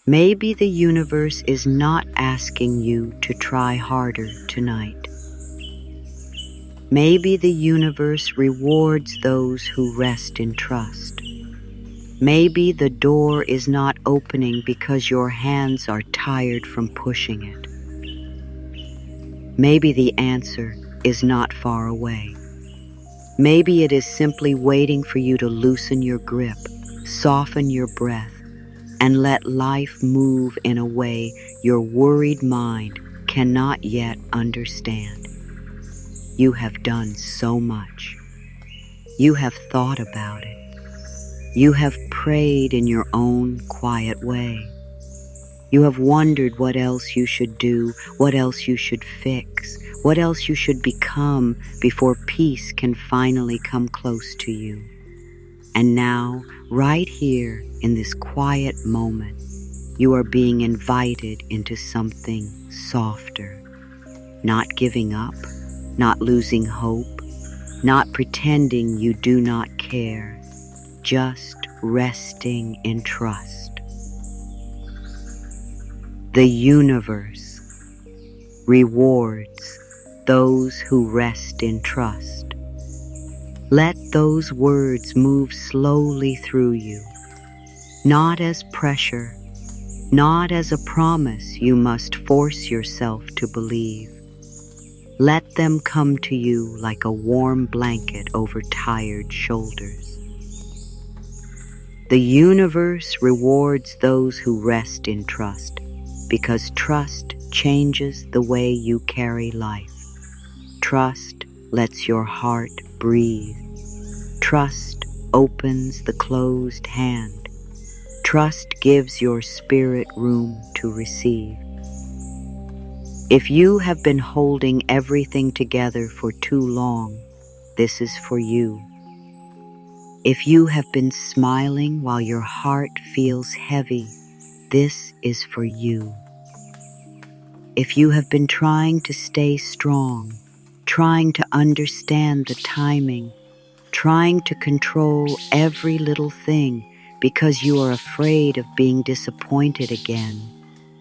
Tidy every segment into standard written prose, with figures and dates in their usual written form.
Maybe the universe is not asking you to try harder tonight. Maybe the universe rewards those who rest in trust. Maybe the door is not opening because your hands are tired from pushing it. Maybe the answer is not far away. Maybe it is simply waiting for you to loosen your grip, soften your breath, and let life move in a way your worried mind cannot yet understand. You have done so much. You have thought about it. You have prayed in your own quiet way. You have wondered what else you should do, what else you should fix, what else you should become before peace can finally come close to you. And now, right here in this quiet moment, you are being invited into something softer. Not giving up, not losing hope, not pretending you do not care, just resting in trust. The universe rewards those who rest in trust. Let those words move slowly through you, not as pressure, not as a promise you must force yourself to believe. Let them come to you like a warm blanket over tired shoulders. The universe rewards those who rest in trust, because trust changes the way you carry life. Trust lets your heart breathe. Trust opens the closed hand. Trust gives your spirit room to receive. If you have been holding everything together for too long, this is for you. If you have been smiling while your heart feels heavy, this is for you. If you have been trying to stay strong, trying to understand the timing, trying to control every little thing because you are afraid of being disappointed again,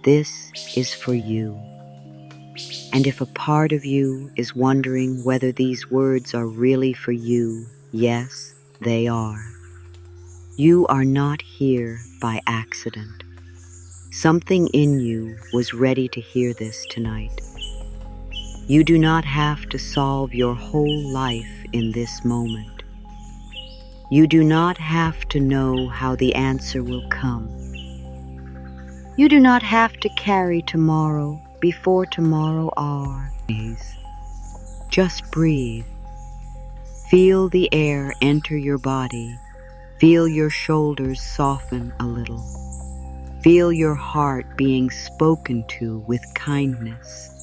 this is for you. And if a part of you is wondering whether these words are really for you, yes, they are. You are not here by accident. Something in you was ready to hear this tonight. You do not have to solve your whole life in this moment. You do not have to know how the answer will come. You do not have to carry tomorrow before tomorrow arrives. Just breathe. Feel the air enter your body. Feel your shoulders soften a little. Feel your heart being spoken to with kindness.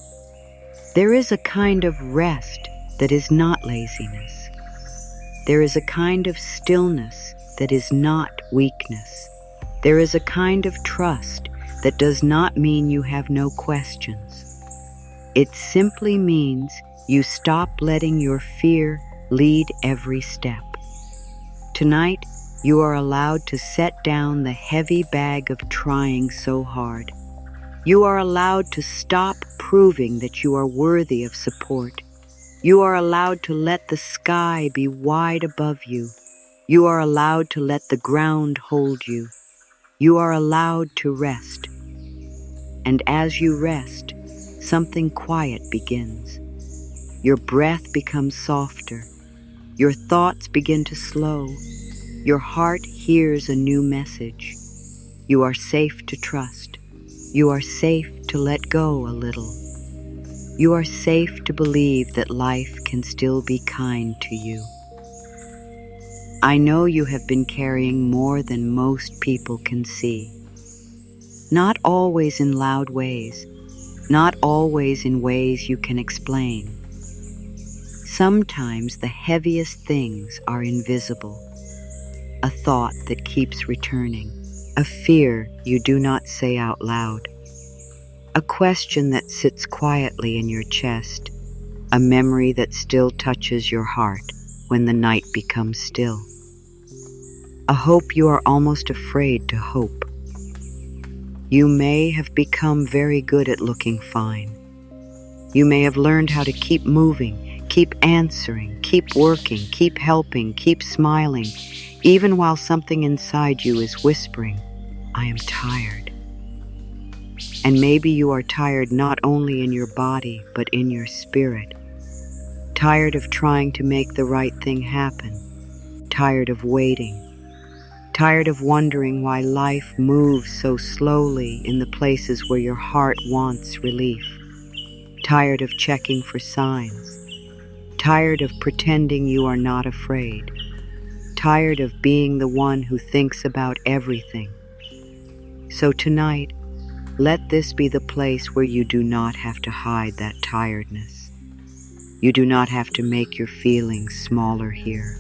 There is a kind of rest that is not laziness. There is a kind of stillness that is not weakness. There is a kind of trust that does not mean you have no questions. It simply means you stop letting your fear lead every step. Tonight, you are allowed to set down the heavy bag of trying so hard. You are allowed to stop proving that you are worthy of support. You are allowed to let the sky be wide above you. You are allowed to let the ground hold you. You are allowed to rest. And as you rest, something quiet begins. Your breath becomes softer. Your thoughts begin to slow. Your heart hears a new message. You are safe to trust. You are safe to let go a little. You are safe to believe that life can still be kind to you. I know you have been carrying more than most people can see. Not always in loud ways, not always in ways you can explain. Sometimes the heaviest things are invisible. A thought that keeps returning, a fear you do not say out loud, a question that sits quietly in your chest, a memory that still touches your heart when the night becomes still, a hope you are almost afraid to hope. You may have become very good at looking fine. You may have learned how to keep moving, keep answering, keep working, keep helping, keep smiling, even while something inside you is whispering, "I am tired." And maybe you are tired not only in your body, but in your spirit. Tired of trying to make the right thing happen. Tired of waiting. Tired of wondering why life moves so slowly in the places where your heart wants relief. Tired of checking for signs. Tired of pretending you are not afraid. Tired of being the one who thinks about everything. So tonight, let this be the place where you do not have to hide that tiredness. You do not have to make your feelings smaller here.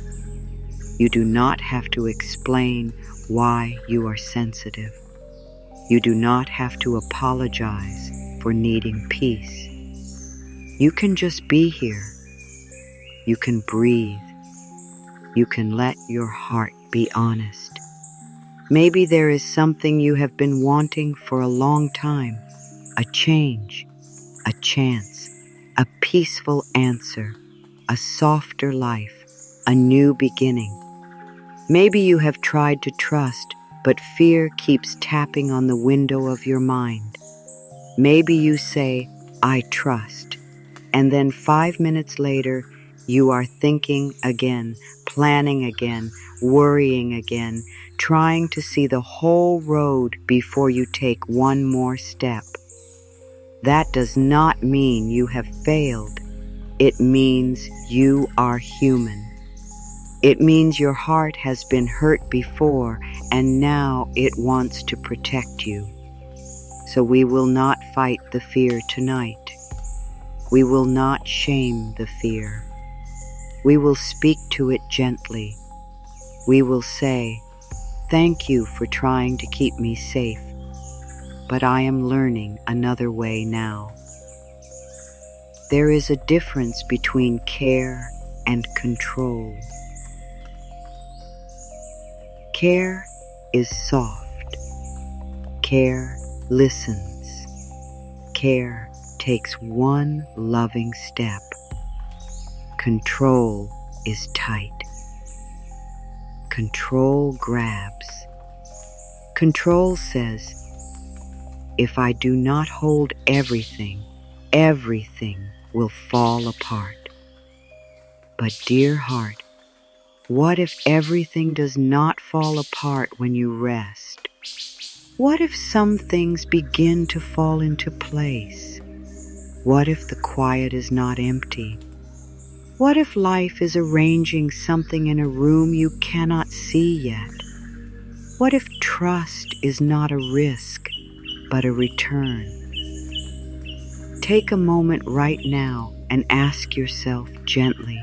You do not have to explain why you are sensitive. You do not have to apologize for needing peace. You can just be here. You can breathe. You can let your heart be honest. Maybe there is something you have been wanting for a long time, a change, a chance, a peaceful answer, a softer life, a new beginning. Maybe you have tried to trust, but fear keeps tapping on the window of your mind. Maybe you say, "I trust," and then 5 minutes later, you are thinking again, planning again, worrying again, trying to see the whole road before you take one more step. That does not mean you have failed. It means you are human. It means your heart has been hurt before, and now it wants to protect you. So we will not fight the fear tonight. We will not shame the fear. We will speak to it gently. We will say, "Thank you for trying to keep me safe, but I am learning another way now." There is a difference between care and control. Care is soft. Care listens. Care takes one loving step. Control is tight. Control grabs. Control says, "If I do not hold everything, everything will fall apart." But dear heart, what if everything does not fall apart when you rest? What if some things begin to fall into place? What if the quiet is not empty? What if life is arranging something in a room you cannot see yet? What if trust is not a risk, but a return? Take a moment right now and ask yourself gently,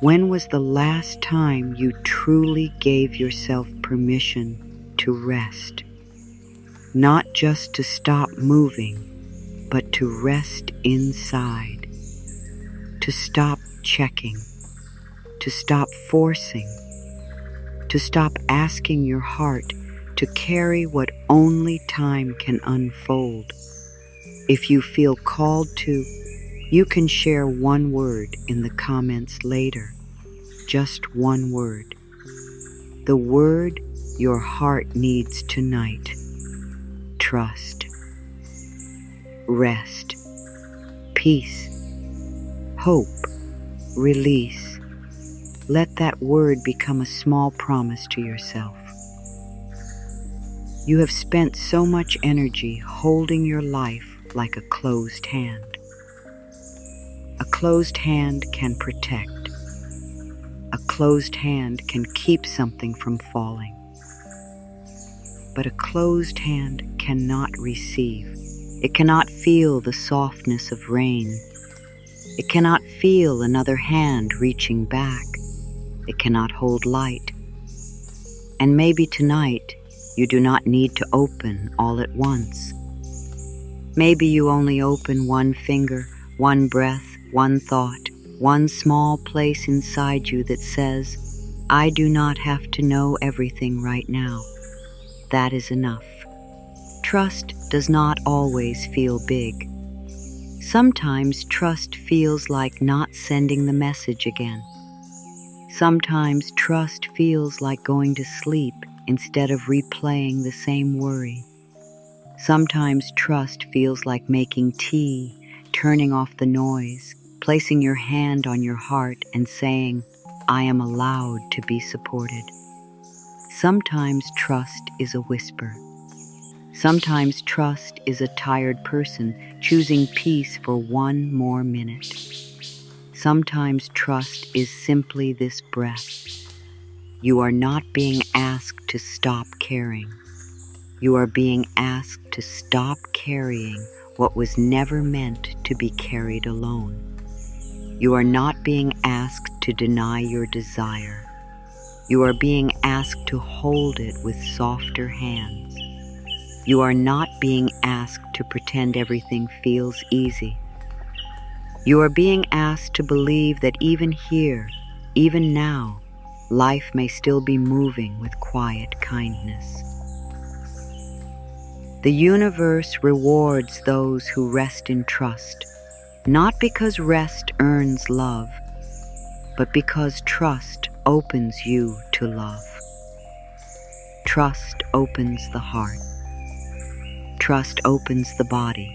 when was the last time you truly gave yourself permission to rest? Not just to stop moving, but to rest inside. To stop checking. To stop forcing. To stop asking your heart to carry what only time can unfold. If you feel called to, you can share one word in the comments later. Just one word. The word your heart needs tonight. Trust. Rest. Peace. Hope. Release. Let that word become a small promise to yourself. You have spent so much energy holding your life like a closed hand. A closed hand can protect. A closed hand can keep something from falling. But a closed hand cannot receive. It cannot feel the softness of rain. It cannot feel another hand reaching back. It cannot hold light. And maybe tonight you do not need to open all at once. Maybe you only open one finger, one breath, one thought, one small place inside you that says, "I do not have to know everything right now. That is enough. trust does not always feel big. Sometimes trust feels like not sending the message again. Sometimes trust feels like going to sleep instead of replaying the same worry. Sometimes trust feels like making tea, turning off the noise, placing your hand on your heart and saying, I am allowed to be supported. Sometimes trust is a whisper. Sometimes trust is a tired person choosing peace for one more minute. Sometimes trust is simply this breath. You are not being asked to stop caring. You are being asked to stop carrying what was never meant to be carried alone. You are not being asked to deny your desire. You are being asked to hold it with softer hands. You are not being asked to pretend everything feels easy. You are being asked to believe that even here, even now, life may still be moving with quiet kindness. The universe rewards those who rest in trust, not because rest earns love, but because trust opens you to love. Trust opens the heart. Trust opens the body.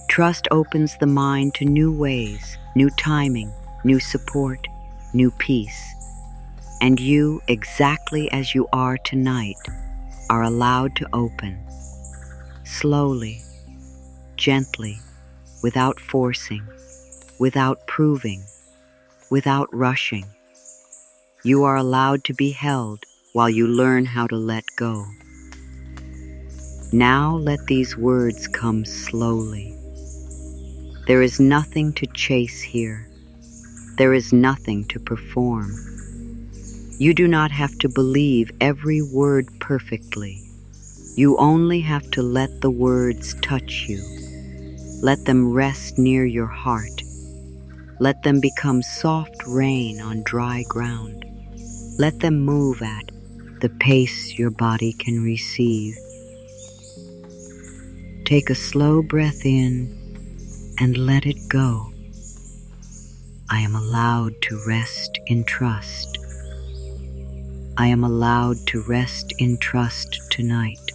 Trust opens the mind to new ways, new timing, new support, new peace. And you, exactly as you are tonight, are allowed to open, slowly, gently, without forcing, without proving, without rushing. You are allowed to be held while you learn how to let go. Now let these words come slowly. There is nothing to chase here. There is nothing to perform. You do not have to believe every word perfectly. You only have to let the words touch you. Let them rest near your heart. Let them become soft rain on dry ground. Let them move at the pace your body can receive. Take a slow breath in and let it go. I am allowed to rest in trust. I am allowed to rest in trust tonight.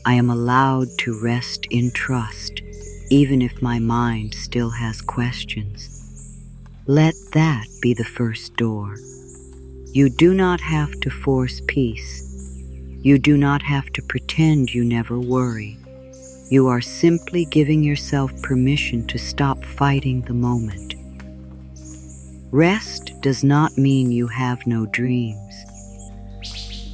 I am allowed to rest in trust, even if my mind still has questions. Let that be the first door. You do not have to force peace. You do not have to pretend you never worry. You are simply giving yourself permission to stop fighting the moment. Rest does not mean you have no dreams.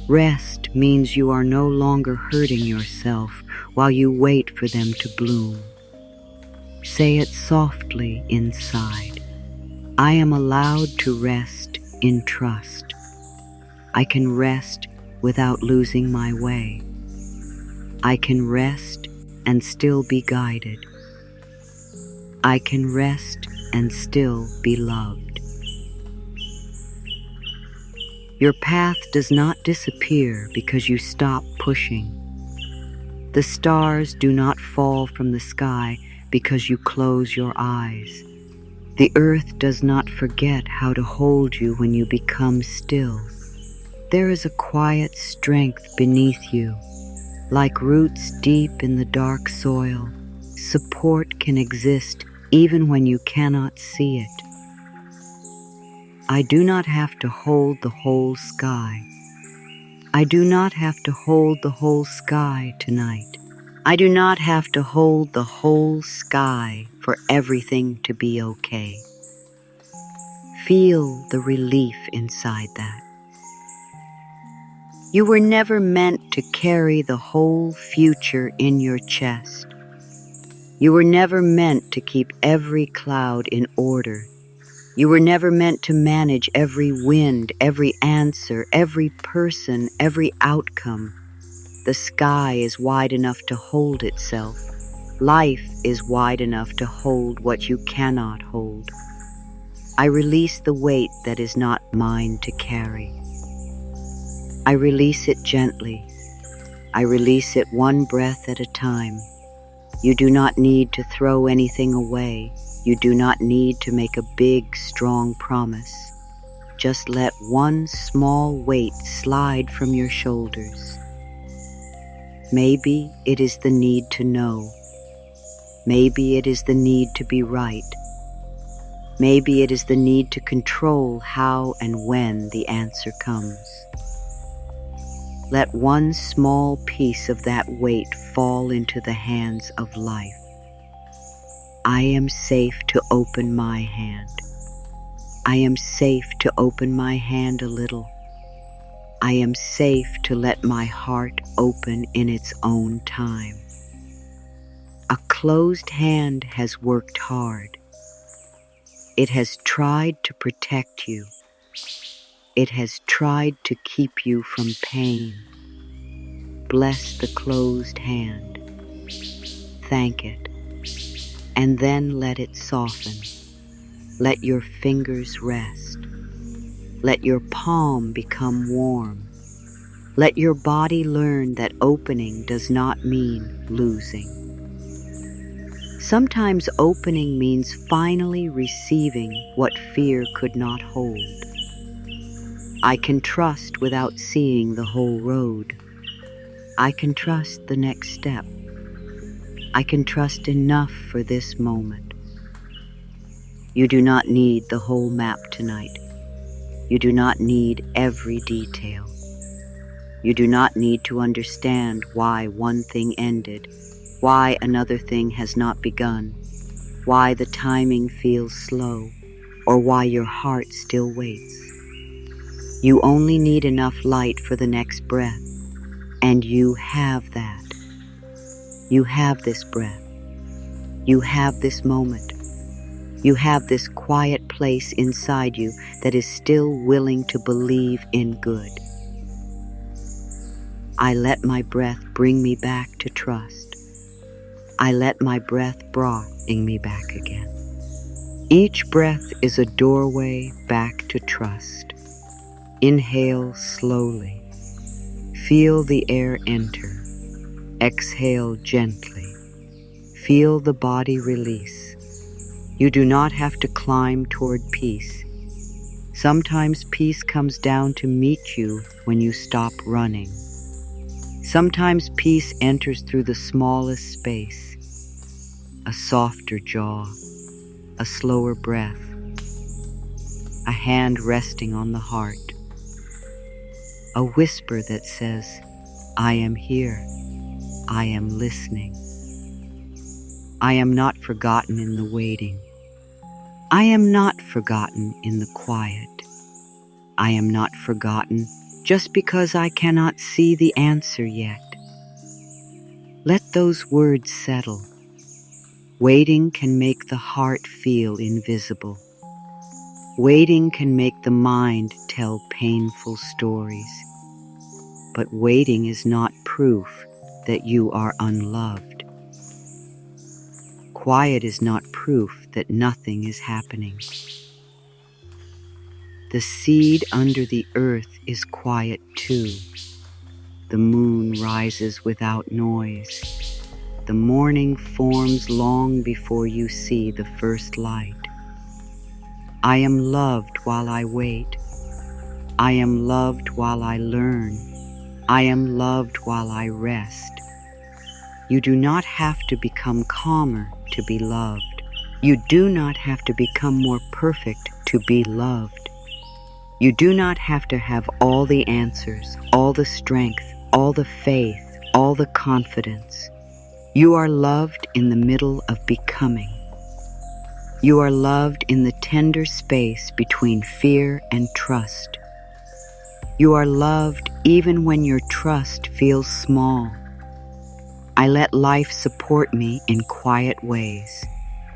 Rest means you are no longer hurting yourself while you wait for them to bloom. Say it softly inside. I am allowed to rest in trust. I can rest without losing my way. I can rest and still be guided. I can rest and still be loved. Your path does not disappear because you stop pushing. The stars do not fall from the sky because you close your eyes. The earth does not forget how to hold you when you become still. There is a quiet strength beneath you. Like roots deep in the dark soil, support can exist even when you cannot see it. I do not have to hold the whole sky. I do not have to hold the whole sky tonight. I do not have to hold the whole sky for everything to be okay. Feel the relief inside that. You were never meant to carry the whole future in your chest. You were never meant to keep every cloud in order. You were never meant to manage every wind, every answer, every person, every outcome. The sky is wide enough to hold itself. Life is wide enough to hold what you cannot hold. I release the weight that is not mine to carry. I release it gently. I release it one breath at a time. You do not need to throw anything away. You do not need to make a big, strong promise. Just let one small weight slide from your shoulders. Maybe it is the need to know. Maybe it is the need to be right. Maybe it is the need to control how and when the answer comes. Let one small piece of that weight fall into the hands of life. I am safe to open my hand. I am safe to open my hand a little. I am safe to let my heart open in its own time. A closed hand has worked hard. It has tried to protect you. It has tried to keep you from pain. Bless the closed hand. Thank it. And then let it soften. Let your fingers rest. Let your palm become warm. Let your body learn that opening does not mean losing. Sometimes opening means finally receiving what fear could not hold. I can trust without seeing the whole road. I can trust the next step. I can trust enough for this moment. You do not need the whole map tonight. You do not need every detail. You do not need to understand why one thing ended, why another thing has not begun, why the timing feels slow, or why your heart still waits. You only need enough light for the next breath, and you have that. You have this breath. You have this moment. You have this quiet place inside you that is still willing to believe in good. I let my breath bring me back to trust. I let my breath bring me back again. Each breath is a doorway back to trust. Inhale slowly. Feel the air enter. Exhale gently. Feel the body release. You do not have to climb toward peace. Sometimes peace comes down to meet you when you stop running. Sometimes peace enters through the smallest space. A softer jaw, a slower breath, a hand resting on the heart, a whisper that says, I am here, I am listening. I am not forgotten in the waiting. I am not forgotten in the quiet. I am not forgotten just because I cannot see the answer yet. Let those words settle. Waiting can make the heart feel invisible. Waiting can make the mind tell painful stories. But waiting is not proof that you are unloved. Quiet is not proof that nothing is happening. The seed under the earth is quiet too. The moon rises without noise. The morning forms long before you see the first light. I am loved while I wait. I am loved while I learn. I am loved while I rest. You do not have to become calmer to be loved. You do not have to become more perfect to be loved. You do not have to have all the answers, all the strength, all the faith, all the confidence. You are loved in the middle of becoming. You are loved in the tender space between fear and trust. You are loved even when your trust feels small. I let life support me in quiet ways.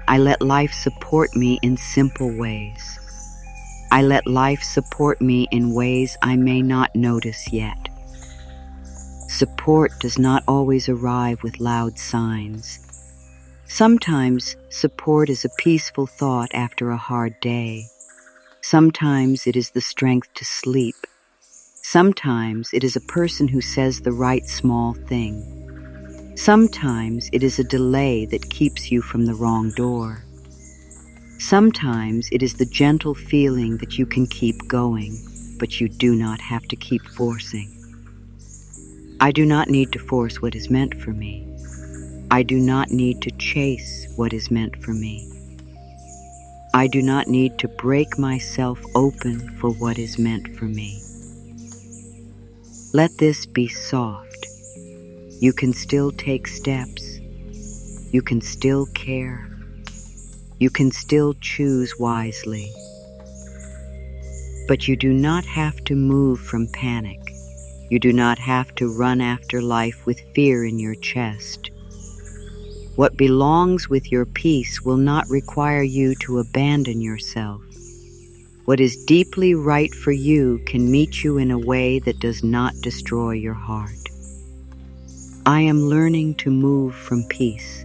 I let life support me in simple ways. I let life support me in ways I may not notice yet. Support does not always arrive with loud signs. Sometimes support is a peaceful thought after a hard day. Sometimes it is the strength to sleep. Sometimes it is a person who says the right small thing. Sometimes it is a delay that keeps you from the wrong door. Sometimes it is the gentle feeling that you can keep going, but you do not have to keep forcing. I do not need to force what is meant for me. I do not need to chase what is meant for me. I do not need to break myself open for what is meant for me. Let this be soft. You can still take steps. You can still care. You can still choose wisely. But you do not have to move from panic. You do not have to run after life with fear in your chest. What belongs with your peace will not require you to abandon yourself. What is deeply right for you can meet you in a way that does not destroy your heart. I am learning to move from peace.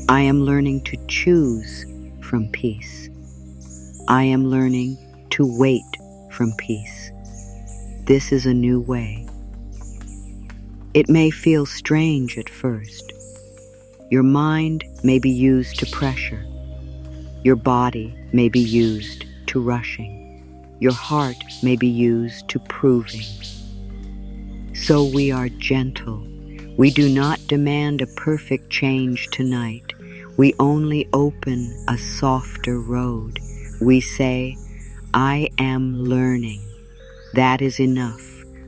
I am learning to choose from peace. I am learning to wait from peace. This is a new way. It may feel strange at first. Your mind may be used to pressure. Your body may be used to rushing. Your heart may be used to proving. So we are gentle. We do not demand a perfect change tonight. We only open a softer road. We say, I am learning. That is enough.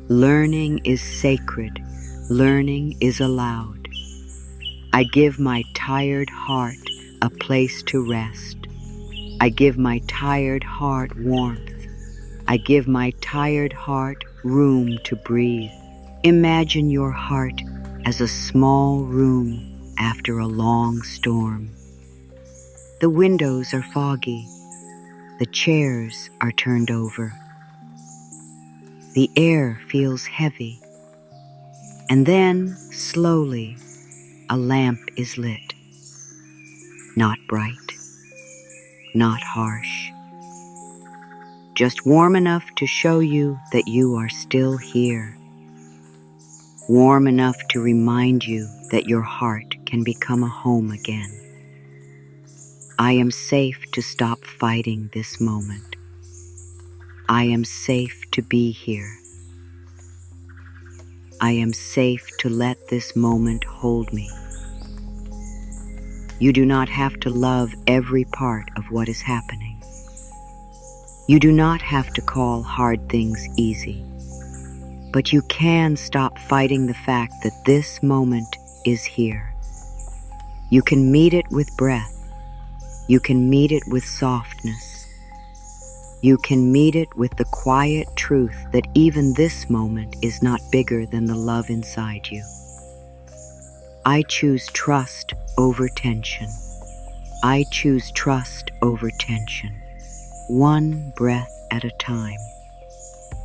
Learning is sacred. Learning is allowed. I give my tired heart a place to rest. I give my tired heart warmth. I give my tired heart room to breathe. Imagine your heart as a small room after a long storm. The windows are foggy. The chairs are turned over. The air feels heavy. And then, slowly, a lamp is lit. Not bright, not harsh. Just warm enough to show you that you are still here. Warm enough to remind you that your heart can become a home again. I am safe to stop fighting this moment. I am safe to be here. I am safe to let this moment hold me. You do not have to love every part of what is happening. You do not have to call hard things easy. But you can stop fighting the fact that this moment is here. You can meet it with breath. You can meet it with softness. You can meet it with the quiet truth that even this moment is not bigger than the love inside you. I choose trust over tension. I choose trust over tension. One breath at a time.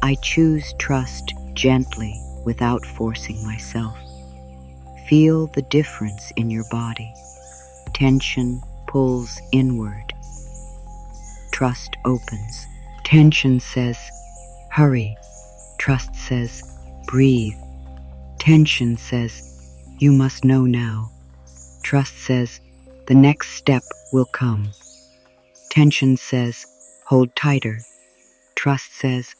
I choose trust gently without forcing myself. Feel the difference in your body. Tension pulls inward. Trust opens. Tension says, hurry. Trust says, breathe. Tension says, you must know now. Trust says, the next step will come. Tension says, hold tighter. Trust says,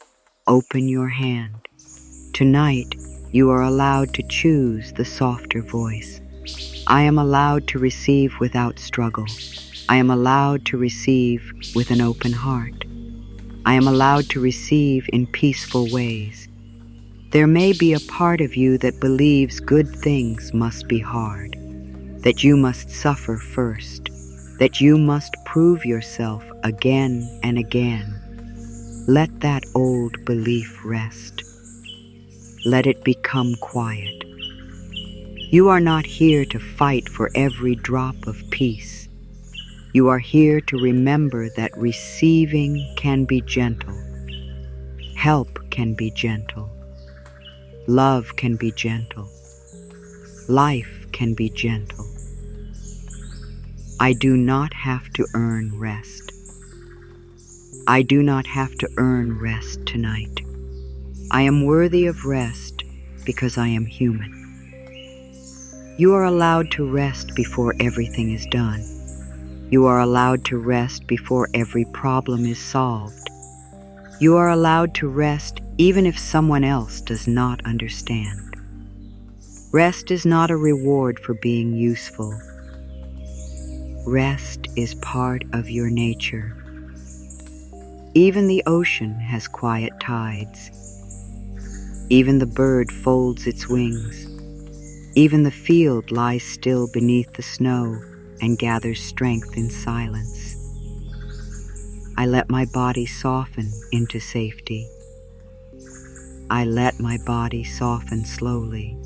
open your hand. Tonight, you are allowed to choose the softer voice. I am allowed to receive without struggle. I am allowed to receive with an open heart. I am allowed to receive in peaceful ways. There may be a part of you that believes good things must be hard, that you must suffer first, that you must prove yourself again and again. Let that old belief rest. Let it become quiet. You are not here to fight for every drop of peace. You are here to remember that receiving can be gentle. Help can be gentle. Love can be gentle. Life can be gentle. I do not have to earn rest. I do not have to earn rest tonight. I am worthy of rest because I am human. You are allowed to rest before everything is done. You are allowed to rest before every problem is solved. You are allowed to rest even if someone else does not understand. Rest is not a reward for being useful. Rest is part of your nature. Even the ocean has quiet tides. Even the bird folds its wings. Even the field lies still beneath the snow and gathers strength in silence. I let my body soften into safety. I let my body soften slowly.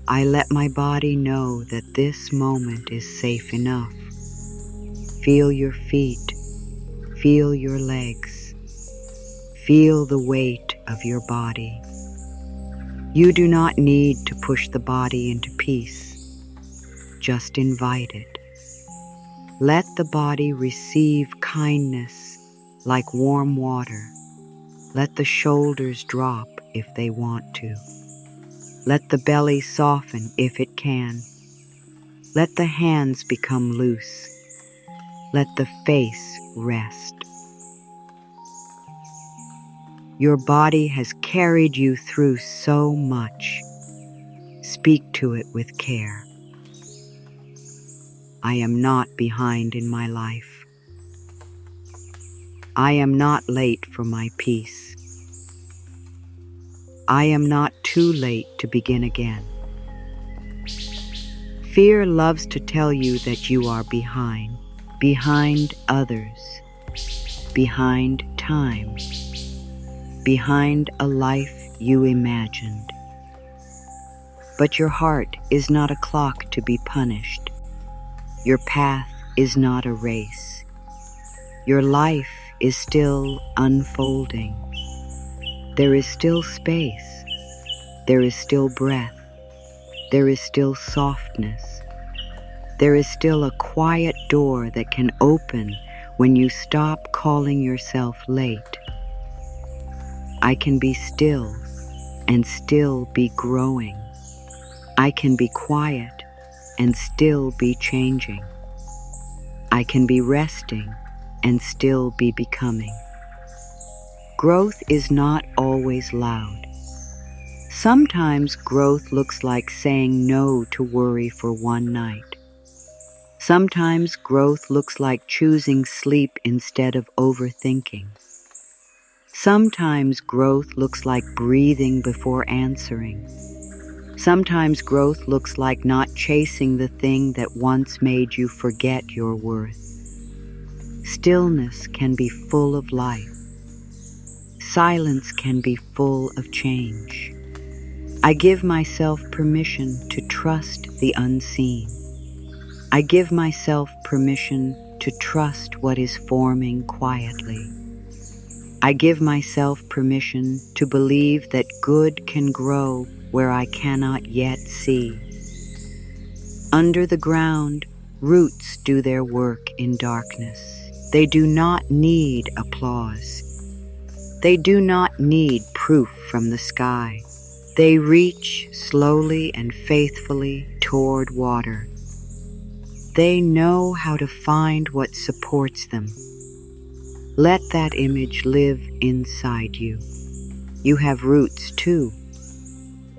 I let my body know that this moment is safe enough. Feel your feet. Feel your legs. Feel the weight of your body. You do not need to push the body into peace. Just invite it. Let the body receive kindness like warm water. Let the shoulders drop if they want to. Let the belly soften if it can. Let the hands become loose. Let the face rest. Your body has carried you through so much. Speak to it with care. I am not behind in my life. I am not late for my peace. I am not too late to begin again. Fear loves to tell you that you are behind others, behind time, behind a life you imagined. But your heart is not a clock to be punished. Your path is not a race. Your life is still unfolding. There is still space. There is still breath. There is still softness. There is still a quiet door that can open when you stop calling yourself late. I can be still and still be growing. I can be quiet and still be changing. I can be resting and still be becoming. Growth is not always loud. Sometimes growth looks like saying no to worry for one night. Sometimes growth looks like choosing sleep instead of overthinking. Sometimes growth looks like breathing before answering. Sometimes growth looks like not chasing the thing that once made you forget your worth. Stillness can be full of life. Silence can be full of change. I give myself permission to trust the unseen. I give myself permission to trust what is forming quietly. I give myself permission to believe that good can grow where I cannot yet see. Under the ground, roots do their work in darkness. They do not need applause. They do not need proof from the sky. They reach slowly and faithfully toward water. They know how to find what supports them. Let that image live inside you. You have roots too.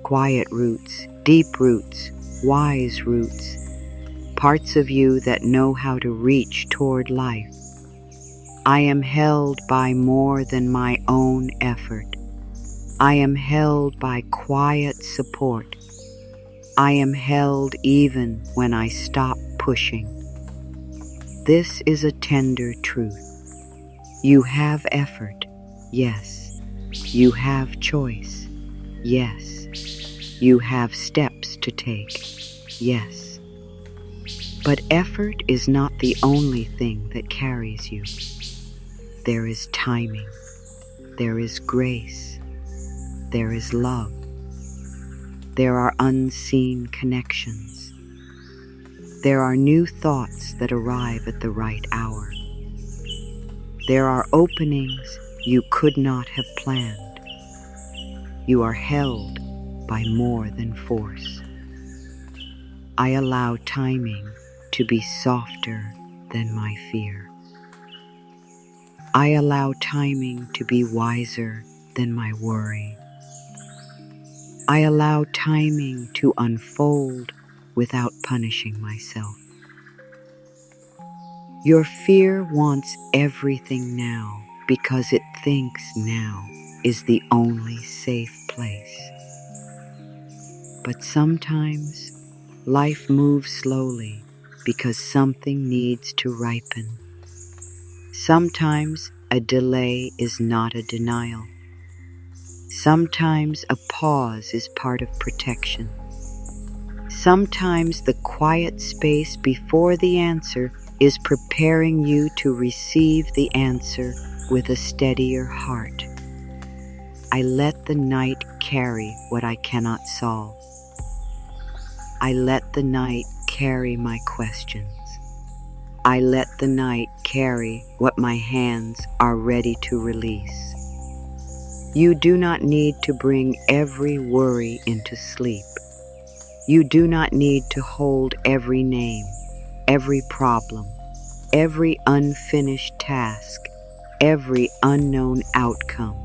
Quiet roots, deep roots, wise roots. Parts of you that know how to reach toward life. I am held by more than my own effort. I am held by quiet support. I am held even when I stop pushing. This is a tender truth. You have effort, yes. You have choice, yes. You have steps to take, yes. But effort is not the only thing that carries you. There is timing, there is grace, there is love. There are unseen connections. There are new thoughts that arrive at the right hour. There are openings you could not have planned. You are held by more than force. I allow timing to be softer than my fear. I allow timing to be wiser than my worry. I allow timing to unfold without punishing myself. Your fear wants everything now because it thinks now is the only safe place. But sometimes life moves slowly because something needs to ripen. Sometimes a delay is not a denial. Sometimes a pause is part of protection. Sometimes the quiet space before the answer is preparing you to receive the answer with a steadier heart. I let the night carry what I cannot solve. I let the night carry my questions. I let the night carry what my hands are ready to release. You do not need to bring every worry into sleep. You do not need to hold every name, every problem, every unfinished task, every unknown outcome.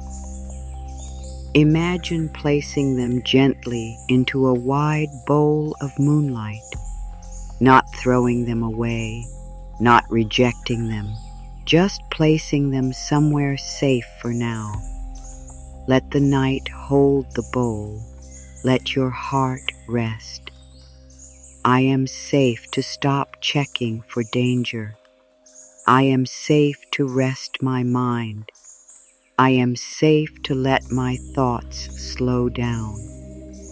Imagine placing them gently into a wide bowl of moonlight, not throwing them away, not rejecting them, just placing them somewhere safe for now. Let the night hold the bowl. Let your heart rest. I am safe to stop checking for danger. I am safe to rest my mind. I am safe to let my thoughts slow down.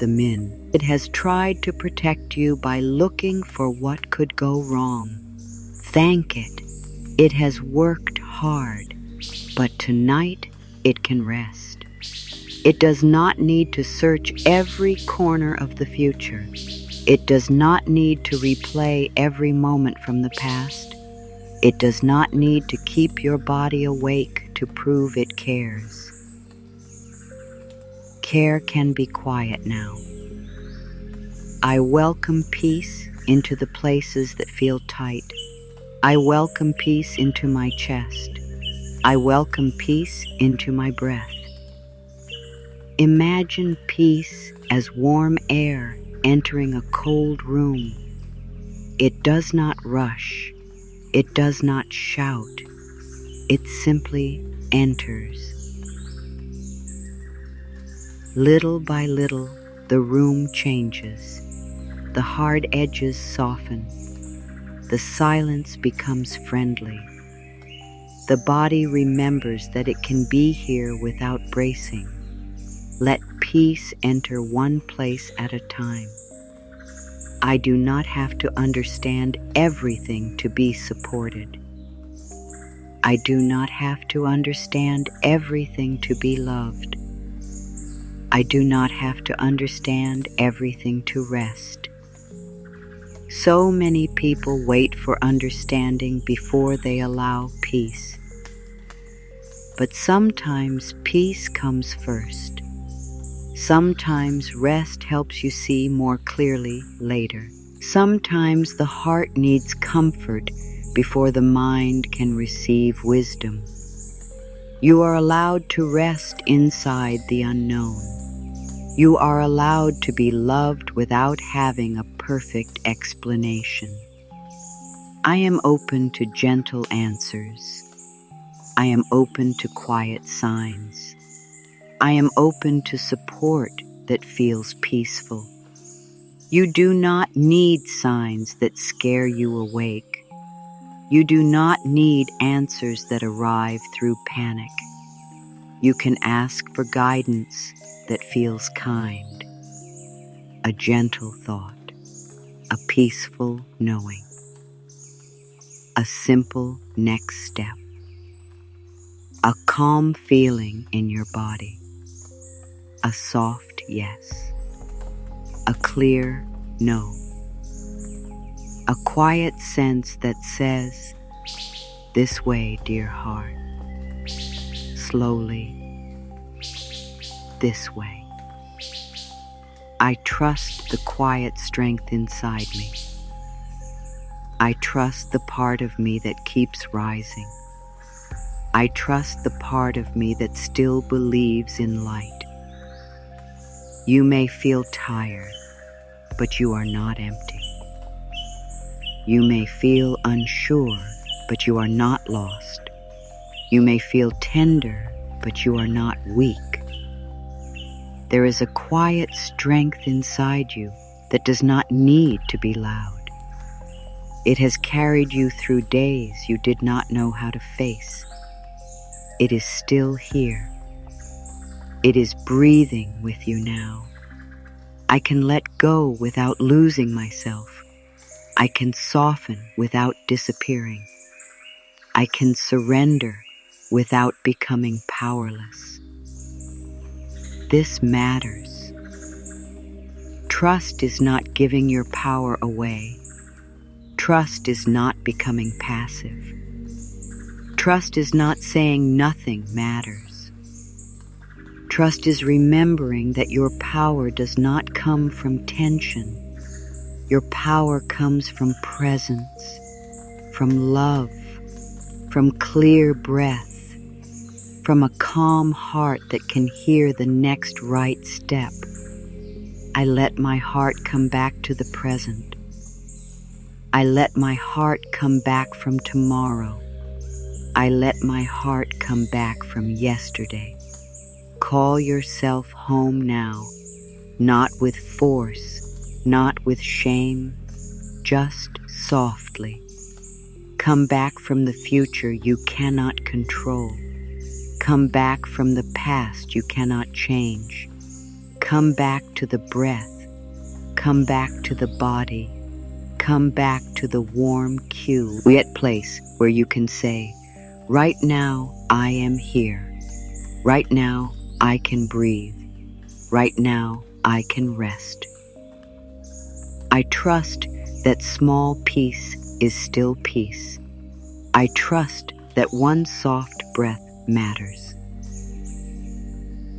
The min. It has tried to protect you by looking for what could go wrong. Thank it. It has worked hard, but tonight it can rest. It does not need to search every corner of the future. It does not need to replay every moment from the past. It does not need to keep your body awake to prove it cares. Care can be quiet now. I welcome peace into the places that feel tight. I welcome peace into my chest. I welcome peace into my breath. Imagine peace as warm air entering a cold room. It does not rush. It does not shout. It simply enters. Little by little, the room changes. The hard edges soften. The silence becomes friendly. The body remembers that it can be here without bracing. Let peace enter one place at a time. I do not have to understand everything to be supported. I do not have to understand everything to be loved. I do not have to understand everything to rest. So many people wait for understanding before they allow peace. But sometimes peace comes first. Sometimes rest helps you see more clearly later. Sometimes the heart needs comfort before the mind can receive wisdom. You are allowed to rest inside the unknown. You are allowed to be loved without having a perfect explanation. I am open to gentle answers. I am open to quiet signs. I am open to support that feels peaceful. You do not need signs that scare you awake. You do not need answers that arrive through panic. You can ask for guidance that feels kind, a gentle thought, a peaceful knowing, a simple next step, a calm feeling in your body. A soft yes, a clear no, a quiet sense that says, this way, dear heart, slowly, this way. I trust the quiet strength inside me. I trust the part of me that keeps rising. I trust the part of me that still believes in light. You may feel tired, but you are not empty. You may feel unsure, but you are not lost. You may feel tender, but you are not weak. There is a quiet strength inside you that does not need to be loud. It has carried you through days you did not know how to face. It is still here. It is breathing with you now. I can let go without losing myself. I can soften without disappearing. I can surrender without becoming powerless. This matters. Trust is not giving your power away. Trust is not becoming passive. Trust is not saying nothing matters. Trust is remembering that your power does not come from tension. Your power comes from presence, from love, from clear breath, from a calm heart that can hear the next right step. I let my heart come back to the present. I let my heart come back from tomorrow. I let my heart come back from yesterday. Call yourself home now, not with force, not with shame, just softly. Come back from the future you cannot control. Come back from the past you cannot change. Come back to the breath. Come back to the body. Come back to the warm, quiet place where you can say, right now I am here. Right now I can breathe. Right now I can rest. I trust that small peace is still peace. I trust that one soft breath matters.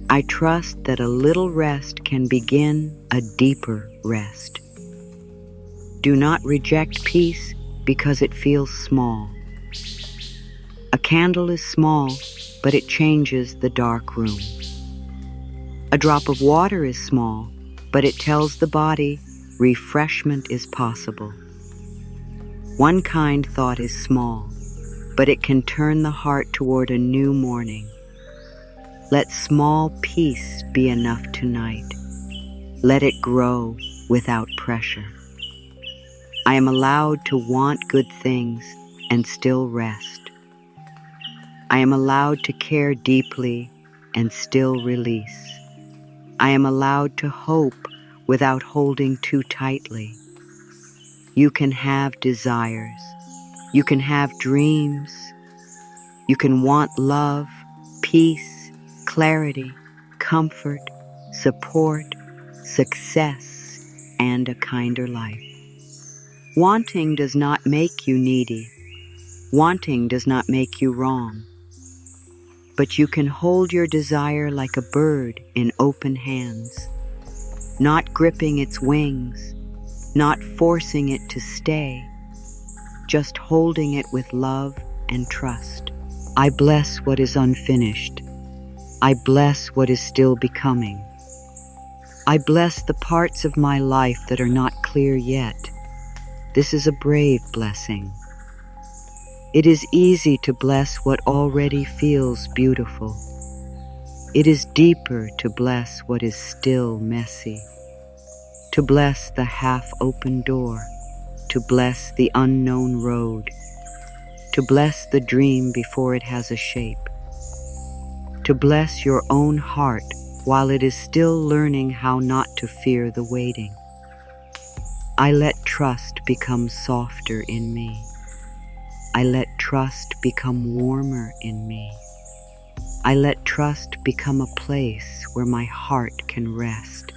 I trust that a little rest can begin a deeper rest. Do not reject peace because it feels small. A candle is small, but it changes the dark room. A drop of water is small, but it tells the body refreshment is possible. One kind thought is small, but it can turn the heart toward a new morning. Let small peace be enough tonight. Let it grow without pressure. I am allowed to want good things and still rest. I am allowed to care deeply and still release. I am allowed to hope without holding too tightly. You can have desires. You can have dreams. You can want love, peace, clarity, comfort, support, success, and a kinder life. Wanting does not make you needy. Wanting does not make you wrong. But you can hold your desire like a bird in open hands, not gripping its wings, not forcing it to stay, just holding it with love and trust. I bless what is unfinished. I bless what is still becoming. I bless the parts of my life that are not clear yet. This is a brave blessing. It is easy to bless what already feels beautiful. It is deeper to bless what is still messy. To bless the half-open door. To bless the unknown road. To bless the dream before it has a shape. To bless your own heart while it is still learning how not to fear the waiting. I let trust become softer in me. I let trust become warmer in me. I let trust become a place where my heart can rest.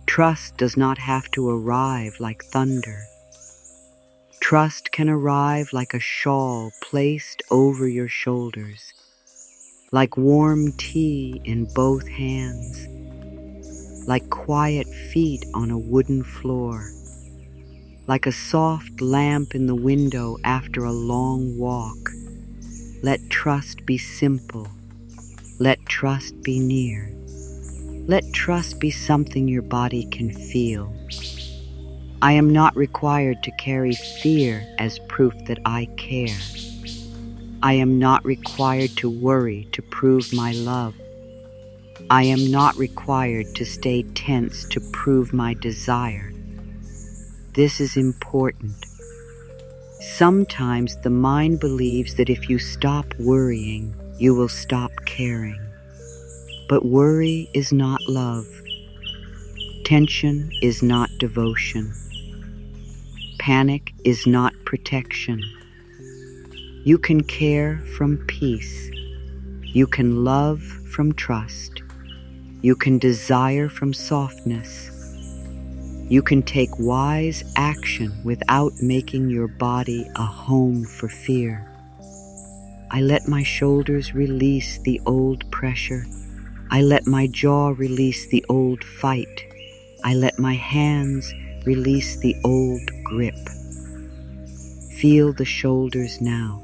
Trust does not have to arrive like thunder. Trust can arrive like a shawl placed over your shoulders, like warm tea in both hands, like quiet feet on a wooden floor, like a soft lamp in the window after a long walk. Let trust be simple. Let trust be near. Let trust be something your body can feel. I am not required to carry fear as proof that I care. I am not required to worry to prove my love. I am not required to stay tense to prove my desire. This is important. Sometimes the mind believes that if you stop worrying, you will stop caring. But worry is not love. Tension is not devotion. Panic is not protection. You can care from peace. You can love from trust. You can desire from softness. You can take wise action without making your body a home for fear. I let my shoulders release the old pressure. I let my jaw release the old fight. I let my hands release the old grip. Feel the shoulders now.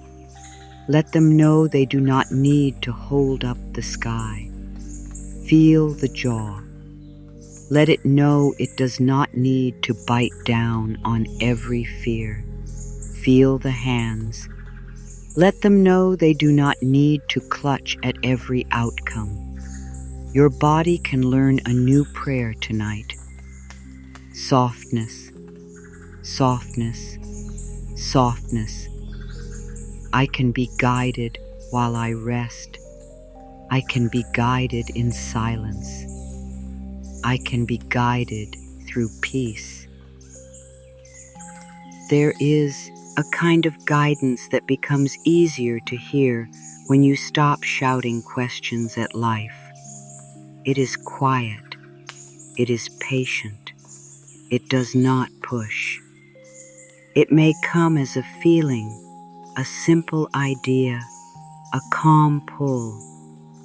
Let them know they do not need to hold up the sky. Feel the jaw. Let it know it does not need to bite down on every fear. Feel the hands. Let them know they do not need to clutch at every outcome. Your body can learn a new prayer tonight. Softness, softness, softness. I can be guided while I rest. I can be guided in silence. I can be guided through peace. There is a kind of guidance that becomes easier to hear when you stop shouting questions at life. It is quiet. It is patient. It does not push. It may come as a feeling, a simple idea, a calm pull,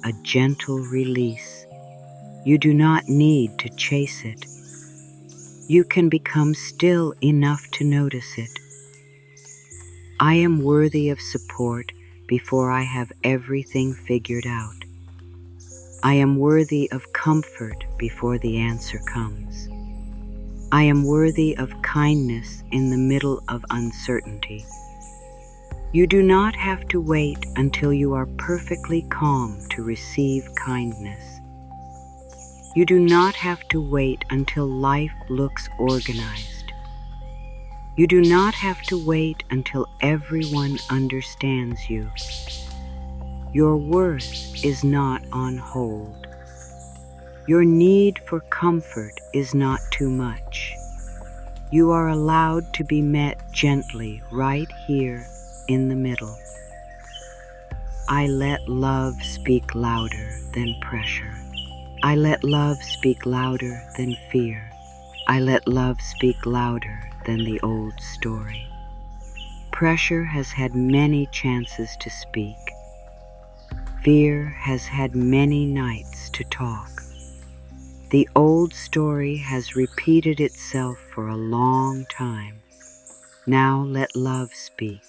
a gentle release. You do not need to chase it. You can become still enough to notice it. I am worthy of support before I have everything figured out. I am worthy of comfort before the answer comes. I am worthy of kindness in the middle of uncertainty. You do not have to wait until you are perfectly calm to receive kindness. You do not have to wait until life looks organized. You do not have to wait until everyone understands you. Your worth is not on hold. Your need for comfort is not too much. You are allowed to be met gently right here in the middle. I let love speak louder than pressure. I let love speak louder than fear. I let love speak louder than the old story. Pressure has had many chances to speak. Fear has had many nights to talk. The old story has repeated itself for a long time. Now let love speak.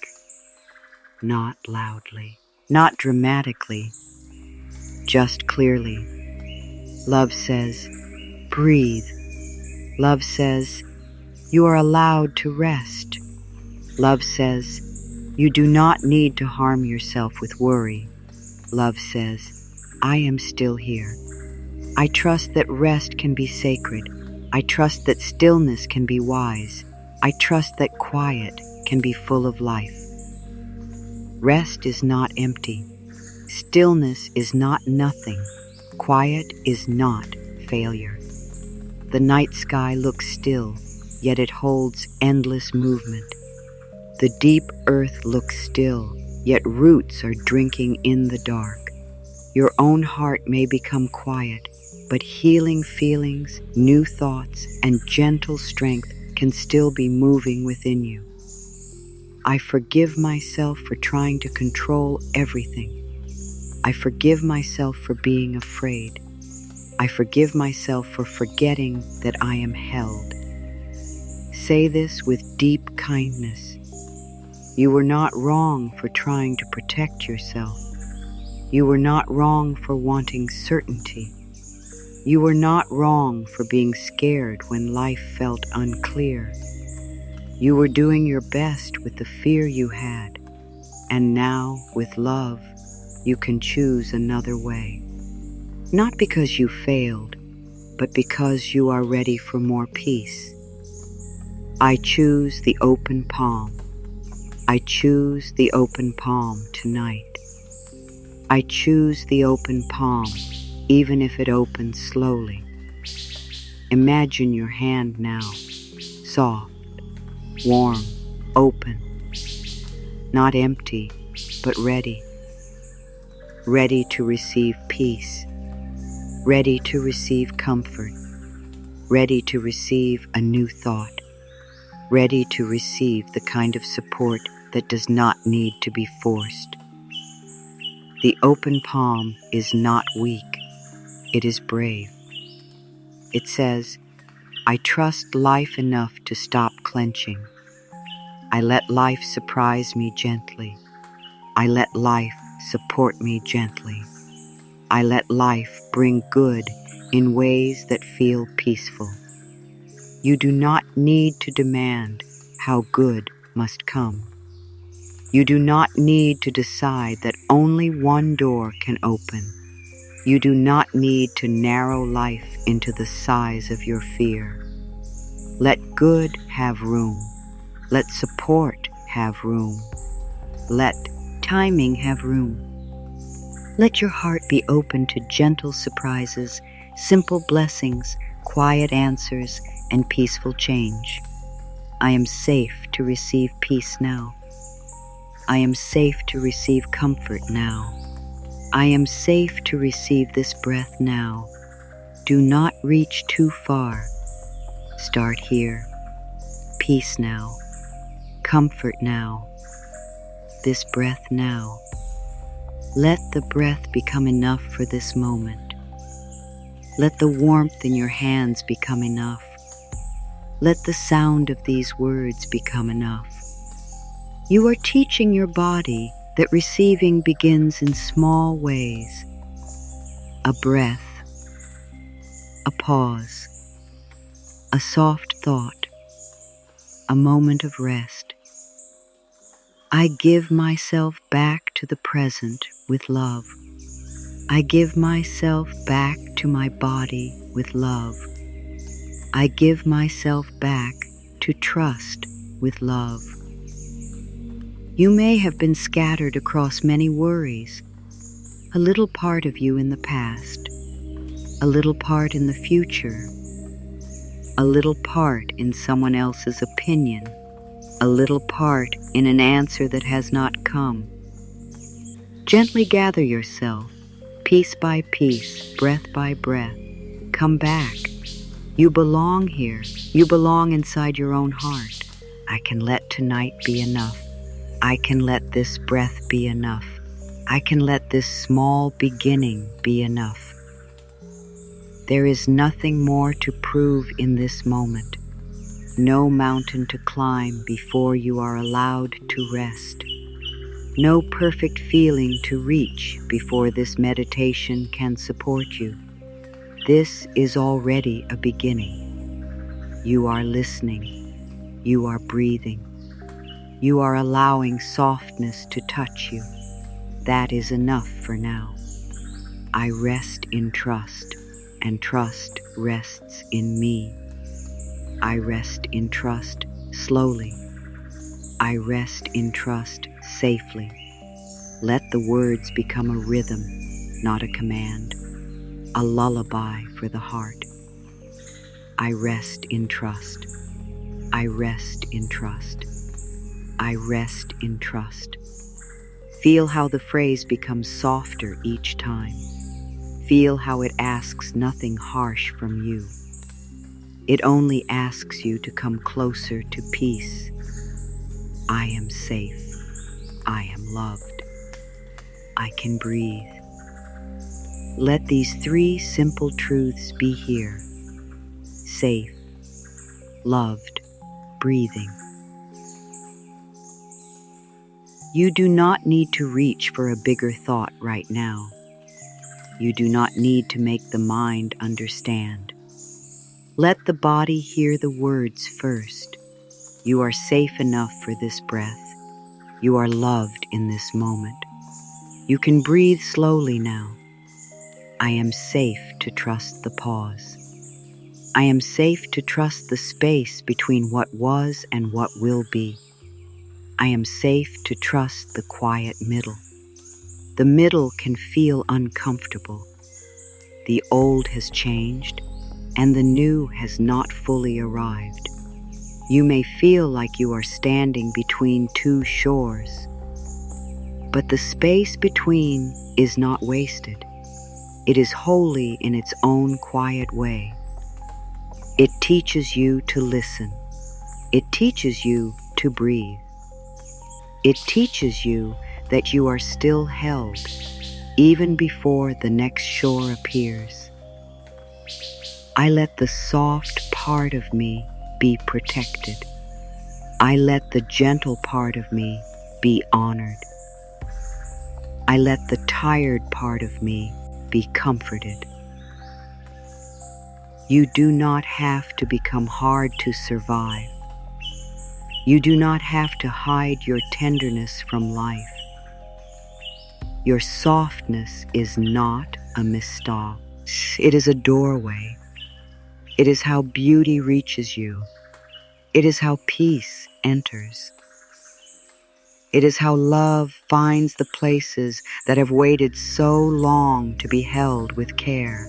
Not loudly, not dramatically, just clearly. Love says, breathe. Love says, you are allowed to rest. Love says, you do not need to harm yourself with worry. Love says, I am still here. I trust that rest can be sacred. I trust that stillness can be wise. I trust that quiet can be full of life. Rest is not empty. Stillness is not nothing. Quiet is not failure. The night sky looks still, yet it holds endless movement. The deep earth looks still, yet roots are drinking in the dark. Your own heart may become quiet, but healing feelings, new thoughts, and gentle strength can still be moving within you. I forgive myself for trying to control everything. I forgive myself for being afraid. I forgive myself for forgetting that I am held. Say this with deep kindness. You were not wrong for trying to protect yourself. You were not wrong for wanting certainty. You were not wrong for being scared when life felt unclear. You were doing your best with the fear you had, and now, with love, you can choose another way. Not because you failed, but because you are ready for more peace. I choose the open palm. I choose the open palm tonight. I choose the open palm, even if it opens slowly. Imagine your hand now, soft, warm, open, not empty, but ready. Ready to receive peace, ready to receive comfort, ready to receive a new thought, ready to receive the kind of support that does not need to be forced. The open palm is not weak, it is brave. It says, I trust life enough to stop clenching. I let life surprise me gently. I let life support me gently. I let life bring good in ways that feel peaceful. You do not need to demand how good must come. You do not need to decide that only one door can open. You do not need to narrow life into the size of your fear. Let good have room. Let support have room. Let timing have room. Let your heart be open to gentle surprises, simple blessings, quiet answers, and peaceful change. I am safe to receive peace now. I am safe to receive comfort now. I am safe to receive this breath now. Do not reach too far. Start here. Peace now. Comfort now. This breath now. Let the breath become enough for this moment. Let the warmth in your hands become enough. Let the sound of these words become enough. You are teaching your body that receiving begins in small ways. A breath, a pause, a soft thought, a moment of rest. I give myself back to the present with love. I give myself back to my body with love. I give myself back to trust with love. You may have been scattered across many worries, a little part of you in the past, a little part in the future, a little part in someone else's opinion, a little part in an answer that has not come. Gently gather yourself, piece by piece, breath by breath. Come back. You belong here. You belong inside your own heart. I can let tonight be enough. I can let this breath be enough. I can let this small beginning be enough. There is nothing more to prove in this moment. No mountain to climb before you are allowed to rest. No perfect feeling to reach before this meditation can support you. This is already a beginning. You are listening. You are breathing. You are allowing softness to touch you. That is enough for now. I rest in trust, and trust rests in me. I rest in trust slowly. I rest in trust safely. Let the words become a rhythm, not a command, a lullaby for the heart. I rest in trust. I rest in trust. I rest in trust. Feel how the phrase becomes softer each time. Feel how it asks nothing harsh from you. It only asks you to come closer to peace. I am safe. I am loved. I can breathe. Let these three simple truths be here: safe, loved, breathing. You do not need to reach for a bigger thought right now. You do not need to make the mind understand. Let the body hear the words first. You are safe enough for this breath. You are loved in this moment. You can breathe slowly now. I am safe to trust the pause. I am safe to trust the space between what was and what will be. I am safe to trust the quiet middle. The middle can feel uncomfortable. The old has changed, and the new has not fully arrived. You may feel like you are standing between two shores, but the space between is not wasted. It is holy in its own quiet way. It teaches you to listen. It teaches you to breathe. It teaches you that you are still held, even before the next shore appears. I let the soft part of me be protected. I let the gentle part of me be honored. I let the tired part of me be comforted. You do not have to become hard to survive. You do not have to hide your tenderness from life. Your softness is not a mistake. It is a doorway. It is how beauty reaches you. It is how peace enters. It is how love finds the places that have waited so long to be held with care.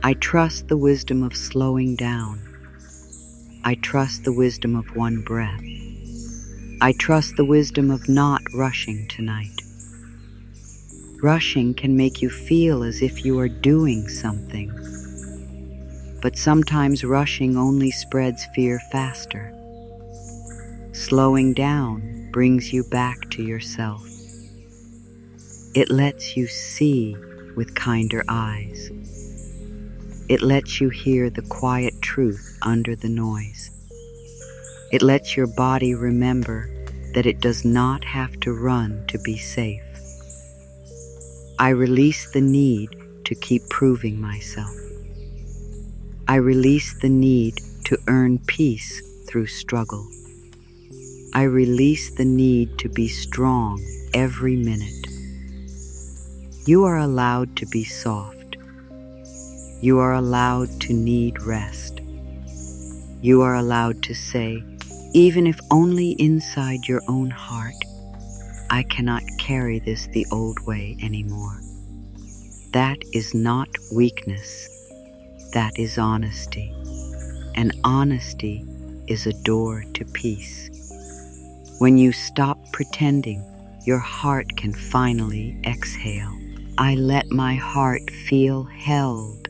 I trust the wisdom of slowing down. I trust the wisdom of one breath. I trust the wisdom of not rushing tonight. Rushing can make you feel as if you are doing something, but sometimes rushing only spreads fear faster. Slowing down brings you back to yourself. It lets you see with kinder eyes. It lets you hear the quiet truth under the noise. It lets your body remember that it does not have to run to be safe. I release the need to keep proving myself. I release the need to earn peace through struggle. I release the need to be strong every minute. You are allowed to be soft. You are allowed to need rest. You are allowed to say, even if only inside your own heart, I cannot carry this the old way anymore. That is not weakness. That is honesty. And honesty is a door to peace. When you stop pretending, your heart can finally exhale. I let my heart feel held.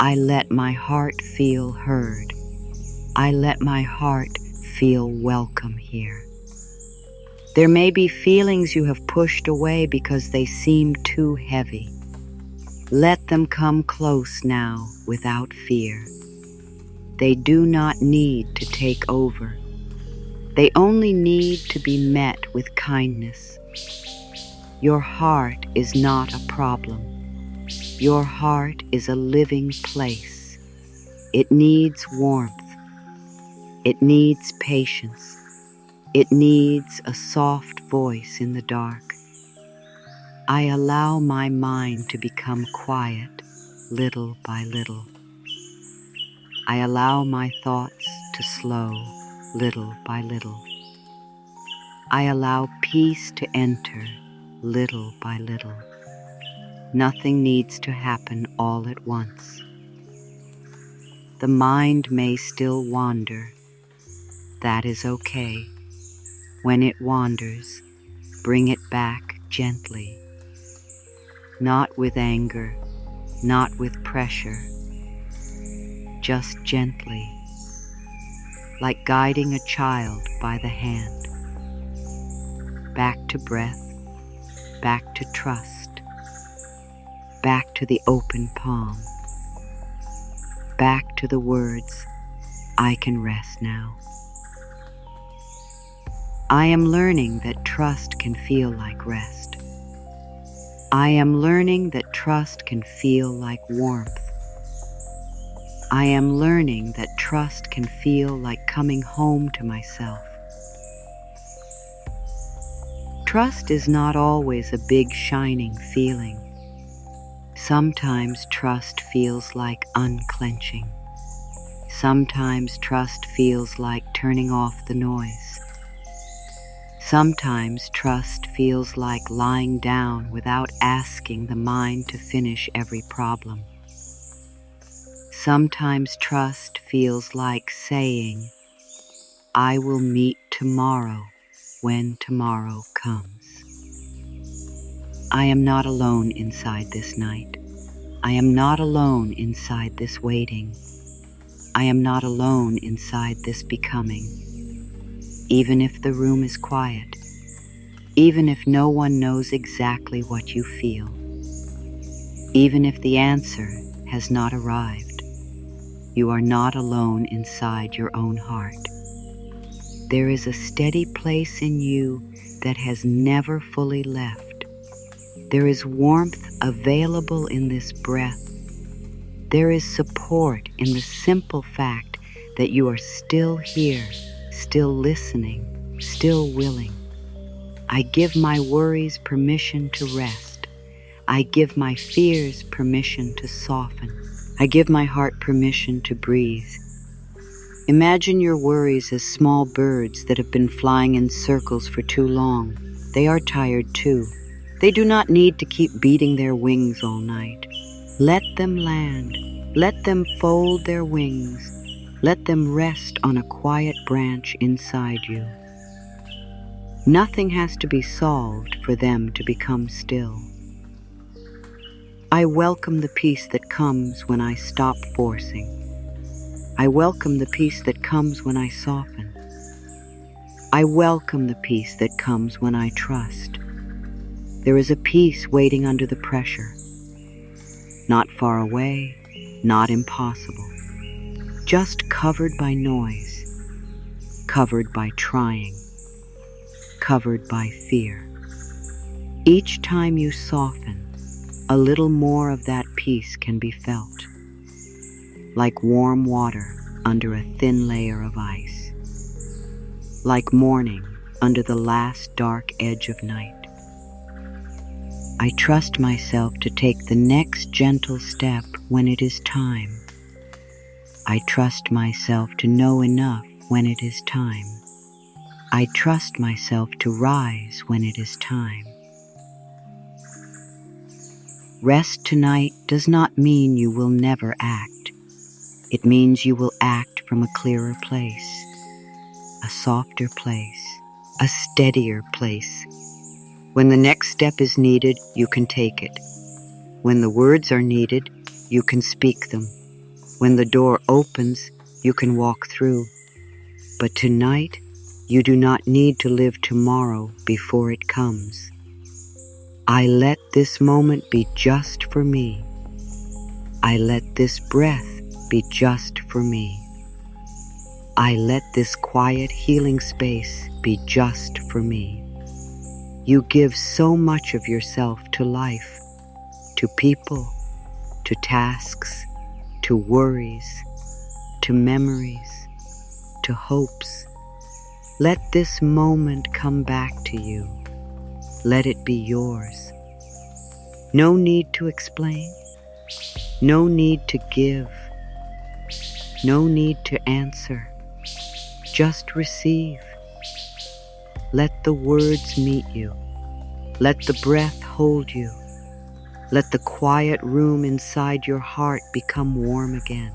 I let my heart feel heard. I let my heart feel welcome here. There may be feelings you have pushed away because they seem too heavy. Let them come close now without fear. They do not need to take over. They only need to be met with kindness. Your heart is not a problem. Your heart is a living place. It needs warmth. It needs patience. It needs a soft voice in the dark. I allow my mind to become quiet little by little. I allow my thoughts to slow little by little. I allow peace to enter little by little. Nothing needs to happen all at once. The mind may still wander. That is okay. When it wanders, bring it back gently. Not with anger, not with pressure, just gently, like guiding a child by the hand. Back to breath, back to trust, back to the open palm, back to the words, I can rest now. I am learning that trust can feel like rest. I am learning that trust can feel like warmth. I am learning that trust can feel like coming home to myself. Trust is not always a big shining feeling. Sometimes trust feels like unclenching. Sometimes trust feels like turning off the noise. Sometimes trust feels like lying down without asking the mind to finish every problem. Sometimes trust feels like saying, I will meet tomorrow when tomorrow comes. I am not alone inside this night. I am not alone inside this waiting. I am not alone inside this becoming. Even if the room is quiet, even if no one knows exactly what you feel, even if the answer has not arrived, you are not alone inside your own heart. There is a steady place in you that has never fully left. There is warmth available in this breath. There is support in the simple fact that you are still here, still listening, still willing. I give my worries permission to rest. I give my fears permission to soften. I give my heart permission to breathe. Imagine your worries as small birds that have been flying in circles for too long. They are tired too. They do not need to keep beating their wings all night. Let them land. Let them fold their wings. Let them rest on a quiet branch inside you. Nothing has to be solved for them to become still. I welcome the peace that comes when I stop forcing. I welcome the peace that comes when I soften. I welcome the peace that comes when I trust. There is a peace waiting under the pressure. Not far away, not impossible. Just covered by noise, covered by trying, covered by fear. Each time you soften, a little more of that peace can be felt, like warm water under a thin layer of ice, like morning under the last dark edge of night. I trust myself to take the next gentle step when it is time. I trust myself to know enough when it is time. I trust myself to rise when it is time. Rest tonight does not mean you will never act. It means you will act from a clearer place, a softer place, a steadier place. When the next step is needed, you can take it. When the words are needed, you can speak them. When the door opens, you can walk through. But tonight, you do not need to live tomorrow before it comes. I let this moment be just for me. I let this breath be just for me. I let this quiet healing space be just for me. You give so much of yourself to life, to people, to tasks, to worries, to memories, to hopes. Let this moment come back to you. Let it be yours. No need to explain. No need to give. No need to answer. Just receive. Let the words meet you. Let the breath hold you. Let the quiet room inside your heart become warm again.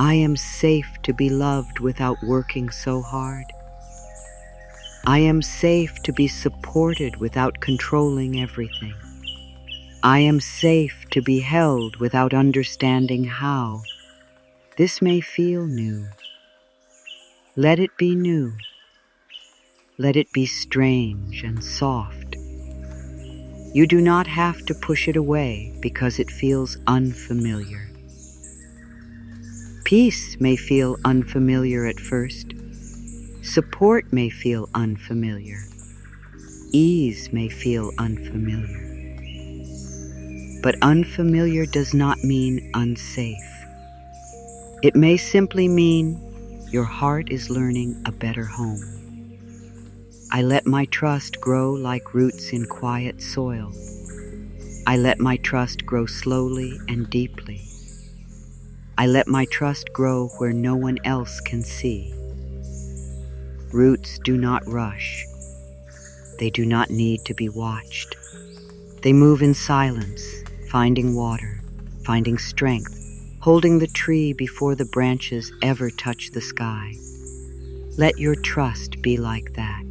I am safe to be loved without working so hard. I am safe to be supported without controlling everything. I am safe to be held without understanding how. This may feel new. Let it be new. Let it be strange and soft. You do not have to push it away because it feels unfamiliar. Peace may feel unfamiliar at first. Support may feel unfamiliar. Ease may feel unfamiliar. But unfamiliar does not mean unsafe. It may simply mean your heart is learning a better home. I let my trust grow like roots in quiet soil. I let my trust grow slowly and deeply. I let my trust grow where no one else can see. Roots do not rush. They do not need to be watched. They move in silence, finding water, finding strength, holding the tree before the branches ever touch the sky. Let your trust be like that.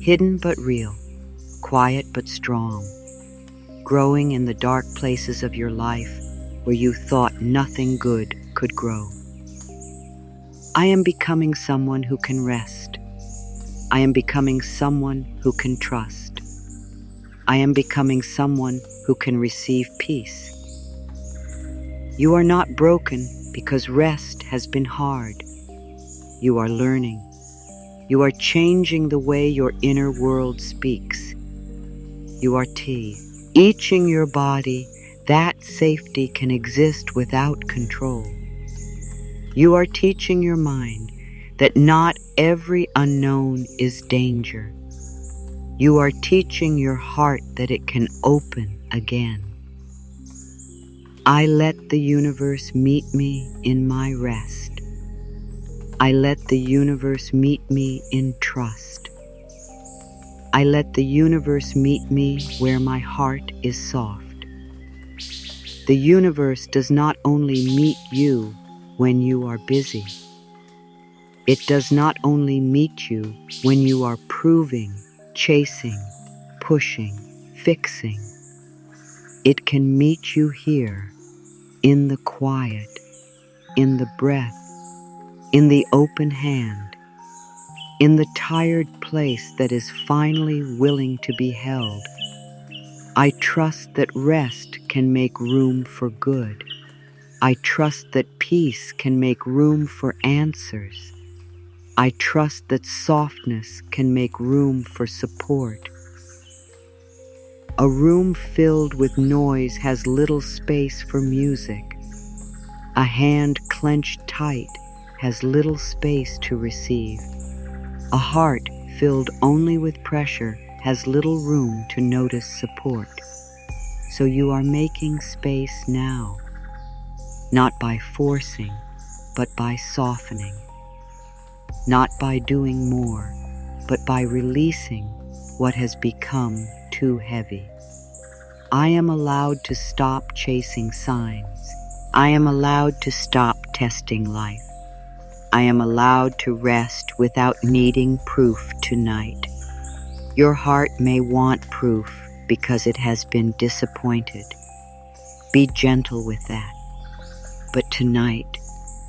Hidden but real, quiet but strong, growing in the dark places of your life where you thought nothing good could grow. I am becoming someone who can rest. I am becoming someone who can trust. I am becoming someone who can receive peace. You are not broken because rest has been hard. You are learning. You are changing the way your inner world speaks. You are teaching your body that safety can exist without control. You are teaching your mind that not every unknown is danger. You are teaching your heart that it can open again. I let the universe meet me in my rest. I let the universe meet me in trust. I let the universe meet me where my heart is soft. The universe does not only meet you when you are busy. It does not only meet you when you are proving, chasing, pushing, fixing. It can meet you here, in the quiet, in the breath, in the open hand, in the tired place that is finally willing to be held. I trust that rest can make room for good. I trust that peace can make room for answers. I trust that softness can make room for support. A room filled with noise has little space for music. A hand clenched tight has little space to receive. A heart filled only with pressure has little room to notice support. So you are making space now, not by forcing, but by softening. Not by doing more, but by releasing what has become too heavy. I am allowed to stop chasing signs. I am allowed to stop testing life. I am allowed to rest without needing proof tonight. Your heart may want proof because it has been disappointed. Be gentle with that. But tonight,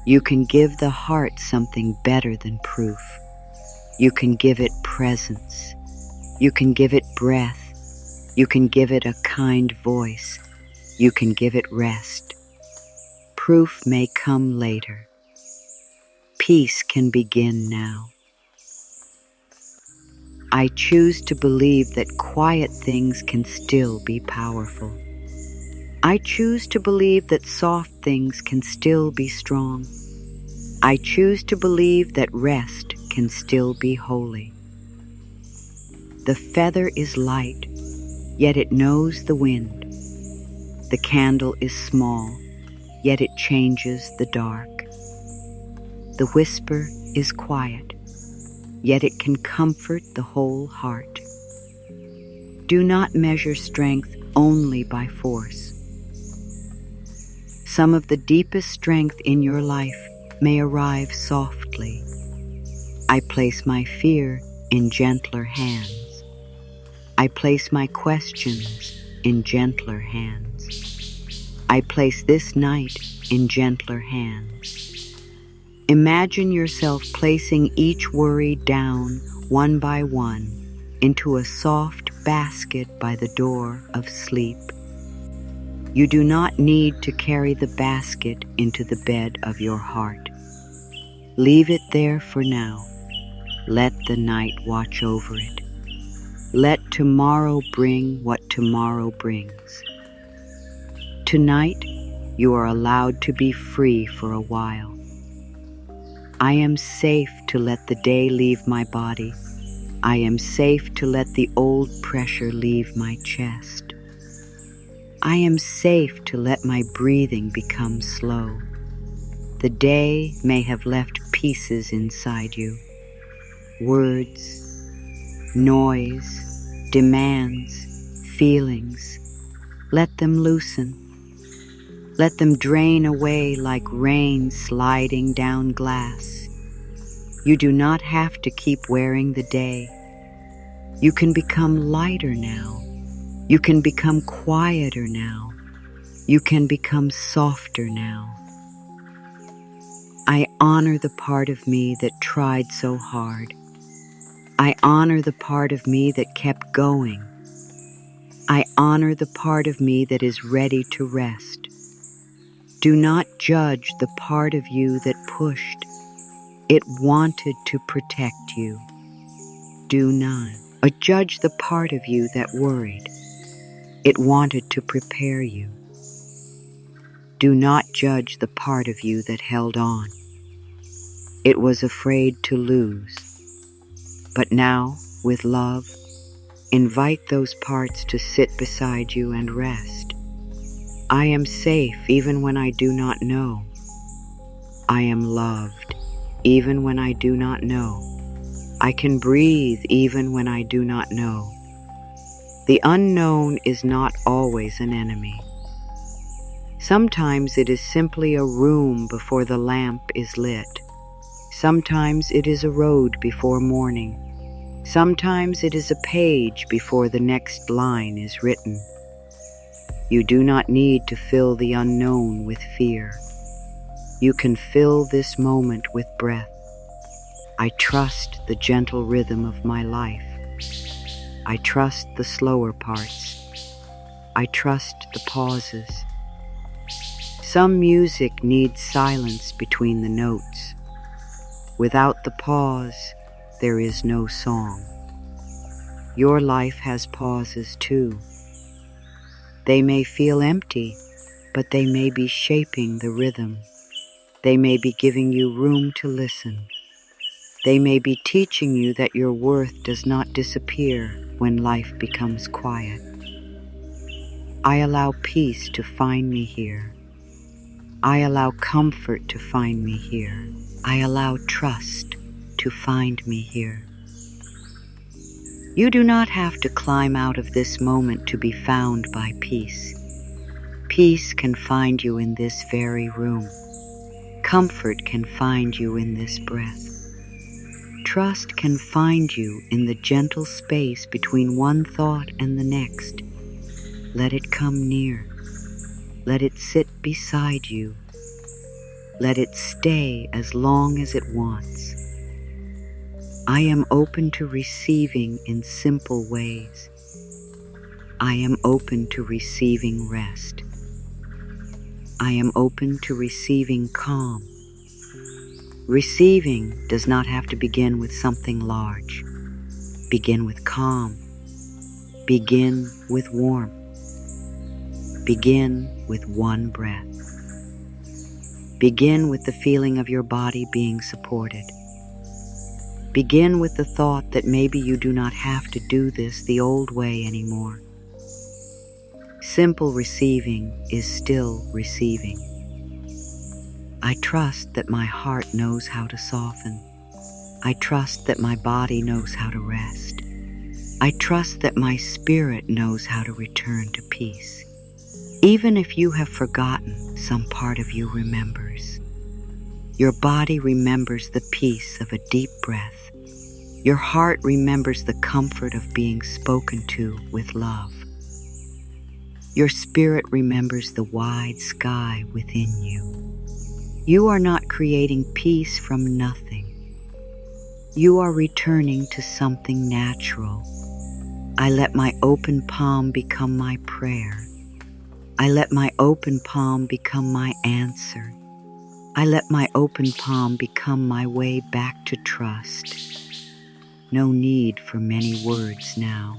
you can give the heart something better than proof. You can give it presence. You can give it breath. You can give it a kind voice. You can give it rest. Proof may come later. Peace can begin now. I choose to believe that quiet things can still be powerful. I choose to believe that soft things can still be strong. I choose to believe that rest can still be holy. The feather is light, yet it knows the wind. The candle is small, yet it changes the dark. The whisper is quiet, yet it can comfort the whole heart. Do not measure strength only by force. Some of the deepest strength in your life may arrive softly. I place my fear in gentler hands. I place my questions in gentler hands. I place this night in gentler hands. Imagine yourself placing each worry down one by one into a soft basket by the door of sleep. You do not need to carry the basket into the bed of your heart. Leave it there for now. Let the night watch over it. Let tomorrow bring what tomorrow brings. Tonight, you are allowed to be free for a while. I am safe to let the day leave my body. I am safe to let the old pressure leave my chest. I am safe to let my breathing become slow. The day may have left pieces inside you. Words, noise, demands, feelings. Let them loosen. Let them drain away like rain sliding down glass. You do not have to keep wearing the day. You can become lighter now. You can become quieter now. You can become softer now. I honor the part of me that tried so hard. I honor the part of me that kept going. I honor the part of me that is ready to rest. Do not judge the part of you that pushed. It wanted to protect you. Do not judge the part of you that worried. It wanted to prepare you. Do not judge the part of you that held on. It was afraid to lose. But now, with love, invite those parts to sit beside you and rest. I am safe even when I do not know. I am loved even when I do not know. I can breathe even when I do not know. The unknown is not always an enemy. Sometimes it is simply a room before the lamp is lit. Sometimes it is a road before morning. Sometimes it is a page before the next line is written. You do not need to fill the unknown with fear. You can fill this moment with breath. I trust the gentle rhythm of my life. I trust the slower parts. I trust the pauses. Some music needs silence between the notes. Without the pause, there is no song. Your life has pauses too. They may feel empty, but they may be shaping the rhythm. They may be giving you room to listen. They may be teaching you that your worth does not disappear when life becomes quiet. I allow peace to find me here. I allow comfort to find me here. I allow trust to find me here. You do not have to climb out of this moment to be found by peace. Peace can find you in this very room. Comfort can find you in this breath. Trust can find you in the gentle space between one thought and the next. Let it come near. Let it sit beside you. Let it stay as long as it wants. I am open to receiving in simple ways. I am open to receiving rest. I am open to receiving calm. Receiving does not have to begin with something large. Begin with calm. Begin with warmth. Begin with one breath. Begin with the feeling of your body being supported. Begin with the thought that maybe you do not have to do this the old way anymore. Simple receiving is still receiving. I trust that my heart knows how to soften. I trust that my body knows how to rest. I trust that my spirit knows how to return to peace. Even if you have forgotten, some part of you remembers. Your body remembers the peace of a deep breath. Your heart remembers the comfort of being spoken to with love. Your spirit remembers the wide sky within you. You are not creating peace from nothing. You are returning to something natural. I let my open palm become my prayer. I let my open palm become my answer. I let my open palm become my way back to trust. No need for many words now.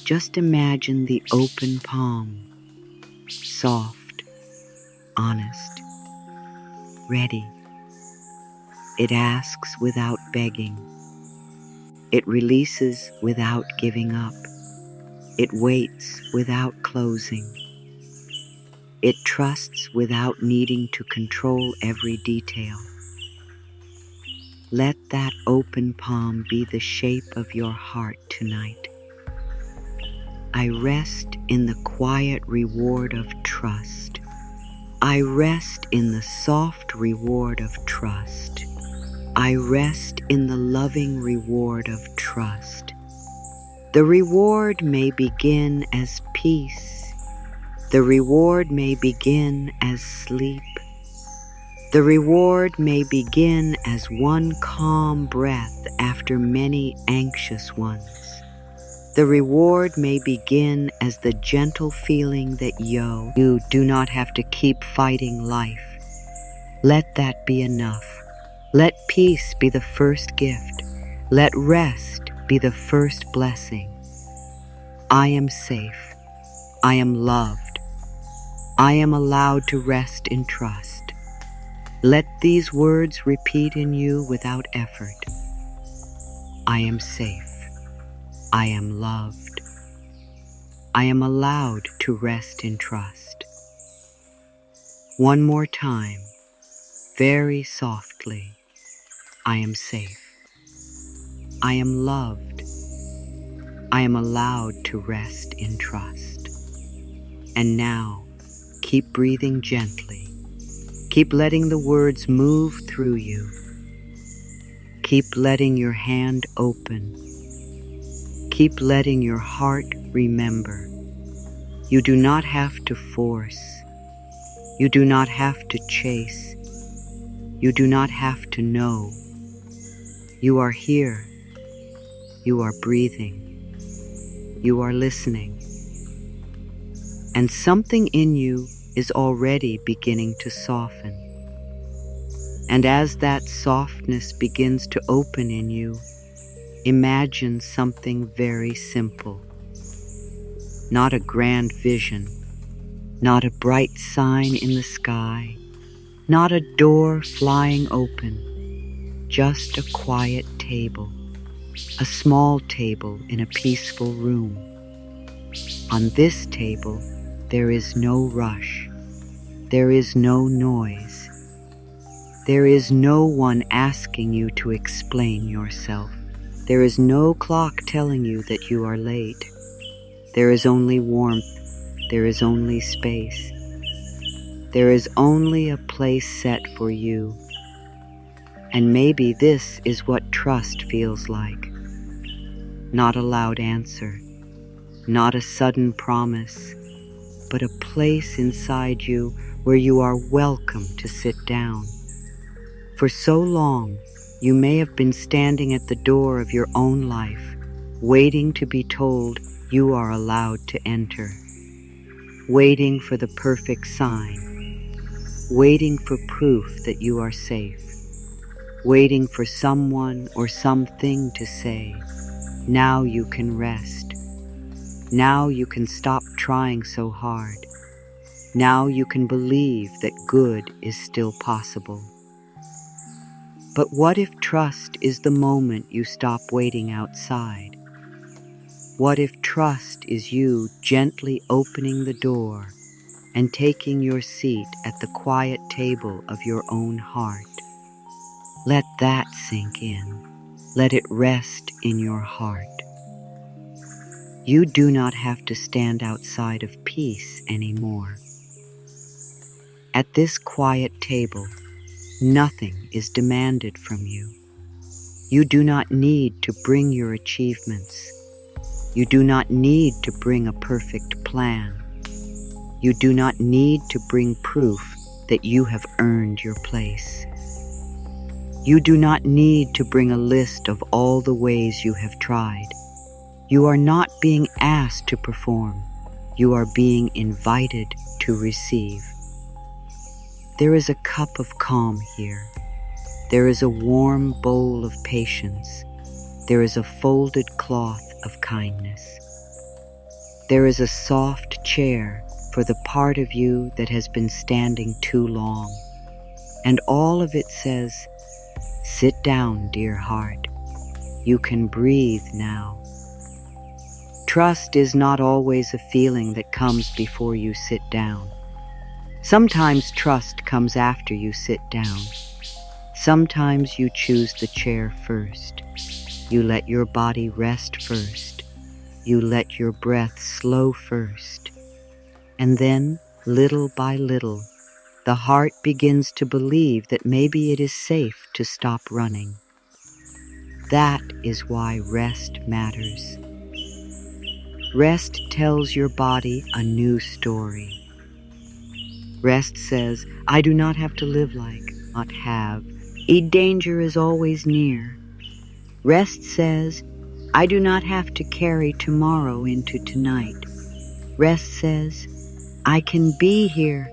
Just imagine the open palm, soft, honest, ready. It asks without begging. It releases without giving up. It waits without closing. It trusts without needing to control every detail. Let that open palm be the shape of your heart tonight. I rest in the quiet reward of trust. I rest in the soft reward of trust. I rest in the loving reward of trust. The reward may begin as peace. The reward may begin as sleep. The reward may begin as one calm breath after many anxious ones. The reward may begin as the gentle feeling that you do not have to keep fighting life. Let that be enough. Let peace be the first gift. Let rest be the first blessing. I am safe. I am loved. I am allowed to rest in trust. Let these words repeat in you without effort. I am safe. I am loved. I am allowed to rest in trust. One more time, very softly. I am safe. I am loved. I am allowed to rest in trust. And now, keep breathing gently. Keep letting the words move through you. Keep letting your hand open. Keep letting your heart remember. You do not have to force. You do not have to chase. You do not have to know. You are here. You are breathing. You are listening. And something in you is already beginning to soften. And as that softness begins to open in you, imagine something very simple. Not a grand vision, not a bright sign in the sky, not a door flying open, just a quiet table, a small table in a peaceful room. On this table, there is no rush, there is no noise, there is no one asking you to explain yourself. There is no clock telling you that you are late. There is only warmth. There is only space. There is only a place set for you. And maybe this is what trust feels like. Not a loud answer, not a sudden promise, but a place inside you where you are welcome to sit down. For so long, you may have been standing at the door of your own life, waiting to be told you are allowed to enter, waiting for the perfect sign, waiting for proof that you are safe, waiting for someone or something to say, now you can rest. Now you can stop trying so hard. Now you can believe that good is still possible. But what if trust is the moment you stop waiting outside? What if trust is you gently opening the door and taking your seat at the quiet table of your own heart? Let that sink in. Let it rest in your heart. You do not have to stand outside of peace anymore. At this quiet table, nothing is demanded from you. You do not need to bring your achievements. You do not need to bring a perfect plan. You do not need to bring proof that you have earned your place. You do not need to bring a list of all the ways you have tried. You are not being asked to perform. You are being invited to receive. There is a cup of calm here. There is a warm bowl of patience. There is a folded cloth of kindness. There is a soft chair for the part of you that has been standing too long. And all of it says, "Sit down, dear heart. You can breathe now." Trust is not always a feeling that comes before you sit down. Sometimes trust comes after you sit down. Sometimes you choose the chair first. You let your body rest first. You let your breath slow first. And then, little by little, the heart begins to believe that maybe it is safe to stop running. That is why rest matters. Rest tells your body a new story. Rest says, "I do not have to live like, not have. Danger is always near." Rest says, "I do not have to carry tomorrow into tonight." Rest says, "I can be here.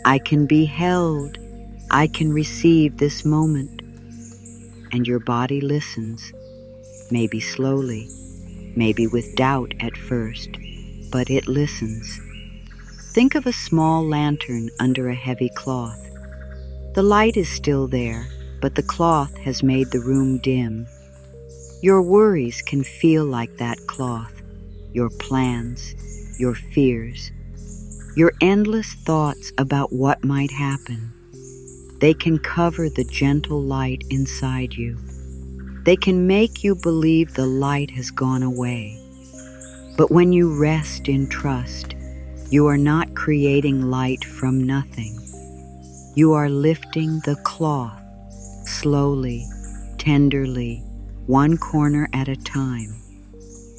I can be held. I can receive this moment." And your body listens, maybe slowly, maybe with doubt at first, but it listens. Think of a small lantern under a heavy cloth. The light is still there, but the cloth has made the room dim. Your worries can feel like that cloth, your plans, your fears, your endless thoughts about what might happen. They can cover the gentle light inside you. They can make you believe the light has gone away. But when you rest in trust, you are not creating light from nothing. You are lifting the cloth, slowly, tenderly, one corner at a time.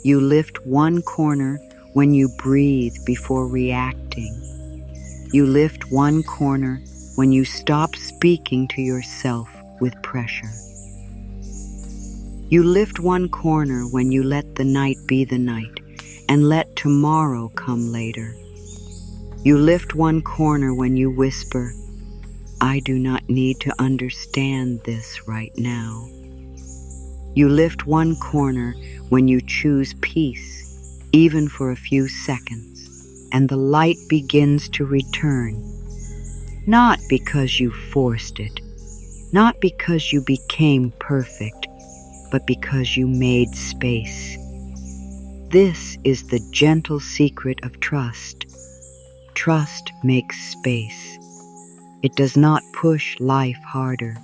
You lift one corner when you breathe before reacting. You lift one corner when you stop speaking to yourself with pressure. You lift one corner when you let the night be the night and let tomorrow come later. You lift one corner when you whisper, "I do not need to understand this right now." You lift one corner when you choose peace, even for a few seconds, and the light begins to return. Not because you forced it, not because you became perfect, but because you made space. This is the gentle secret of trust. Trust makes space. It does not push life harder.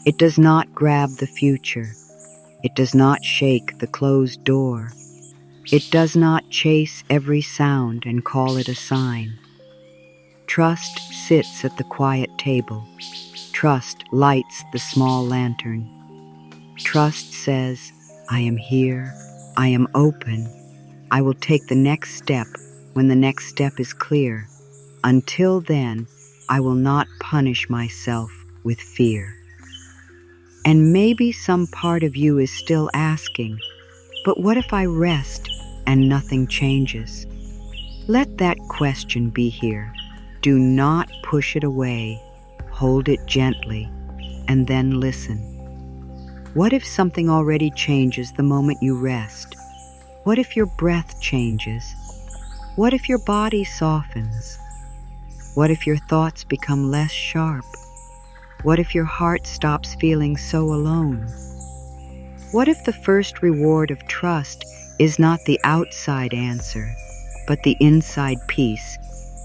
It does not grab the future. It does not shake the closed door. It does not chase every sound and call it a sign. Trust sits at the quiet table. Trust lights the small lantern. Trust says, "I am here. I am open. I will take the next step when the next step is clear. Until then, I will not punish myself with fear." And maybe some part of you is still asking, "But what if I rest and nothing changes?" Let that question be here. Do not push it away. Hold it gently, and then listen. What if something already changes the moment you rest? What if your breath changes? What if your body softens? What if your thoughts become less sharp? What if your heart stops feeling so alone? What if the first reward of trust is not the outside answer, but the inside peace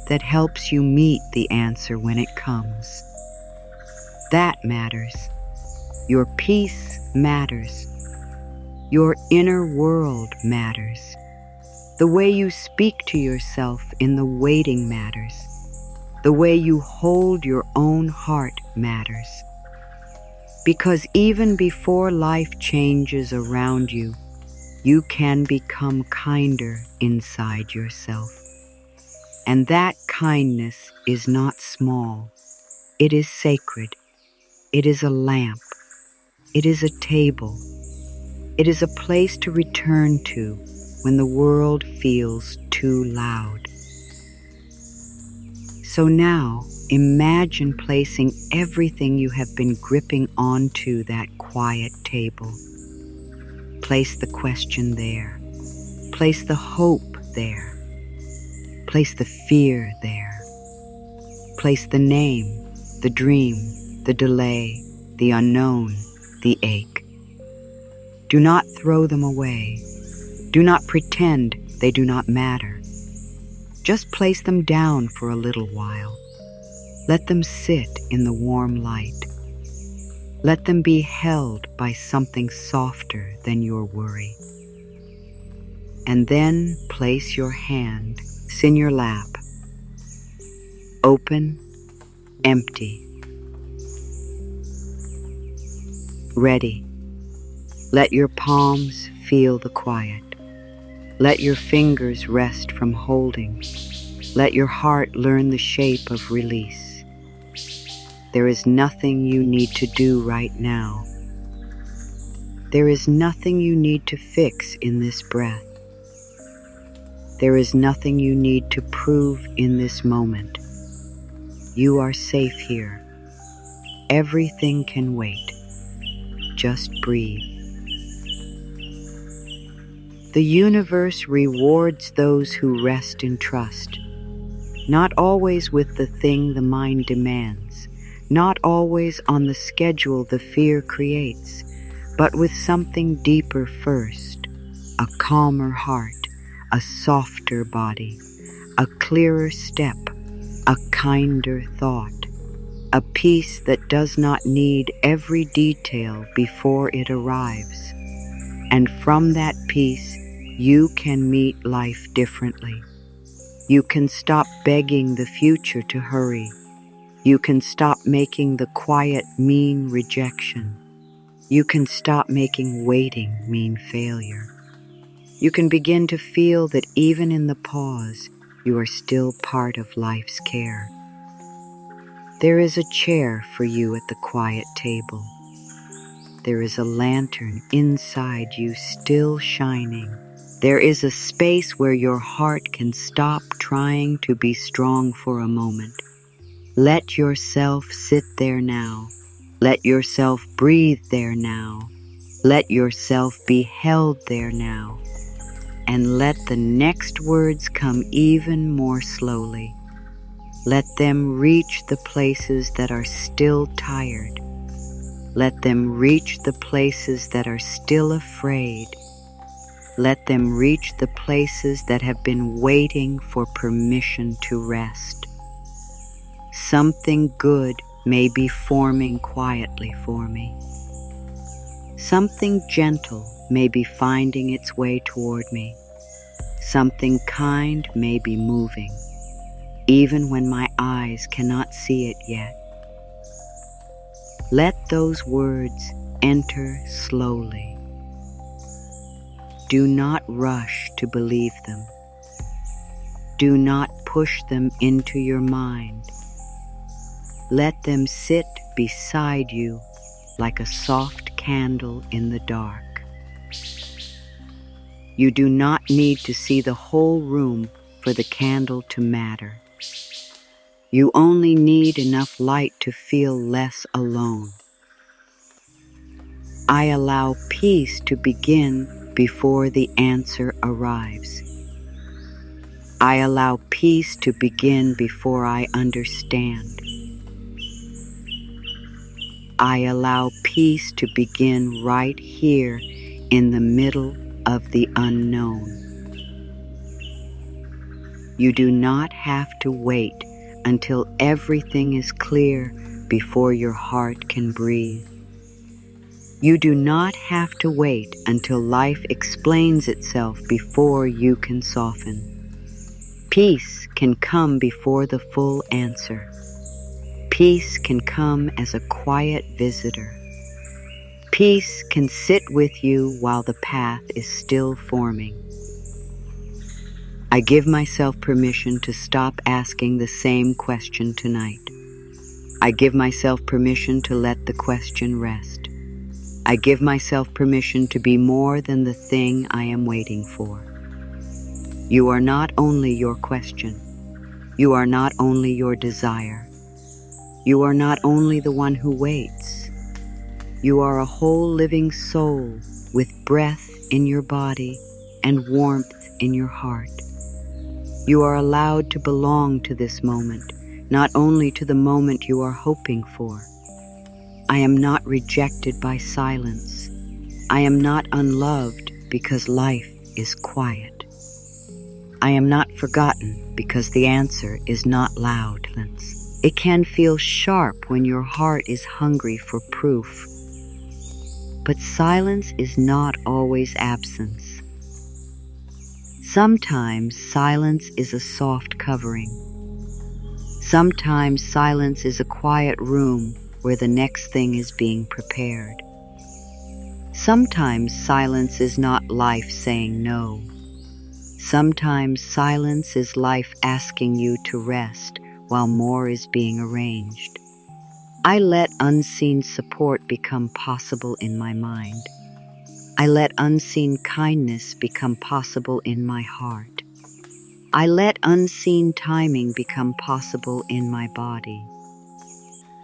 that helps you meet the answer when it comes? That matters. Your peace matters. Your inner world matters. The way you speak to yourself in the waiting matters. The way you hold your own heart matters. Because even before life changes around you, you can become kinder inside yourself. And that kindness is not small. It is sacred. It is a lamp. It is a table. It is a place to return to when the world feels too loud. So now, imagine placing everything you have been gripping onto that quiet table. Place the question there. Place the hope there. Place the fear there. Place the name, the dream, the delay, the unknown, the ache. Do not throw them away. Do not pretend they do not matter. Just place them down for a little while. Let them sit in the warm light. Let them be held by something softer than your worry. And then place your hand in your lap. Open, empty. Ready. Let your palms feel the quiet. Let your fingers rest from holding. Let your heart learn the shape of release. There is nothing you need to do right now. There is nothing you need to fix in this breath. There is nothing you need to prove in this moment. You are safe here. Everything can wait. Just breathe. The universe rewards those who rest in trust, not always with the thing the mind demands, not always on the schedule the fear creates, but with something deeper first, a calmer heart, a softer body, a clearer step, a kinder thought, a peace that does not need every detail before it arrives. And from that peace, you can meet life differently. You can stop begging the future to hurry. You can stop making the quiet mean rejection. You can stop making waiting mean failure. You can begin to feel that even in the pause, you are still part of life's care. There is a chair for you at the quiet table. There is a lantern inside you still shining. There is a space where your heart can stop trying to be strong for a moment. Let yourself sit there now. Let yourself breathe there now. Let yourself be held there now. And let the next words come even more slowly. Let them reach the places that are still tired. Let them reach the places that are still afraid. Let them reach the places that have been waiting for permission to rest. Something good may be forming quietly for me. Something gentle may be finding its way toward me. Something kind may be moving, even when my eyes cannot see it yet. Let those words enter slowly. Do not rush to believe them. Do not push them into your mind. Let them sit beside you like a soft candle in the dark. You do not need to see the whole room for the candle to matter. You only need enough light to feel less alone. I allow peace to begin before the answer arrives. I allow peace to begin before I understand. I allow peace to begin right here in the middle of the unknown. You do not have to wait until everything is clear before your heart can breathe. You do not have to wait until life explains itself before you can soften. Peace can come before the full answer. Peace can come as a quiet visitor. Peace can sit with you while the path is still forming. I give myself permission to stop asking the same question tonight. I give myself permission to let the question rest. I give myself permission to be more than the thing I am waiting for. You are not only your question. You are not only your desire. You are not only the one who waits. You are a whole living soul with breath in your body and warmth in your heart. You are allowed to belong to this moment, not only to the moment you are hoping for. I am not rejected by silence. I am not unloved because life is quiet. I am not forgotten because the answer is not loud. It can feel sharp when your heart is hungry for proof. But silence is not always absence. Sometimes silence is a soft covering. Sometimes silence is a quiet room where the next thing is being prepared. Sometimes silence is not life saying no. Sometimes silence is life asking you to rest while more is being arranged. I let unseen support become possible in my mind. I let unseen kindness become possible in my heart. I let unseen timing become possible in my body.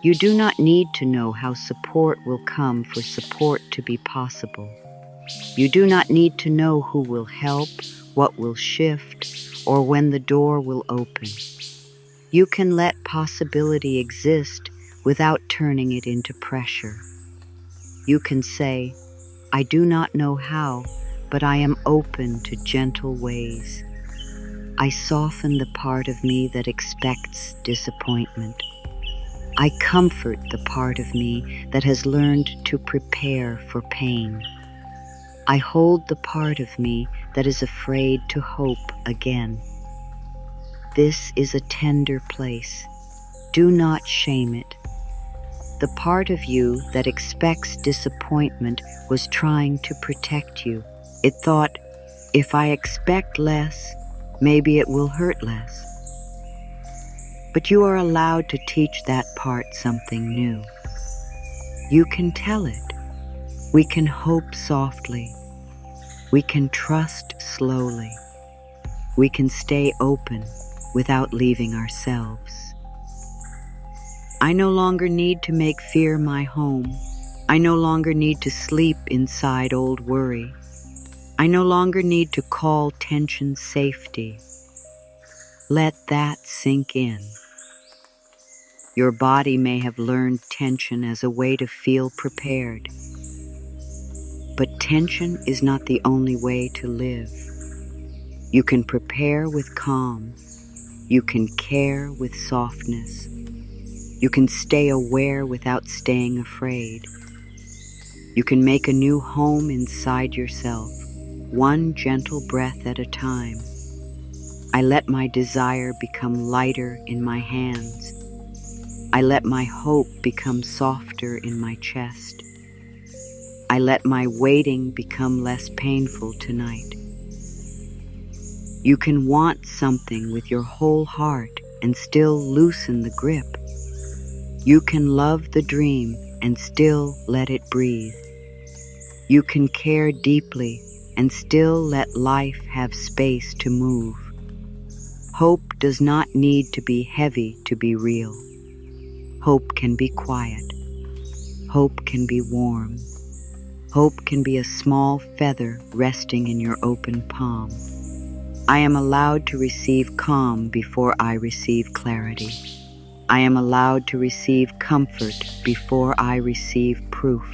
You do not need to know how support will come for support to be possible. You do not need to know who will help, what will shift, or when the door will open. You can let possibility exist without turning it into pressure. You can say, I do not know how, but I am open to gentle ways. I soften the part of me that expects disappointment. I comfort the part of me that has learned to prepare for pain. I hold the part of me that is afraid to hope again. This is a tender place. Do not shame it. The part of you that expects disappointment was trying to protect you. It thought, if I expect less, maybe it will hurt less. But you are allowed to teach that part something new. You can tell it. We can hope softly. We can trust slowly. We can stay open without leaving ourselves. I no longer need to make fear my home. I no longer need to sleep inside old worry. I no longer need to call tension safety. Let that sink in. Your body may have learned tension as a way to feel prepared. But tension is not the only way to live. You can prepare with calm. You can care with softness. You can stay aware without staying afraid. You can make a new home inside yourself, one gentle breath at a time. I let my desire become lighter in my hands. I let my hope become softer in my chest. I let my waiting become less painful tonight. You can want something with your whole heart and still loosen the grip. You can love the dream and still let it breathe. You can care deeply and still let life have space to move. Hope does not need to be heavy to be real. Hope can be quiet. Hope can be warm. Hope can be a small feather resting in your open palm. I am allowed to receive calm before I receive clarity. I am allowed to receive comfort before I receive proof.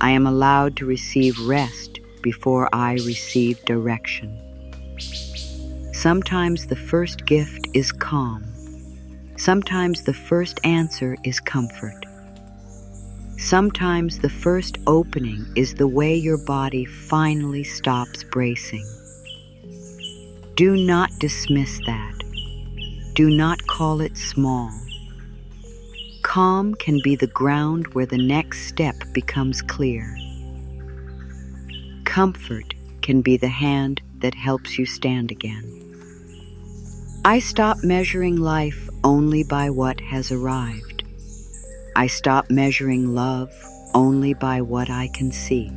I am allowed to receive rest before I receive direction. Sometimes the first gift is calm. Sometimes the first answer is comfort. Sometimes the first opening is the way your body finally stops bracing. Do not dismiss that. Do not call it small. Calm can be the ground where the next step becomes clear. Comfort can be the hand that helps you stand again. I stop measuring life only by what has arrived. I stop measuring love only by what I can see.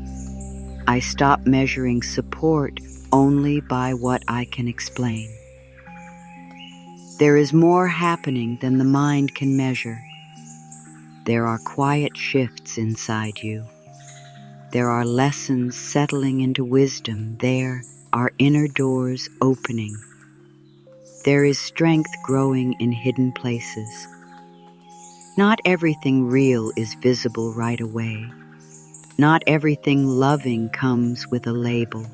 I stop measuring support only by what I can explain. There is more happening than the mind can measure. There are quiet shifts inside you. There are lessons settling into wisdom. There are inner doors opening. There is strength growing in hidden places. Not everything real is visible right away. Not everything loving comes with a label.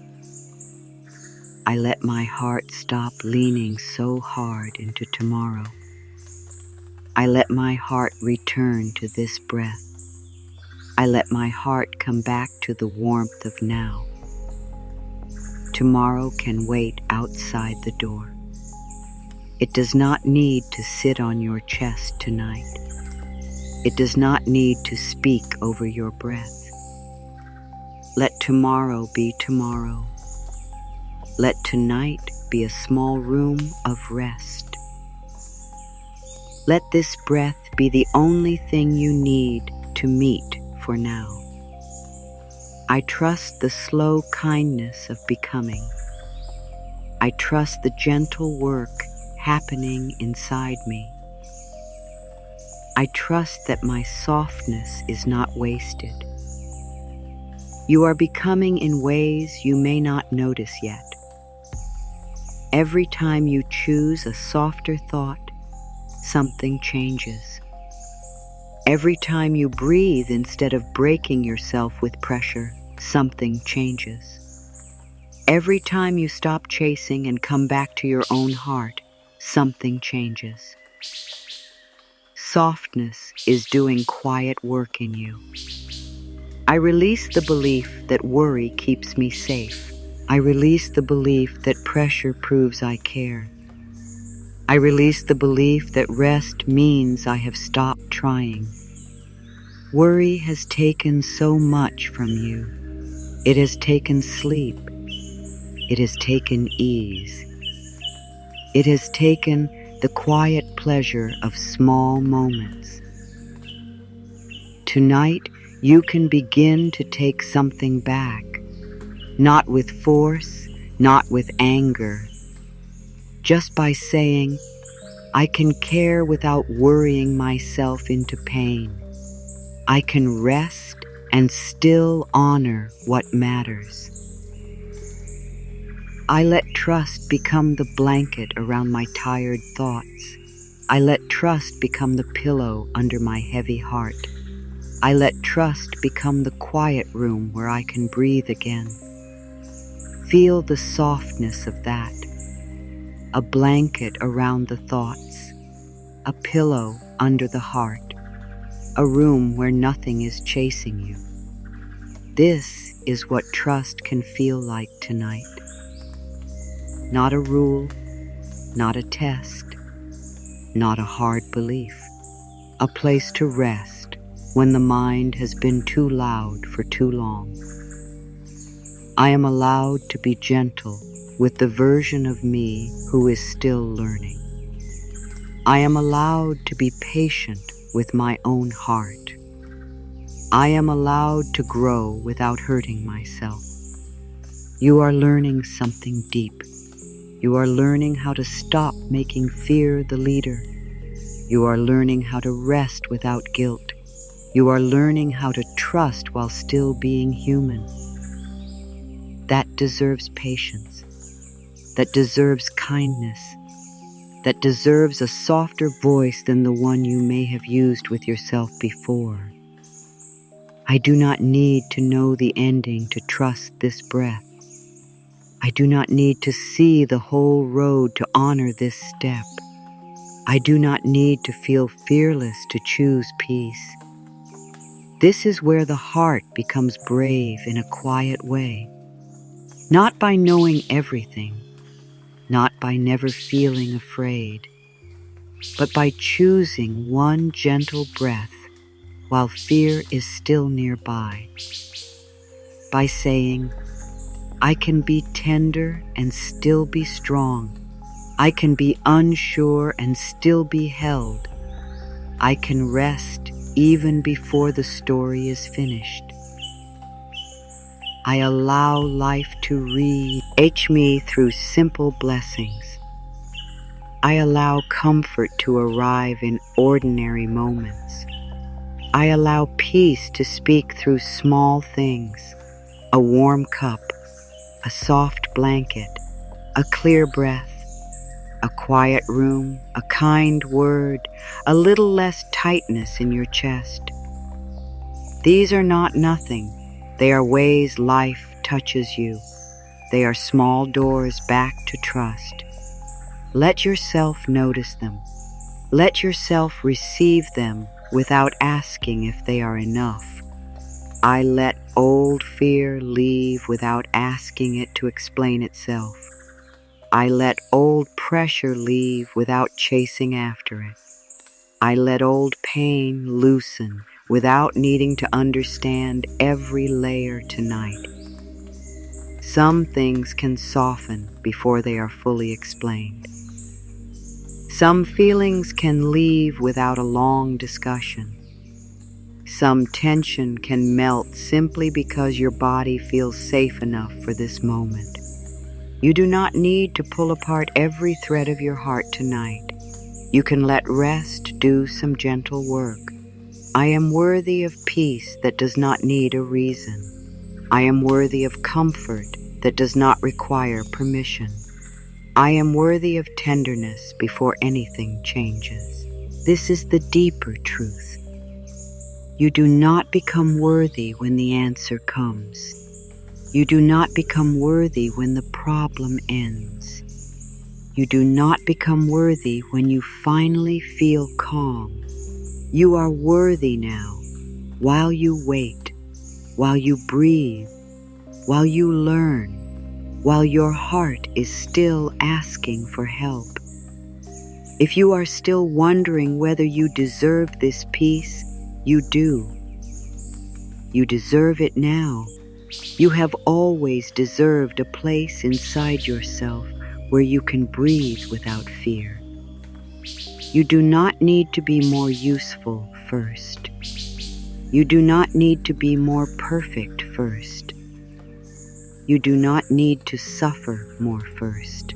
I let my heart stop leaning so hard into tomorrow. I let my heart return to this breath. I let my heart come back to the warmth of now. Tomorrow can wait outside the door. It does not need to sit on your chest tonight. It does not need to speak over your breath. Let tomorrow be tomorrow. Let tonight be a small room of rest. Let this breath be the only thing you need to meet for now. I trust the slow kindness of becoming. I trust the gentle work happening inside me. I trust that my softness is not wasted. You are becoming in ways you may not notice yet. Every time you choose a softer thought, something changes. Every time you breathe instead of breaking yourself with pressure, something changes. Every time you stop chasing and come back to your own heart, something changes. Softness is doing quiet work in you. I release the belief that worry keeps me safe. I release the belief that pressure proves I care. I release the belief that rest means I have stopped trying. Worry has taken so much from you. It has taken sleep. It has taken ease. It has taken the quiet pleasure of small moments. Tonight, you can begin to take something back, not with force, not with anger, just by saying, I can care without worrying myself into pain. I can rest and still honor what matters. I let trust become the blanket around my tired thoughts. I let trust become the pillow under my heavy heart. I let trust become the quiet room where I can breathe again. Feel the softness of that. A blanket around the thoughts. A pillow under the heart. A room where nothing is chasing you. This is what trust can feel like tonight. Not a rule, not a test, not a hard belief. A place to rest when the mind has been too loud for too long. I am allowed to be gentle with the version of me who is still learning. I am allowed to be patient with my own heart. I am allowed to grow without hurting myself. You are learning something deep. You are learning how to stop making fear the leader. You are learning how to rest without guilt. You are learning how to trust while still being human. That deserves patience. That deserves kindness. That deserves a softer voice than the one you may have used with yourself before. I do not need to know the ending to trust this breath. I do not need to see the whole road to honor this step. I do not need to feel fearless to choose peace. This is where the heart becomes brave in a quiet way. Not by knowing everything, not by never feeling afraid, but by choosing one gentle breath while fear is still nearby. By saying, I can be tender and still be strong. I can be unsure and still be held. I can rest even before the story is finished. I allow life to read H me through simple blessings. I allow comfort to arrive in ordinary moments. I allow peace to speak through small things, a warm cup, a soft blanket, a clear breath, a quiet room, a kind word, a little less tightness in your chest. These are not nothing. They are ways life touches you. They are small doors back to trust. Let yourself notice them. Let yourself receive them without asking if they are enough. I let old fear leave without asking it to explain itself. I let old pressure leave without chasing after it. I let old pain loosen without needing to understand every layer tonight. Some things can soften before they are fully explained. Some feelings can leave without a long discussion. Some tension can melt simply because your body feels safe enough for this moment. You do not need to pull apart every thread of your heart tonight. You can let rest do some gentle work. I am worthy of peace that does not need a reason. I am worthy of comfort that does not require permission. I am worthy of tenderness before anything changes. This is the deeper truth. You do not become worthy when the answer comes. You do not become worthy when the problem ends. You do not become worthy when you finally feel calm. You are worthy now, while you wait, while you breathe, while you learn, while your heart is still asking for help. If you are still wondering whether you deserve this peace, you do. You deserve it now. You have always deserved a place inside yourself where you can breathe without fear. You do not need to be more useful first. You do not need to be more perfect first. You do not need to suffer more first.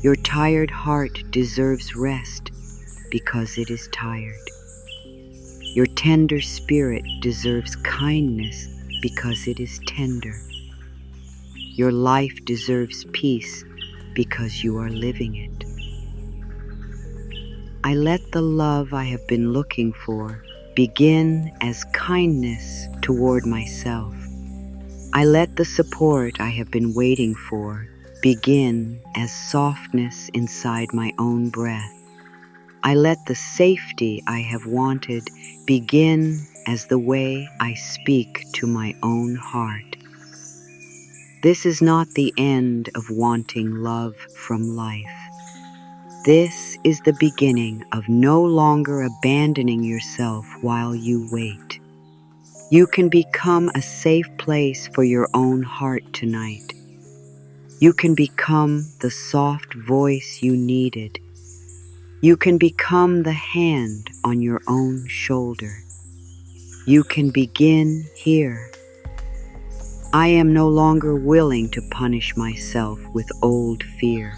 Your tired heart deserves rest because it is tired. Your tender spirit deserves kindness because it is tender. Your life deserves peace because you are living it. I let the love I have been looking for begin as kindness toward myself. I let the support I have been waiting for begin as softness inside my own breath. I let the safety I have wanted begin as the way I speak to my own heart. This is not the end of wanting love from life. This is the beginning of no longer abandoning yourself while you wait. You can become a safe place for your own heart tonight. You can become the soft voice you needed. You can become the hand on your own shoulder. You can begin here. I am no longer willing to punish myself with old fear.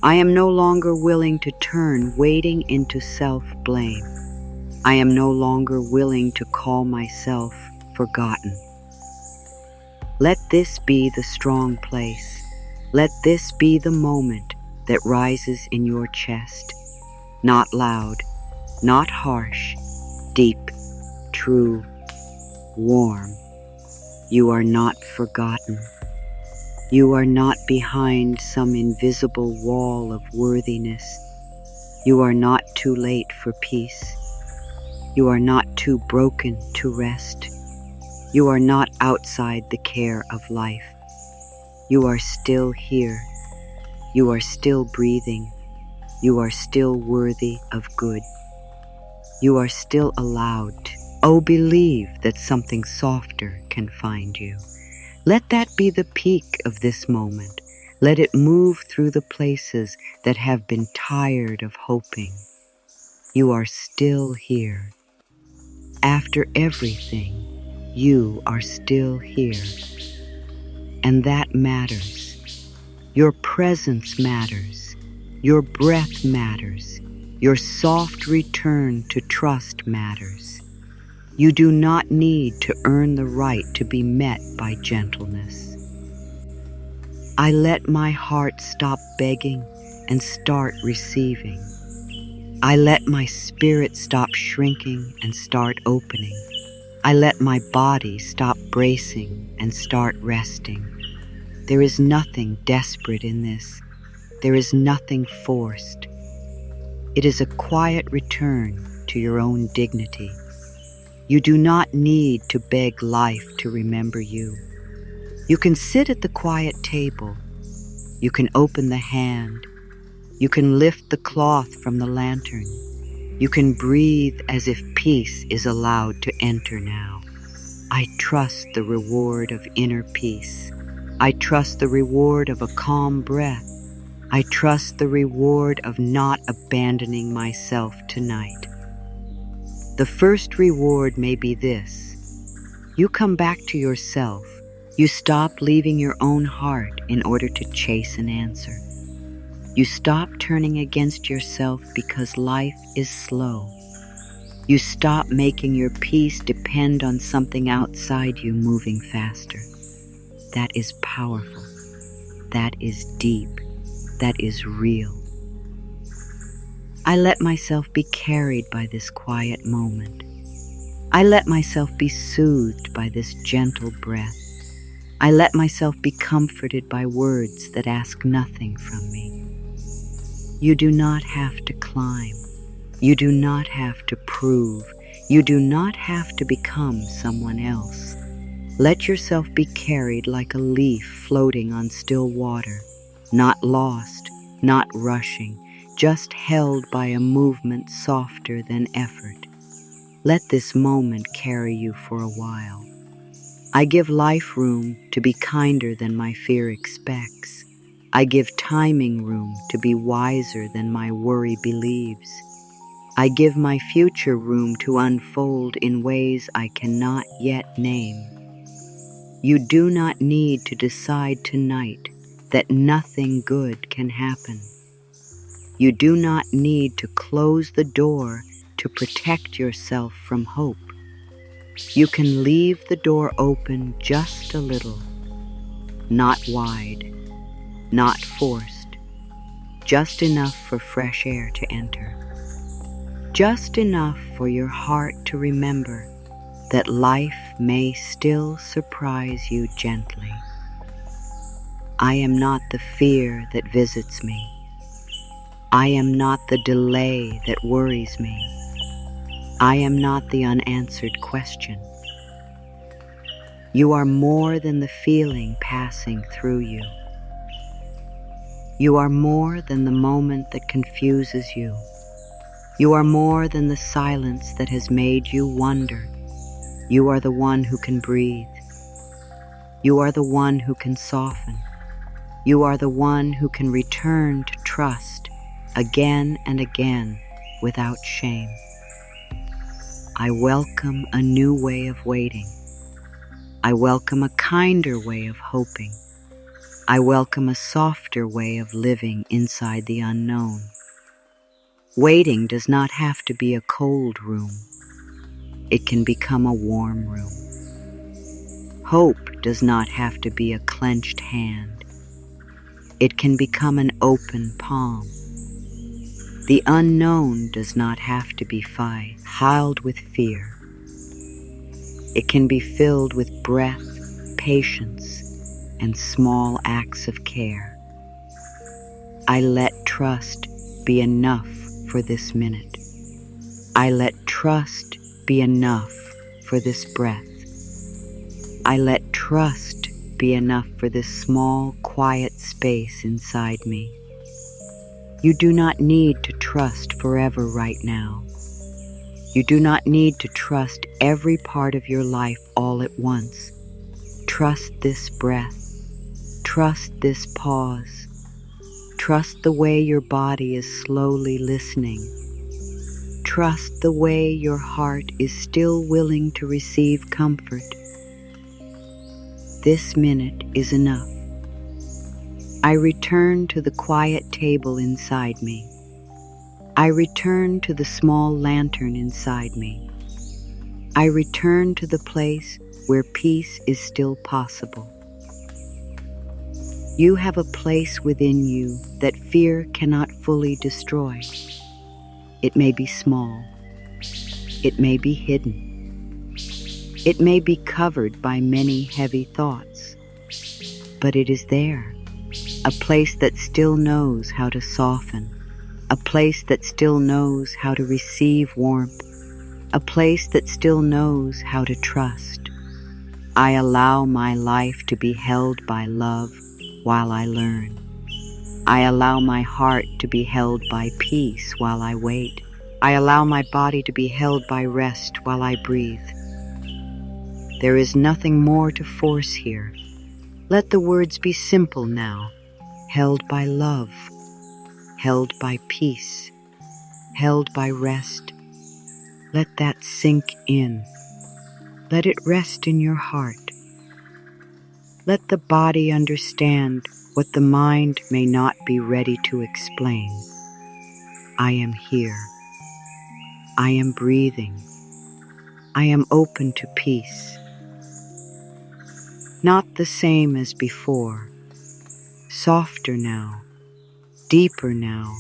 I am no longer willing to turn waiting into self-blame. I am no longer willing to call myself forgotten. Let this be the strong place. Let this be the moment that rises in your chest. Not loud, not harsh, deep, true, warm. You are not forgotten. You are not behind some invisible wall of worthiness. You are not too late for peace. You are not too broken to rest. You are not outside the care of life. You are still here. You are still breathing. You are still worthy of good. You are still allowed. Oh, believe that something softer can find you. Let that be the peak of this moment. Let it move through the places that have been tired of hoping. You are still here. After everything, you are still here. and that matters. Your presence matters. Your breath matters. Your soft return to trust matters. You do not need to earn the right to be met by gentleness. I let my heart stop begging and start receiving. I let my spirit stop shrinking and start opening. I let my body stop bracing and start resting. There is nothing desperate in this. There is nothing forced. It is a quiet return to your own dignity. You do not need to beg life to remember you. You can sit at the quiet table. You can open the hand. You can lift the cloth from the lantern. You can breathe as if peace is allowed to enter now. I trust the reward of inner peace. I trust the reward of a calm breath. I trust the reward of not abandoning myself tonight. The first reward may be this. You come back to yourself. You stop leaving your own heart in order to chase an answer. You stop turning against yourself because life is slow. You stop making your peace depend on something outside you moving faster. That is powerful. That is deep. That is real. I let myself be carried by this quiet moment. I let myself be soothed by this gentle breath. I let myself be comforted by words that ask nothing from me. You do not have to climb. You do not have to prove. You do not have to become someone else. Let yourself be carried like a leaf floating on still water, not lost, not rushing, just held by a movement softer than effort. Let this moment carry you for a while. I give life room to be kinder than my fear expects. I give timing room to be wiser than my worry believes. I give my future room to unfold in ways I cannot yet name. You do not need to decide tonight that nothing good can happen. You do not need to close the door to protect yourself from hope. You can leave the door open just a little, not wide, not forced, just enough for fresh air to enter, just enough for your heart to remember that life may still surprise you gently. I am not the fear that visits me. I am not the delay that worries me. I am not the unanswered question. You are more than the feeling passing through you. You are more than the moment that confuses you. You are more than the silence that has made you wonder. You are the one who can breathe. You are the one who can soften. You are the one who can return to trust again and again without shame. I welcome a new way of waiting. I welcome a kinder way of hoping. I welcome a softer way of living inside the unknown. Waiting does not have to be a cold room. It can become a warm room. Hope does not have to be a clenched hand. It can become an open palm. The unknown does not have to be filled with fear. It can be filled with breath, patience, and small acts of care. I let trust be enough for this minute. I let trust be enough for this breath. I let trust be enough for this small, quiet space inside me. You do not need to trust forever right now. You do not need to trust every part of your life all at once. Trust this breath. Trust this pause. Trust the way your body is slowly listening. Trust the way your heart is still willing to receive comfort. This minute is enough. I return to the quiet table inside me. I return to the small lantern inside me. I return to the place where peace is still possible. You have a place within you that fear cannot fully destroy. It may be small. It may be hidden. It may be covered by many heavy thoughts. But it is there, a place that still knows how to soften, a place that still knows how to receive warmth, a place that still knows how to trust. I allow my life to be held by love while I learn. I allow my heart to be held by peace while I wait. I allow my body to be held by rest while I breathe. There is nothing more to force here. Let the words be simple now, held by love, held by peace, held by rest. Let that sink in. Let it rest in your heart. Let the body understand what the mind may not be ready to explain. I am here. I am breathing. I am open to peace. Not the same as before. Softer now. Deeper now.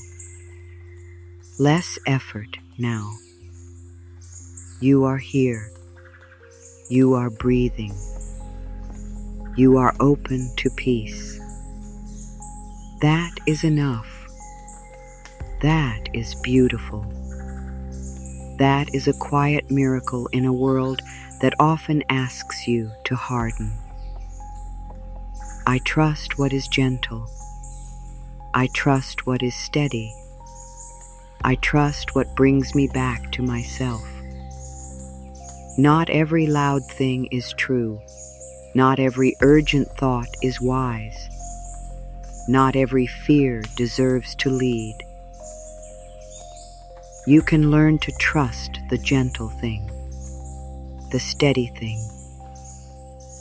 Less effort now. You are here. You are breathing. You are open to peace. That is enough. That is beautiful. That is a quiet miracle in a world that often asks you to harden. I trust what is gentle. I trust what is steady. I trust what brings me back to myself. Not every loud thing is true. Not every urgent thought is wise. Not every fear deserves to lead. You can learn to trust the gentle thing, the steady thing,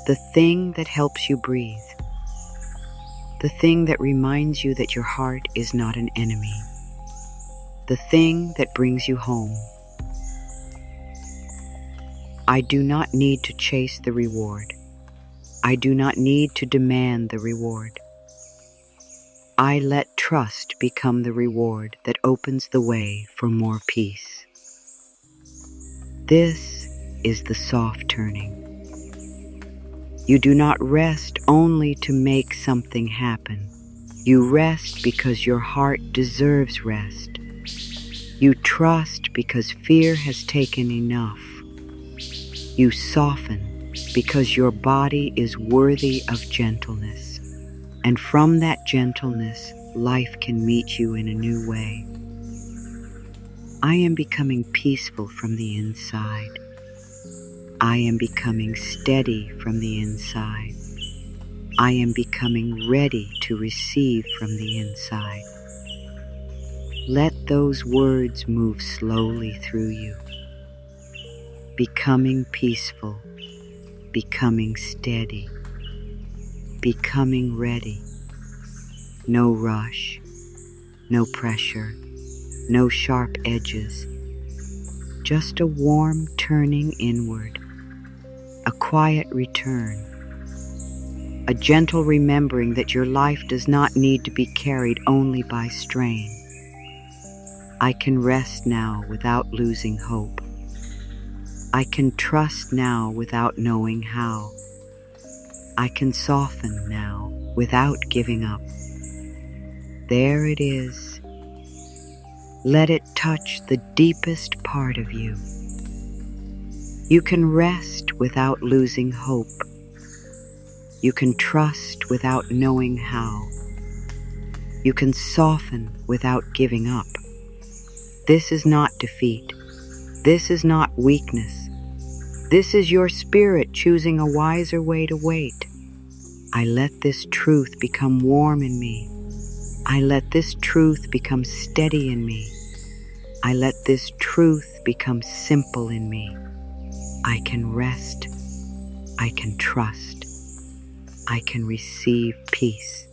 the thing that helps you breathe, the thing that reminds you that your heart is not an enemy, the thing that brings you home. I do not need to chase the reward. I do not need to demand the reward. I let trust become the reward that opens the way for more peace. This is the soft turning. You do not rest only to make something happen. You rest because your heart deserves rest. You trust because fear has taken enough. You soften because your body is worthy of gentleness. And from that gentleness, life can meet you in a new way. I am becoming peaceful from the inside. I am becoming steady from the inside. I am becoming ready to receive from the inside. Let those words move slowly through you. Becoming peaceful, becoming steady, becoming ready. No rush, no pressure, no sharp edges. Just a warm turning inward, a quiet return, a gentle remembering that your life does not need to be carried only by strain. I can rest now without losing hope. I can trust now without knowing how. I can soften now without giving up. There it is. Let it touch the deepest part of you. You can rest without losing hope. You can trust without knowing how. You can soften without giving up. This is not defeat. This is not weakness. This is your spirit choosing a wiser way to wait. I let this truth become warm in me. I let this truth become steady in me. I let this truth become simple in me. I can rest. I can trust. I can receive peace.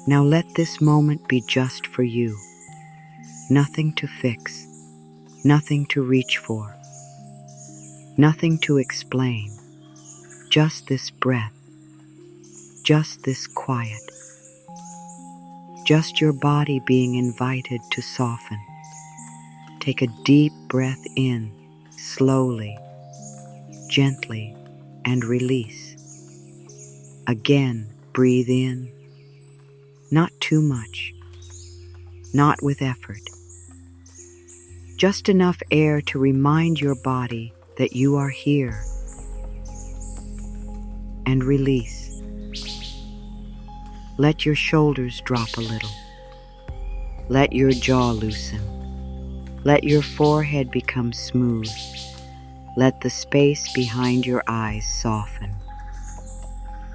Now let this moment be just for you. Nothing to fix, nothing to reach for, nothing to explain. Just this breath, just this quiet, just your body being invited to soften. Take a deep breath in, slowly, gently, and release. Again, breathe in, not too much, not with effort. Just enough air to remind your body that you are here. And release. Let your shoulders drop a little. Let your jaw loosen. Let your forehead become smooth. Let the space behind your eyes soften.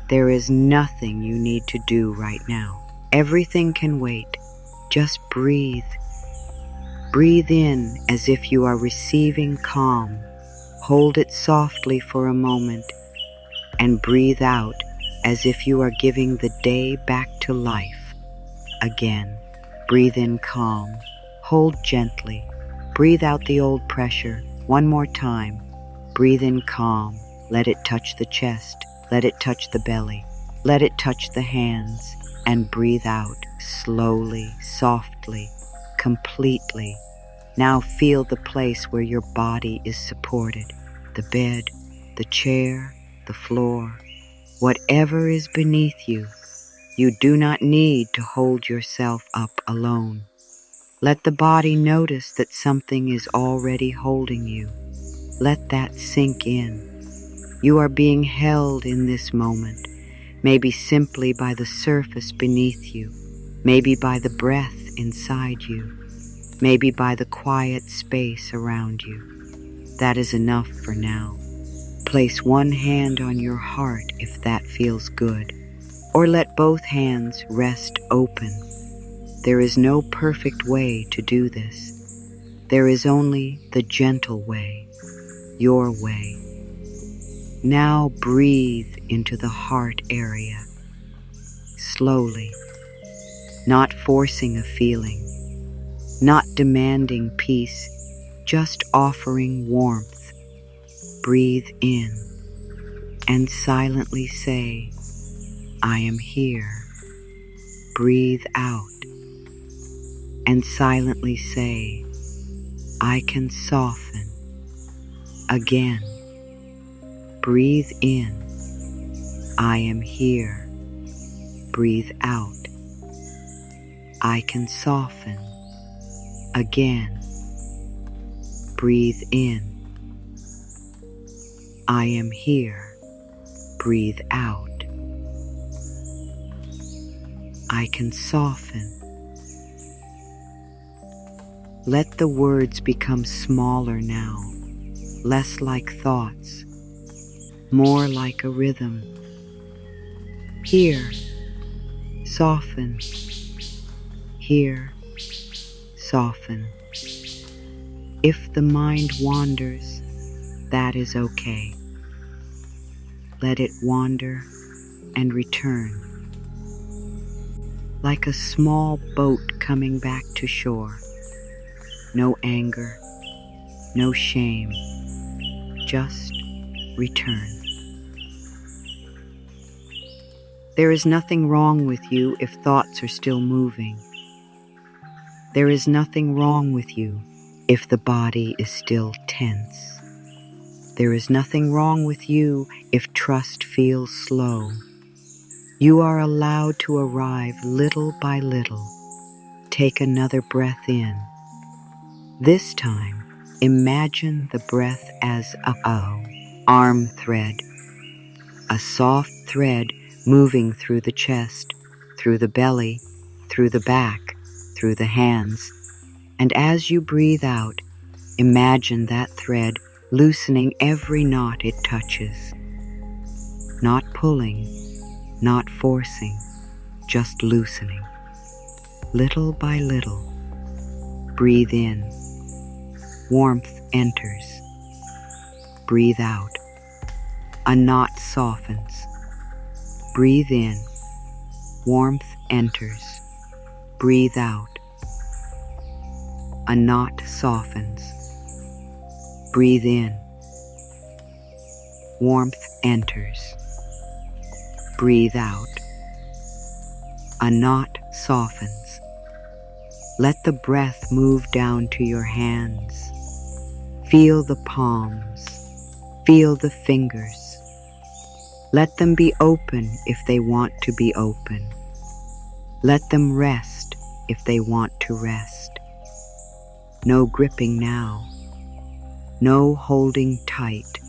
There is nothing you need to do right now. Everything can wait. Just breathe. Breathe in as if you are receiving calm. Hold it softly for a moment and breathe out as if you are giving the day back to life. Again, breathe in calm. Hold gently. Breathe out the old pressure. One more time. Breathe in calm. Let it touch the chest. Let it touch the belly. Let it touch the hands. And breathe out slowly, softly, completely. Now feel the place where your body is supported. The bed, the chair, the floor. Whatever is beneath you, you do not need to hold yourself up alone. Let the body notice that something is already holding you. Let that sink in. You are being held in this moment, maybe simply by the surface beneath you, maybe by the breath inside you, maybe by the quiet space around you. That is enough for now. Place one hand on your heart if that feels good, or let both hands rest open. There is no perfect way to do this. There is only the gentle way, your way. Now breathe into the heart area, slowly, not forcing a feeling, not demanding peace, just offering warmth. Breathe in and silently say, I am here. Breathe out and silently say, I can soften. Again, breathe in, I am here. Breathe out, I can soften. Again, breathe in, I am here. Breathe out, I can soften. Let the words become smaller now, less like thoughts, more like a rhythm. Here, soften. Here, soften. If the mind wanders, that is okay. Let it wander and return. Like a small boat coming back to shore. No anger, no shame, just return. There is nothing wrong with you if thoughts are still moving. There is nothing wrong with you if the body is still tense. There is nothing wrong with you if trust feels slow. You are allowed to arrive little by little. Take another breath in. This time, imagine the breath as a arm thread, a soft thread moving through the chest, through the belly, through the back, through the hands. And as you breathe out, imagine that thread loosening every knot it touches. Not pulling, not forcing, just loosening. Little by little, breathe in. Warmth enters. Breathe out. A knot softens. Breathe in. Warmth enters. Breathe out. A knot softens. Breathe in. Warmth enters. Breathe out. A knot softens. Let the breath move down to your hands. Feel the palms. Feel the fingers. Let them be open if they want to be open. Let them rest if they want to rest. No gripping now. No holding tight.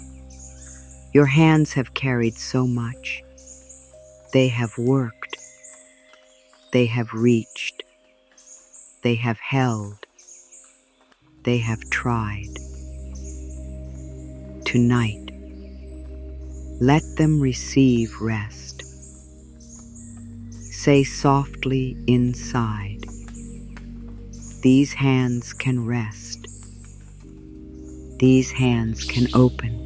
Your hands have carried so much. They have worked. They have reached. They have held. They have tried. Tonight, let them receive rest. Say softly inside, these hands can rest. These hands can open.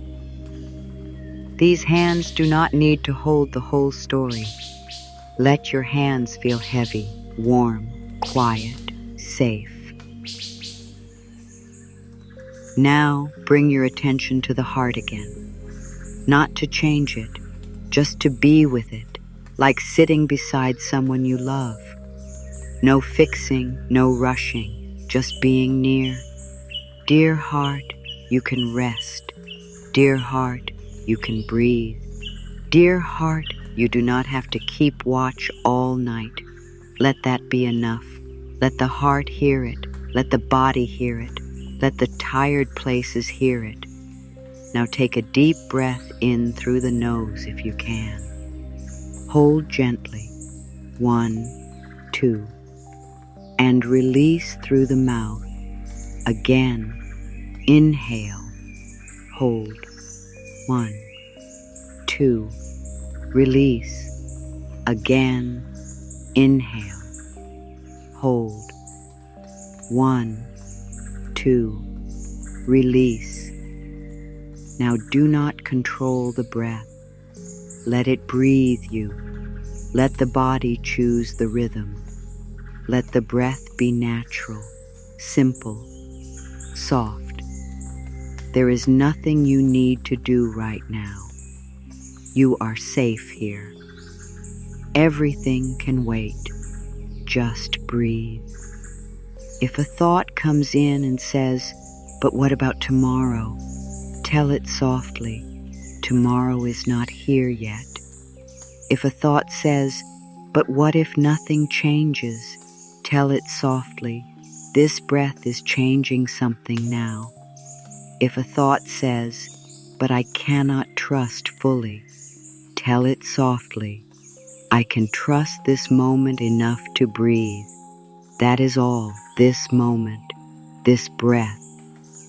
These hands do not need to hold the whole story. Let your hands feel heavy, warm, quiet, safe. Now bring your attention to the heart again. Not to change it, just to be with it, like sitting beside someone you love. No fixing, no rushing, just being near. Dear heart, you can rest. Dear heart, you can breathe. Dear heart, you do not have to keep watch all night. Let that be enough. Let the heart hear it. Let the body hear it. Let the tired places hear it. Now take a deep breath in through the nose if you can. Hold gently. 1, 2. And release through the mouth. Again. Inhale. Hold. 1, 2. Release. Again. Inhale. Hold. 1, 2. Release. Now do not control the breath. Let it breathe you. Let the body choose the rhythm. Let the breath be natural, simple, soft. There is nothing you need to do right now. You are safe here. Everything can wait. Just breathe. If a thought comes in and says, "But what about tomorrow?" Tell it softly, "Tomorrow is not here yet." If a thought says, "But what if nothing changes?" Tell it softly, "This breath is changing something now." If a thought says, "But I cannot trust fully," tell it softly, "I can trust this moment enough to breathe. That is all, this moment, this breath,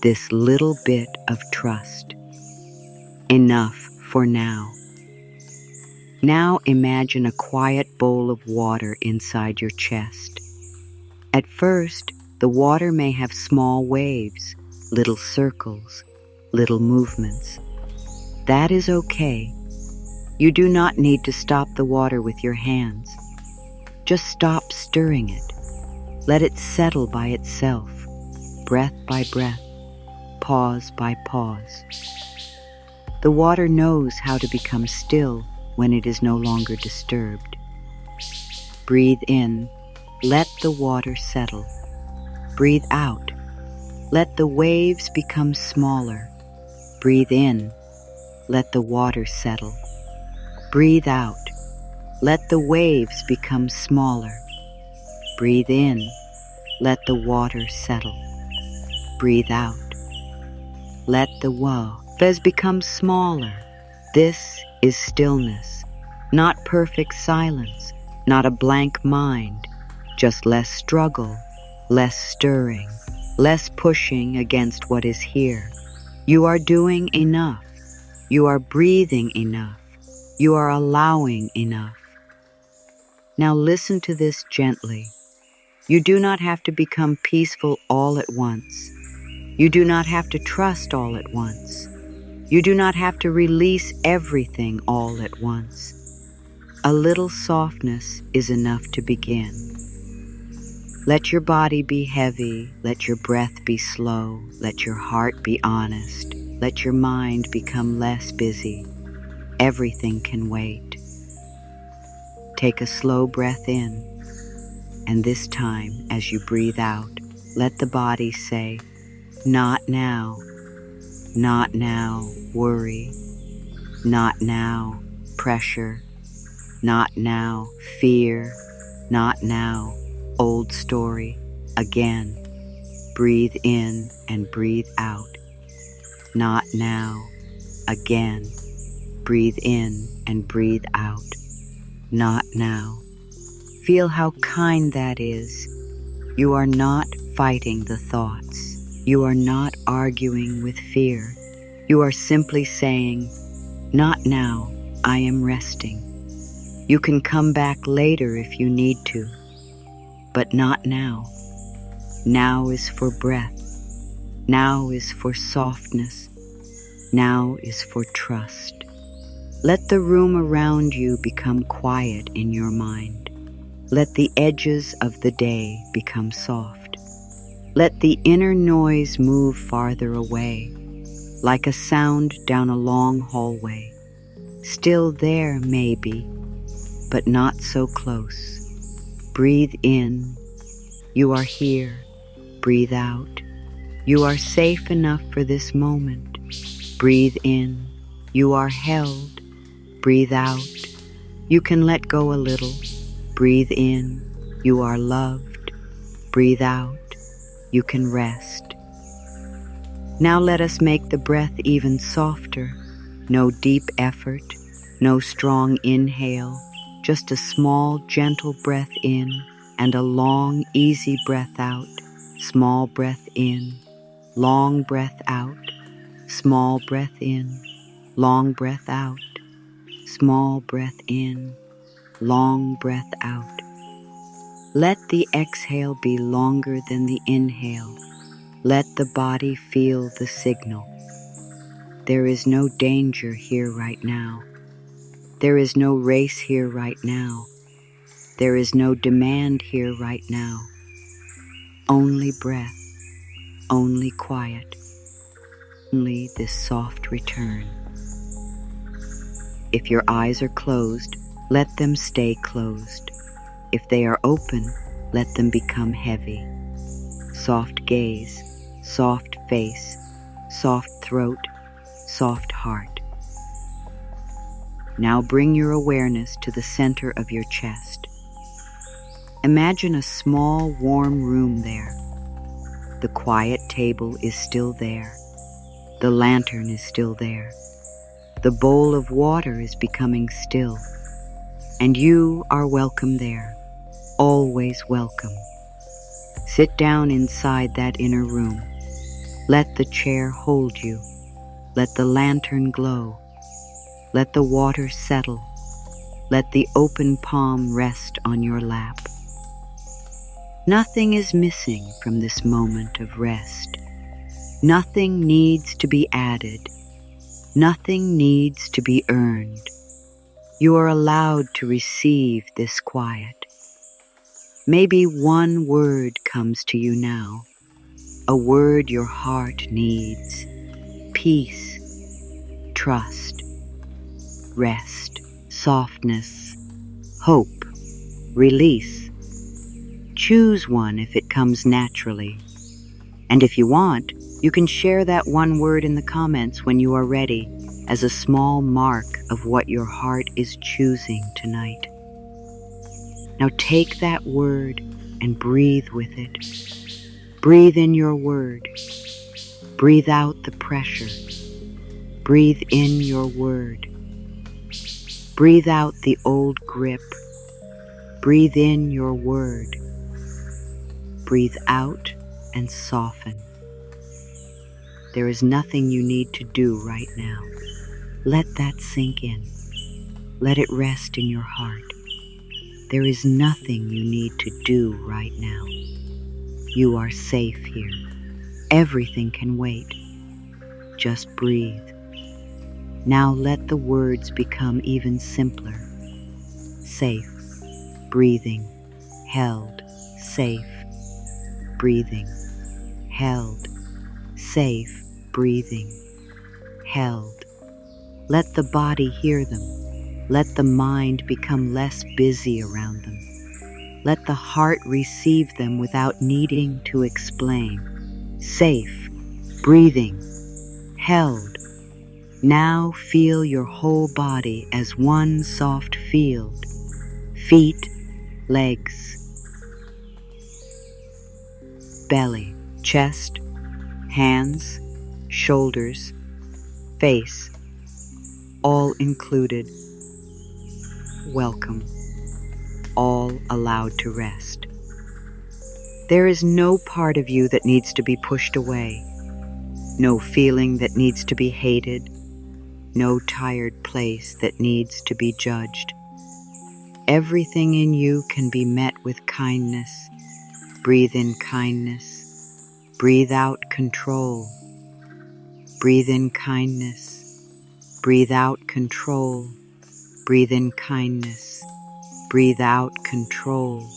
this little bit of trust. Enough for now." Now imagine a quiet bowl of water inside your chest. At first, the water may have small waves, little circles, little movements. That is okay. You do not need to stop the water with your hands. Just stop stirring it. Let it settle by itself, breath by breath, pause by pause. The water knows how to become still when it is no longer disturbed. Breathe in, let the water settle. Breathe out, let the waves become smaller. Breathe in, let the water settle. Breathe out, let the waves become smaller. Breathe in, let the water settle. Breathe out, let the waves become smaller. This is stillness, not perfect silence, not a blank mind, just less struggle, less stirring, less pushing against what is here. You are doing enough. You are breathing enough. You are allowing enough. Now listen to this gently. You do not have to become peaceful all at once. You do not have to trust all at once. You do not have to release everything all at once. A little softness is enough to begin. Let your body be heavy, let your breath be slow, let your heart be honest, let your mind become less busy. Everything can wait. Take a slow breath in, and this time, as you breathe out, let the body say, not now, not now, worry, not now, pressure, not now, fear, not now, old story. Again, breathe in and breathe out. Not now. Again, breathe in and breathe out. Not now. Feel how kind that is. You are not fighting the thoughts. You are not arguing with fear. You are simply saying, not now, I am resting. You can come back later if you need to, but not now. Now is for breath. Now is for softness. Now is for trust. Let the room around you become quiet in your mind. Let the edges of the day become soft. Let the inner noise move farther away, like a sound down a long hallway. Still there, maybe, but not so close. Breathe in. You are here. Breathe out. You are safe enough for this moment. Breathe in. You are held. Breathe out. You can let go a little. Breathe in. You are loved. Breathe out. You can rest. Now let us make the breath even softer. No deep effort, no strong inhale, just a small, gentle breath in and a long, easy breath out. Small breath in, long breath out, small breath in, long breath out, small breath in, long breath out. Let the exhale be longer than the inhale. Let the body feel the signal. There is no danger here right now. There is no race here right now. There is no demand here right now. Only breath, only quiet, only this soft return. If your eyes are closed, let them stay closed. If they are open, let them become heavy. Soft gaze, soft face, soft throat, soft heart. Now bring your awareness to the center of your chest. Imagine a small, warm room there. The quiet table is still there. The lantern is still there. The bowl of water is becoming still. And you are welcome there, always welcome. Sit down inside that inner room. Let the chair hold you. Let the lantern glow. Let the water settle. Let the open palm rest on your lap. Nothing is missing from this moment of rest. Nothing needs to be added. Nothing needs to be earned. You are allowed to receive this quiet. Maybe one word comes to you now, a word your heart needs. Peace, trust, rest, softness, hope, release. Choose one if it comes naturally. And if you want, you can share that one word in the comments when you are ready as a small mark of what your heart is choosing tonight. Now take that word and breathe with it. Breathe in your word. Breathe out the pressure. Breathe in your word. Breathe out the old grip. Breathe in your word. Breathe out and soften. There is nothing you need to do right now. Let that sink in. Let it rest in your heart. There is nothing you need to do right now. You are safe here. Everything can wait. Just breathe. Now let the words become even simpler. safe, breathing, held, safe, breathing, held, safe, breathing, held. Let the body hear them. Let the mind become less busy around them. Let the heart receive them without needing to explain. Safe, breathing, held. Now feel your whole body as one soft field. Feet, legs, belly, chest, hands, shoulders, face, all included. Welcome, all allowed to rest. There is no part of you that needs to be pushed away, no feeling that needs to be hated, no tired place that needs to be judged. Everything in you can be met with kindness. Breathe in kindness. Breathe out control. Breathe in kindness. Breathe out control. Breathe in kindness. Breathe out control.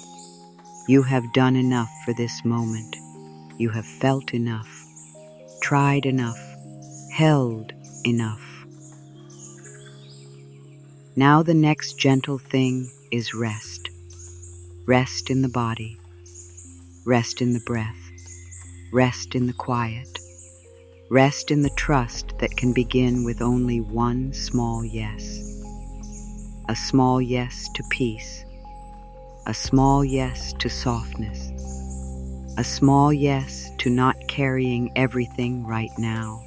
You have done enough for this moment. You have felt enough, tried enough, held enough. Now the next gentle thing is rest. Rest in the body. Rest in the breath. Rest in the quiet. Rest in the trust that can begin with only one small yes. A small yes to peace. A small yes to softness. A small yes to not carrying everything right now.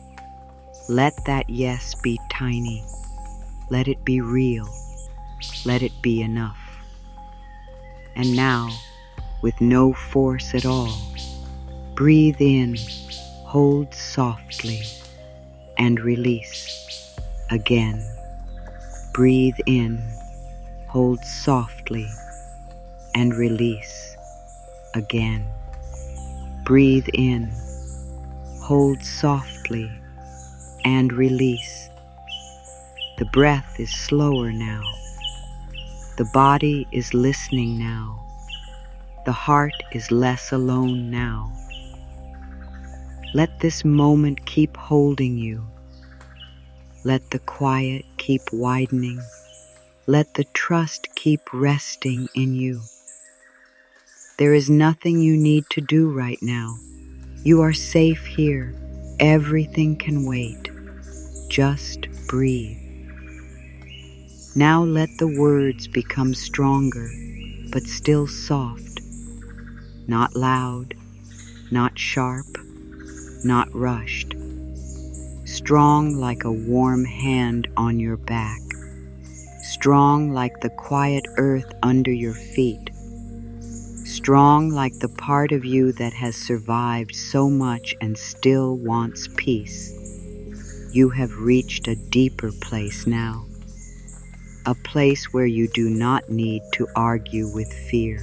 Let that yes be tiny. Let it be real. Let it be enough. And now, with no force at all, breathe in, hold softly, and release. Again, breathe in, hold softly, and release. Again, breathe in, hold softly, and release. The breath is slower now. The body is listening now. The heart is less alone now. Let this moment keep holding you. Let the quiet keep widening. Let the trust keep resting in you. There is nothing you need to do right now. You are safe here. Everything can wait. Just breathe. Now let the words become stronger, but still soft. Not loud, not sharp, not rushed. Strong like a warm hand on your back. Strong like the quiet earth under your feet. Strong like the part of you that has survived so much and still wants peace. You have reached a deeper place now. A place where you do not need to argue with fear.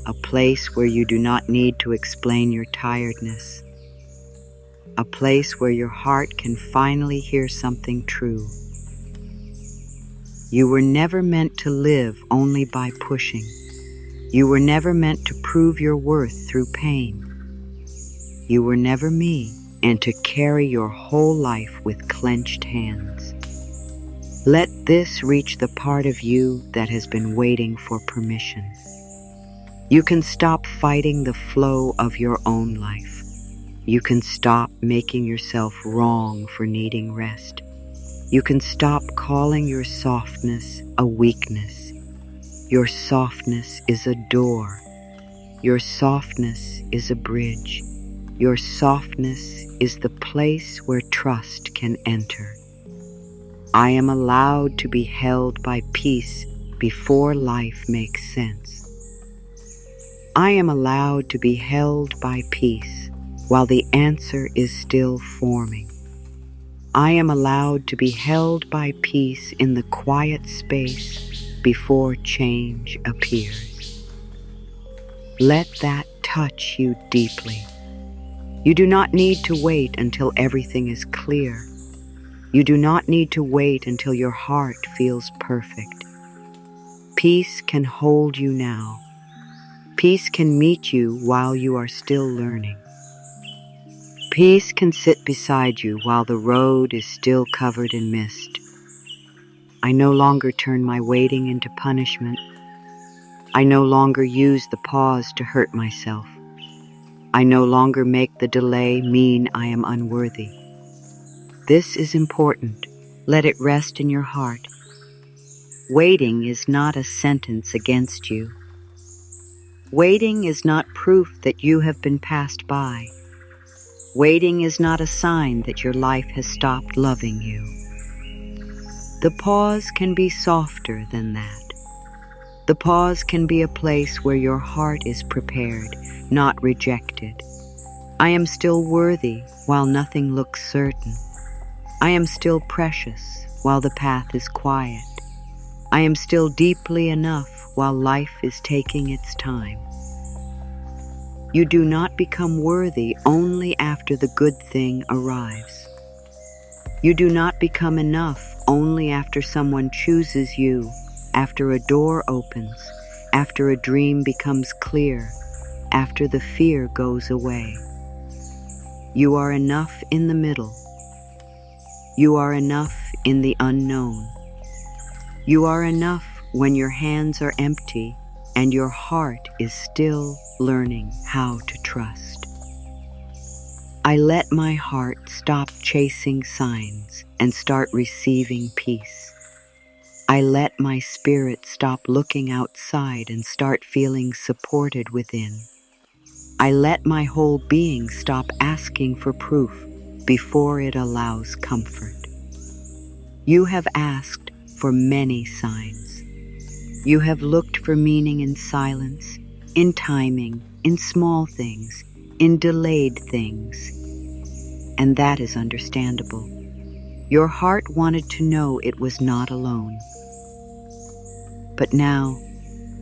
A place where you do not need to explain your tiredness. A place where your heart can finally hear something true. You were never meant to live only by pushing. You were never meant to prove your worth through pain. You were never me, and to carry your whole life with clenched hands. Let this reach the part of you that has been waiting for permission. You can stop fighting the flow of your own life. You can stop making yourself wrong for needing rest. You can stop calling your softness a weakness. Your softness is a door. Your softness is a bridge. Your softness is the place where trust can enter. I am allowed to be held by peace before life makes sense. I am allowed to be held by peace while the answer is still forming. I am allowed to be held by peace in the quiet space before change appears. Let that touch you deeply. You do not need to wait until everything is clear. You do not need to wait until your heart feels perfect. Peace can hold you now. Peace can meet you while you are still learning. Peace can sit beside you while the road is still covered in mist. I no longer turn my waiting into punishment. I no longer use the pause to hurt myself. I no longer make the delay mean I am unworthy. This is important. Let it rest in your heart. Waiting is not a sentence against you. Waiting is not proof that you have been passed by. Waiting is not a sign that your life has stopped loving you. The pause can be softer than that. The pause can be a place where your heart is prepared, not rejected. I am still worthy while nothing looks certain. I am still precious while the path is quiet. I am still deeply enough while life is taking its time. You do not become worthy only after the good thing arrives. You do not become enough only after someone chooses you, after a door opens, after a dream becomes clear, after the fear goes away. You are enough in the middle. You are enough in the unknown. You are enough when your hands are empty and your heart is still learning how to trust. I let my heart stop chasing signs and start receiving peace. I let my spirit stop looking outside and start feeling supported within. I let my whole being stop asking for proof before it allows comfort. You have asked for many signs. You have looked for meaning in silence, in timing, in small things, in delayed things. And that is understandable. Your heart wanted to know it was not alone. But now,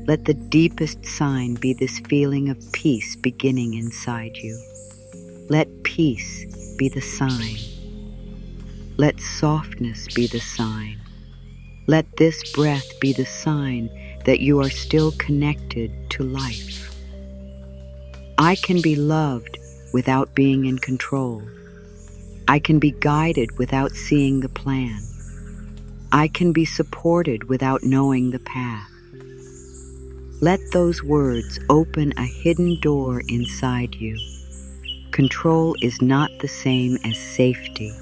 let the deepest sign be this feeling of peace beginning inside you. Let peace be the sign. Let softness be the sign. Let this breath be the sign that you are still connected to life. I can be loved without being in control. I can be guided without seeing the plan. I can be supported without knowing the path. Let those words open a hidden door inside you. Control is not the same as safety.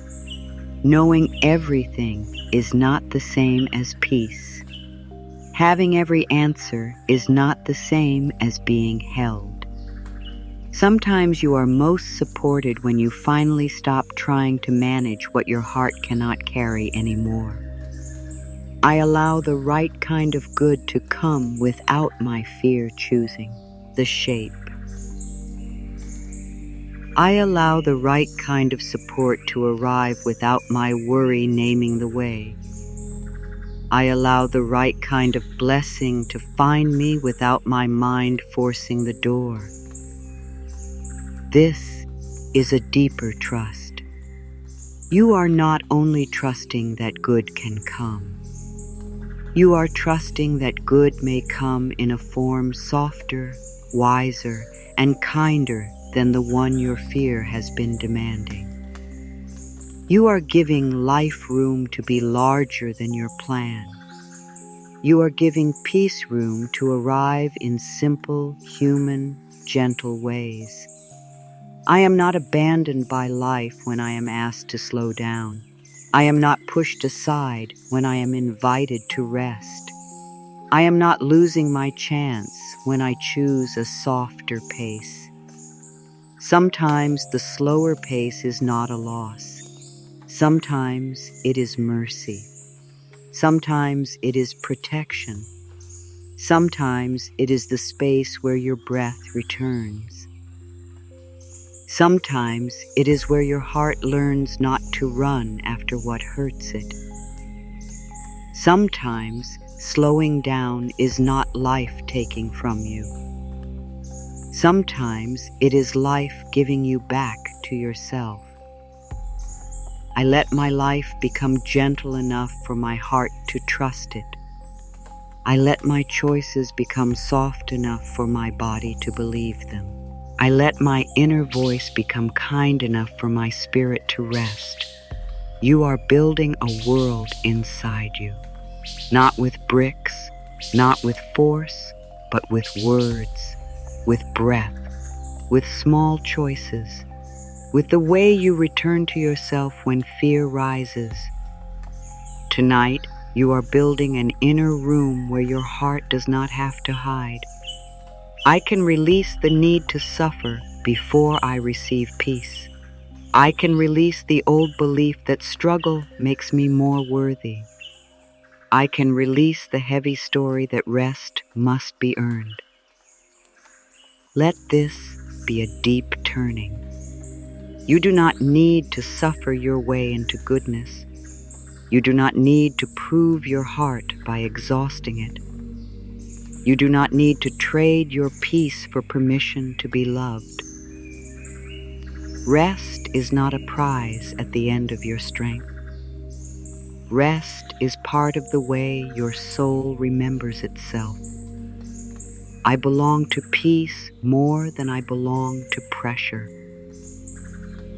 Knowing everything is not the same as peace. Having every answer is not the same as being held. Sometimes you are most supported when you finally stop trying to manage what your heart cannot carry anymore. I allow the right kind of good to come without my fear choosing the shape. I allow the right kind of support to arrive without my worry naming the way. I allow the right kind of blessing to find me without my mind forcing the door. This is a deeper trust. You are not only trusting that good can come. You are trusting that good may come in a form softer, wiser, and kinder than the one your fear has been demanding. You are giving life room to be larger than your plan. You are giving peace room to arrive in simple, human, gentle ways. I am not abandoned by life when I am asked to slow down. I am not pushed aside when I am invited to rest. I am not losing my chance when I choose a softer pace. Sometimes the slower pace is not a loss. Sometimes it is mercy. Sometimes it is protection. Sometimes it is the space where your breath returns. Sometimes it is where your heart learns not to run after what hurts it. Sometimes slowing down is not life taking from you. Sometimes it is life giving you back to yourself. I let my life become gentle enough for my heart to trust it. I let my choices become soft enough for my body to believe them. I let my inner voice become kind enough for my spirit to rest. You are building a world inside you, not with bricks, not with force, but with words, with breath, with small choices, with the way you return to yourself when fear rises. Tonight, you are building an inner room where your heart does not have to hide. I can release the need to suffer before I receive peace. I can release the old belief that struggle makes me more worthy. I can release the heavy story that rest must be earned. Let this be a deep turning. You do not need to suffer your way into goodness. You do not need to prove your heart by exhausting it. You do not need to trade your peace for permission to be loved. Rest is not a prize at the end of your strength. Rest is part of the way your soul remembers itself. I belong to peace more than I belong to pressure.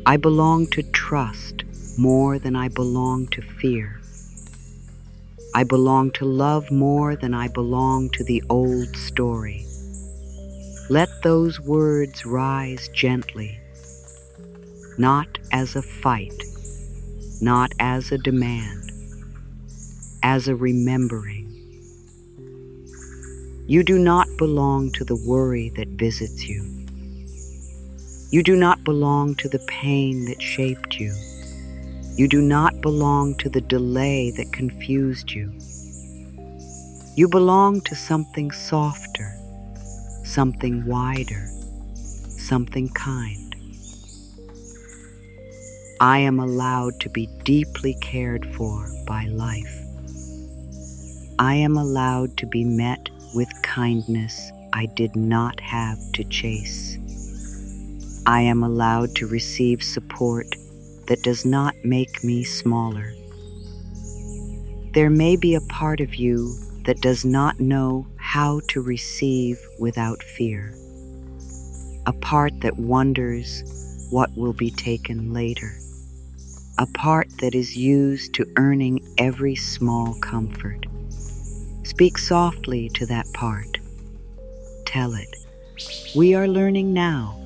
I belong to trust more than I belong to fear. I belong to love more than I belong to the old story. Let those words rise gently, not as a fight, not as a demand, as a remembering. You do not belong to the worry that visits you. You do not belong to the pain that shaped you. You do not belong to the delay that confused you. You belong to something softer, something wider, something kind. I am allowed to be deeply cared for by life. I am allowed to be met with kindness I did not have to chase. I am allowed to receive support that does not make me smaller. There may be a part of you that does not know how to receive without fear, a part that wonders what will be taken later, a part that is used to earning every small comfort. Speak softly to that part. Tell it, we are learning now.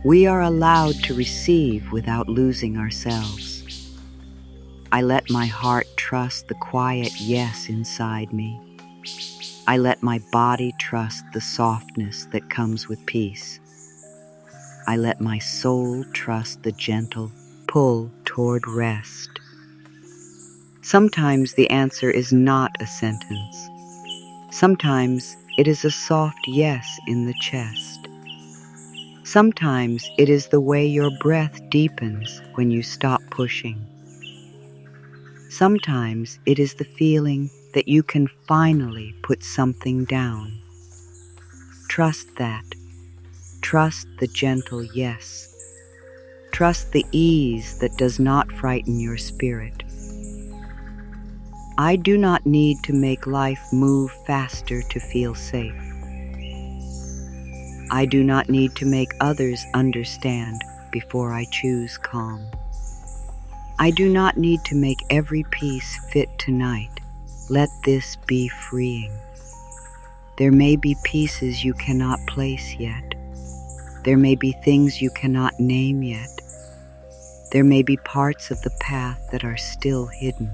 We are allowed to receive without losing ourselves. I let my heart trust the quiet yes inside me. I let my body trust the softness that comes with peace. I let my soul trust the gentle pull toward rest. Sometimes the answer is not a sentence. Sometimes it is a soft yes in the chest. Sometimes it is the way your breath deepens when you stop pushing. Sometimes it is the feeling that you can finally put something down. Trust that. Trust the gentle yes. Trust the ease that does not frighten your spirit. I do not need to make life move faster to feel safe. I do not need to make others understand before I choose calm. I do not need to make every piece fit tonight. Let this be freeing. There may be pieces you cannot place yet. There may be things you cannot name yet. There may be parts of the path that are still hidden,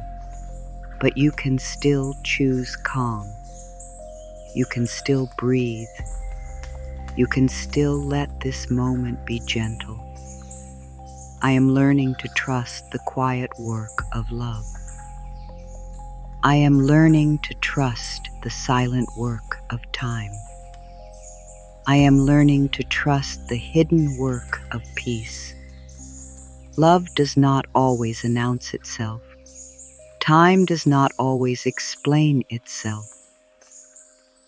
but you can still choose calm. You can still breathe. You can still let this moment be gentle. I am learning to trust the quiet work of love. I am learning to trust the silent work of time. I am learning to trust the hidden work of peace. Love does not always announce itself. Time does not always explain itself.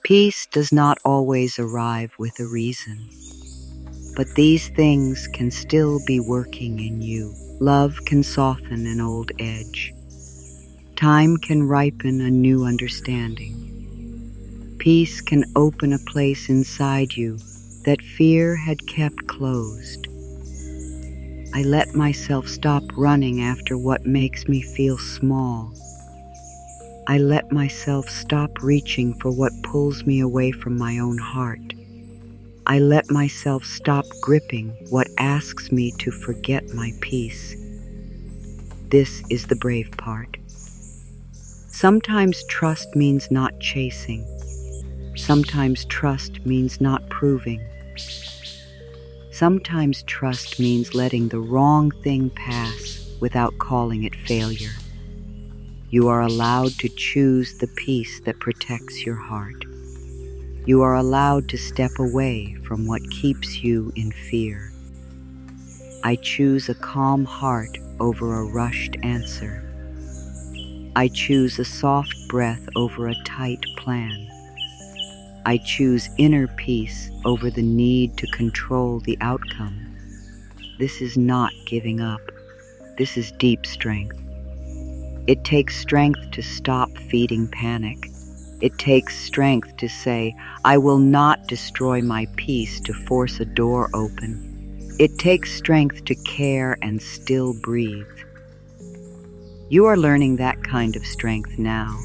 Peace does not always arrive with a reason. But these things can still be working in you. Love can soften an old edge. Time can ripen a new understanding. Peace can open a place inside you that fear had kept closed. I let myself stop running after what makes me feel small. I let myself stop reaching for what pulls me away from my own heart. I let myself stop gripping what asks me to forget my peace. This is the brave part. Sometimes trust means not chasing. Sometimes trust means not proving. Sometimes trust means letting the wrong thing pass without calling it failure. You are allowed to choose the peace that protects your heart. You are allowed to step away from what keeps you in fear. I choose a calm heart over a rushed answer. I choose a soft breath over a tight plan. I choose inner peace over the need to control the outcome. This is not giving up. This is deep strength. It takes strength to stop feeding panic. It takes strength to say, I will not destroy my peace to force a door open. It takes strength to care and still breathe. You are learning that kind of strength now.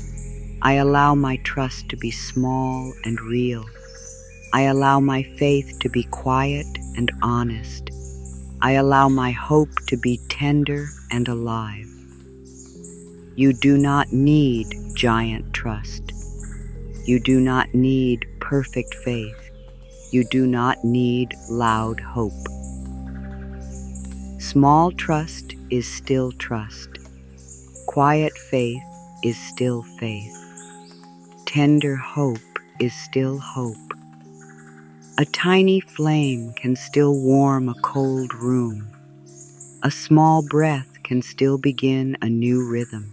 I allow my trust to be small and real. I allow my faith to be quiet and honest. I allow my hope to be tender and alive. You do not need giant trust. You do not need perfect faith. You do not need loud hope. Small trust is still trust. Quiet faith is still faith. Tender hope is still hope. A tiny flame can still warm a cold room. A small breath can still begin a new rhythm.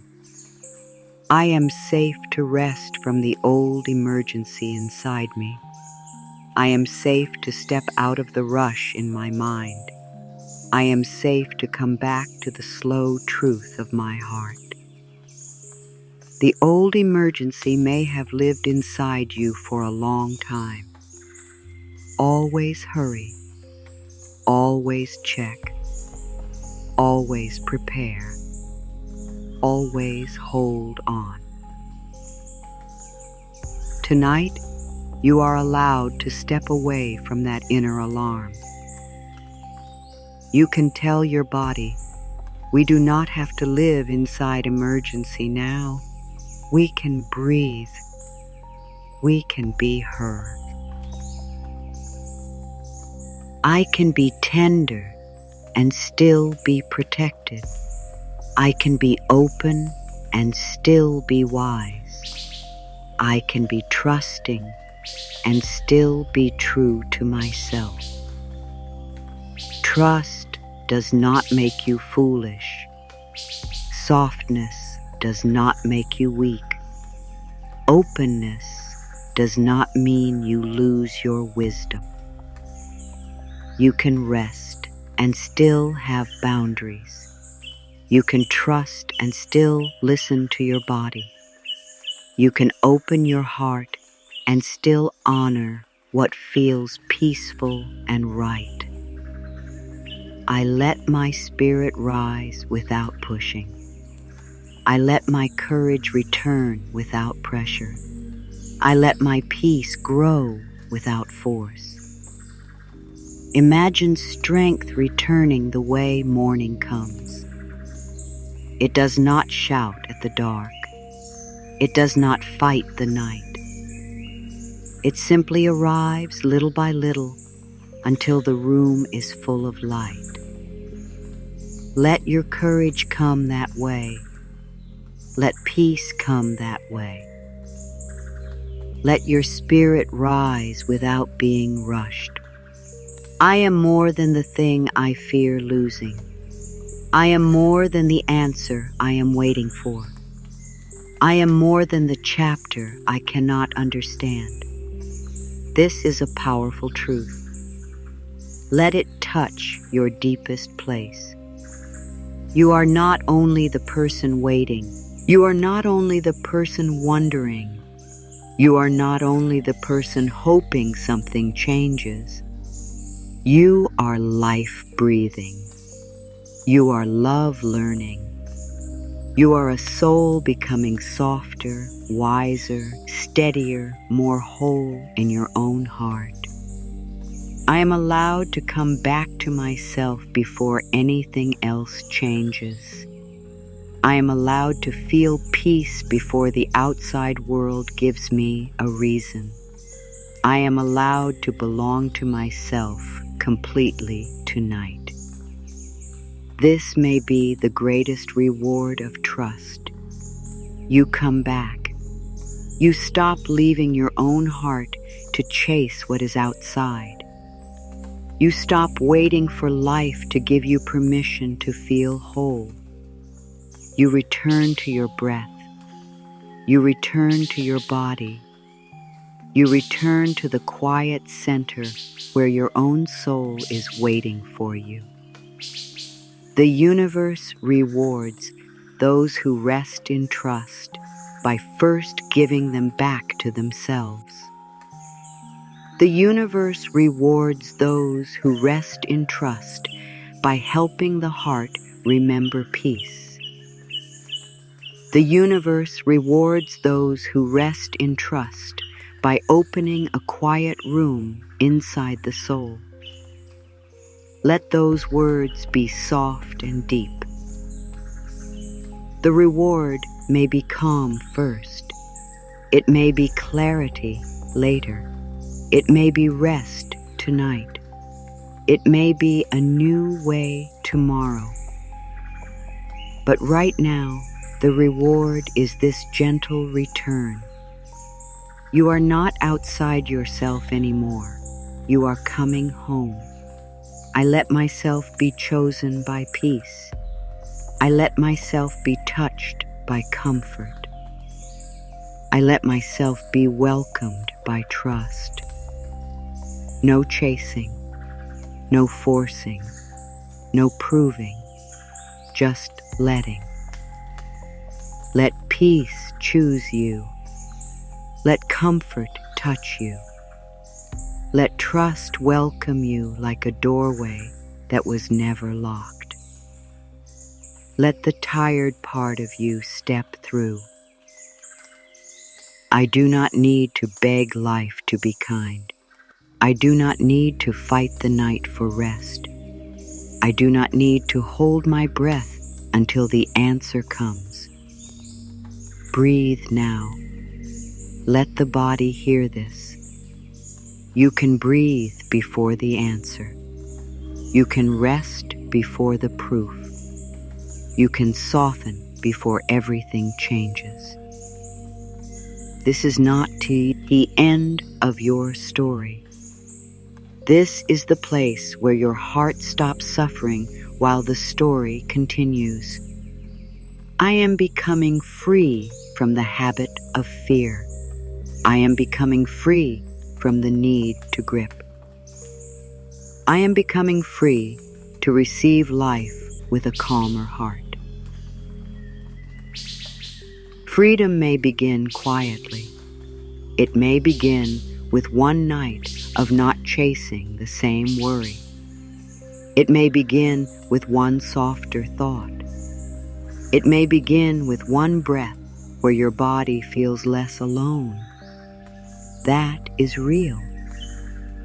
I am safe to rest from the old emergency inside me. I am safe to step out of the rush in my mind. I am safe to come back to the slow truth of my heart. The old emergency may have lived inside you for a long time. Always hurry. Always check. Always prepare. Always hold on. Tonight, you are allowed to step away from that inner alarm. You can tell your body, we do not have to live inside emergency now. We can breathe. We can be heard. I can be tender and still be protected. I can be open and still be wise. I can be trusting and still be true to myself. Trust does not make you foolish. Softness does not make you weak. Openness does not mean you lose your wisdom. You can rest and still have boundaries. You can trust and still listen to your body. You can open your heart and still honor what feels peaceful and right. I let my spirit rise without pushing. I let my courage return without pressure. I let my peace grow without force. Imagine strength returning the way morning comes. It does not shout at the dark. It does not fight the night. It simply arrives little by little until the room is full of light. Let your courage come that way. Let peace come that way. Let your spirit rise without being rushed. I am more than the thing I fear losing. I am more than the answer I am waiting for. I am more than the chapter I cannot understand. This is a powerful truth. Let it touch your deepest place. You are not only the person waiting. You are not only the person wondering. You are not only the person hoping something changes, you are life breathing. You are love learning. You are a soul becoming softer, wiser, steadier, more whole in your own heart. I am allowed to come back to myself before anything else changes. I am allowed to feel peace before the outside world gives me a reason. I am allowed to belong to myself completely tonight. This may be the greatest reward of trust. You come back. You stop leaving your own heart to chase what is outside. You stop waiting for life to give you permission to feel whole. You return to your breath. You return to your body. You return to the quiet center where your own soul is waiting for you. The universe rewards those who rest in trust by first giving them back to themselves. The universe rewards those who rest in trust by helping the heart remember peace. The universe rewards those who rest in trust by opening a quiet room inside the soul. Let those words be soft and deep. The reward may be calm first. It may be clarity later. It may be rest tonight. It may be a new way tomorrow. But right now, the reward is this gentle return. You are not outside yourself anymore. You are coming home. I let myself be chosen by peace. I let myself be touched by comfort. I let myself be welcomed by trust. No chasing, no forcing, no proving, just letting. Let peace choose you. Let comfort touch you. Let trust welcome you like a doorway that was never locked. Let the tired part of you step through. I do not need to beg life to be kind. I do not need to fight the night for rest. I do not need to hold my breath until the answer comes. Breathe now. Let the body hear this. You can breathe before the answer. You can rest before the proof. You can soften before everything changes. This is not the end of your story. This is the place where your heart stops suffering while the story continues. I am becoming free from the habit of fear. I am becoming free from the need to grip. I am becoming free to receive life with a calmer heart. Freedom may begin quietly. It may begin with one night of not chasing the same worry. It may begin with one softer thought. It may begin with one breath where your body feels less alone. That is real.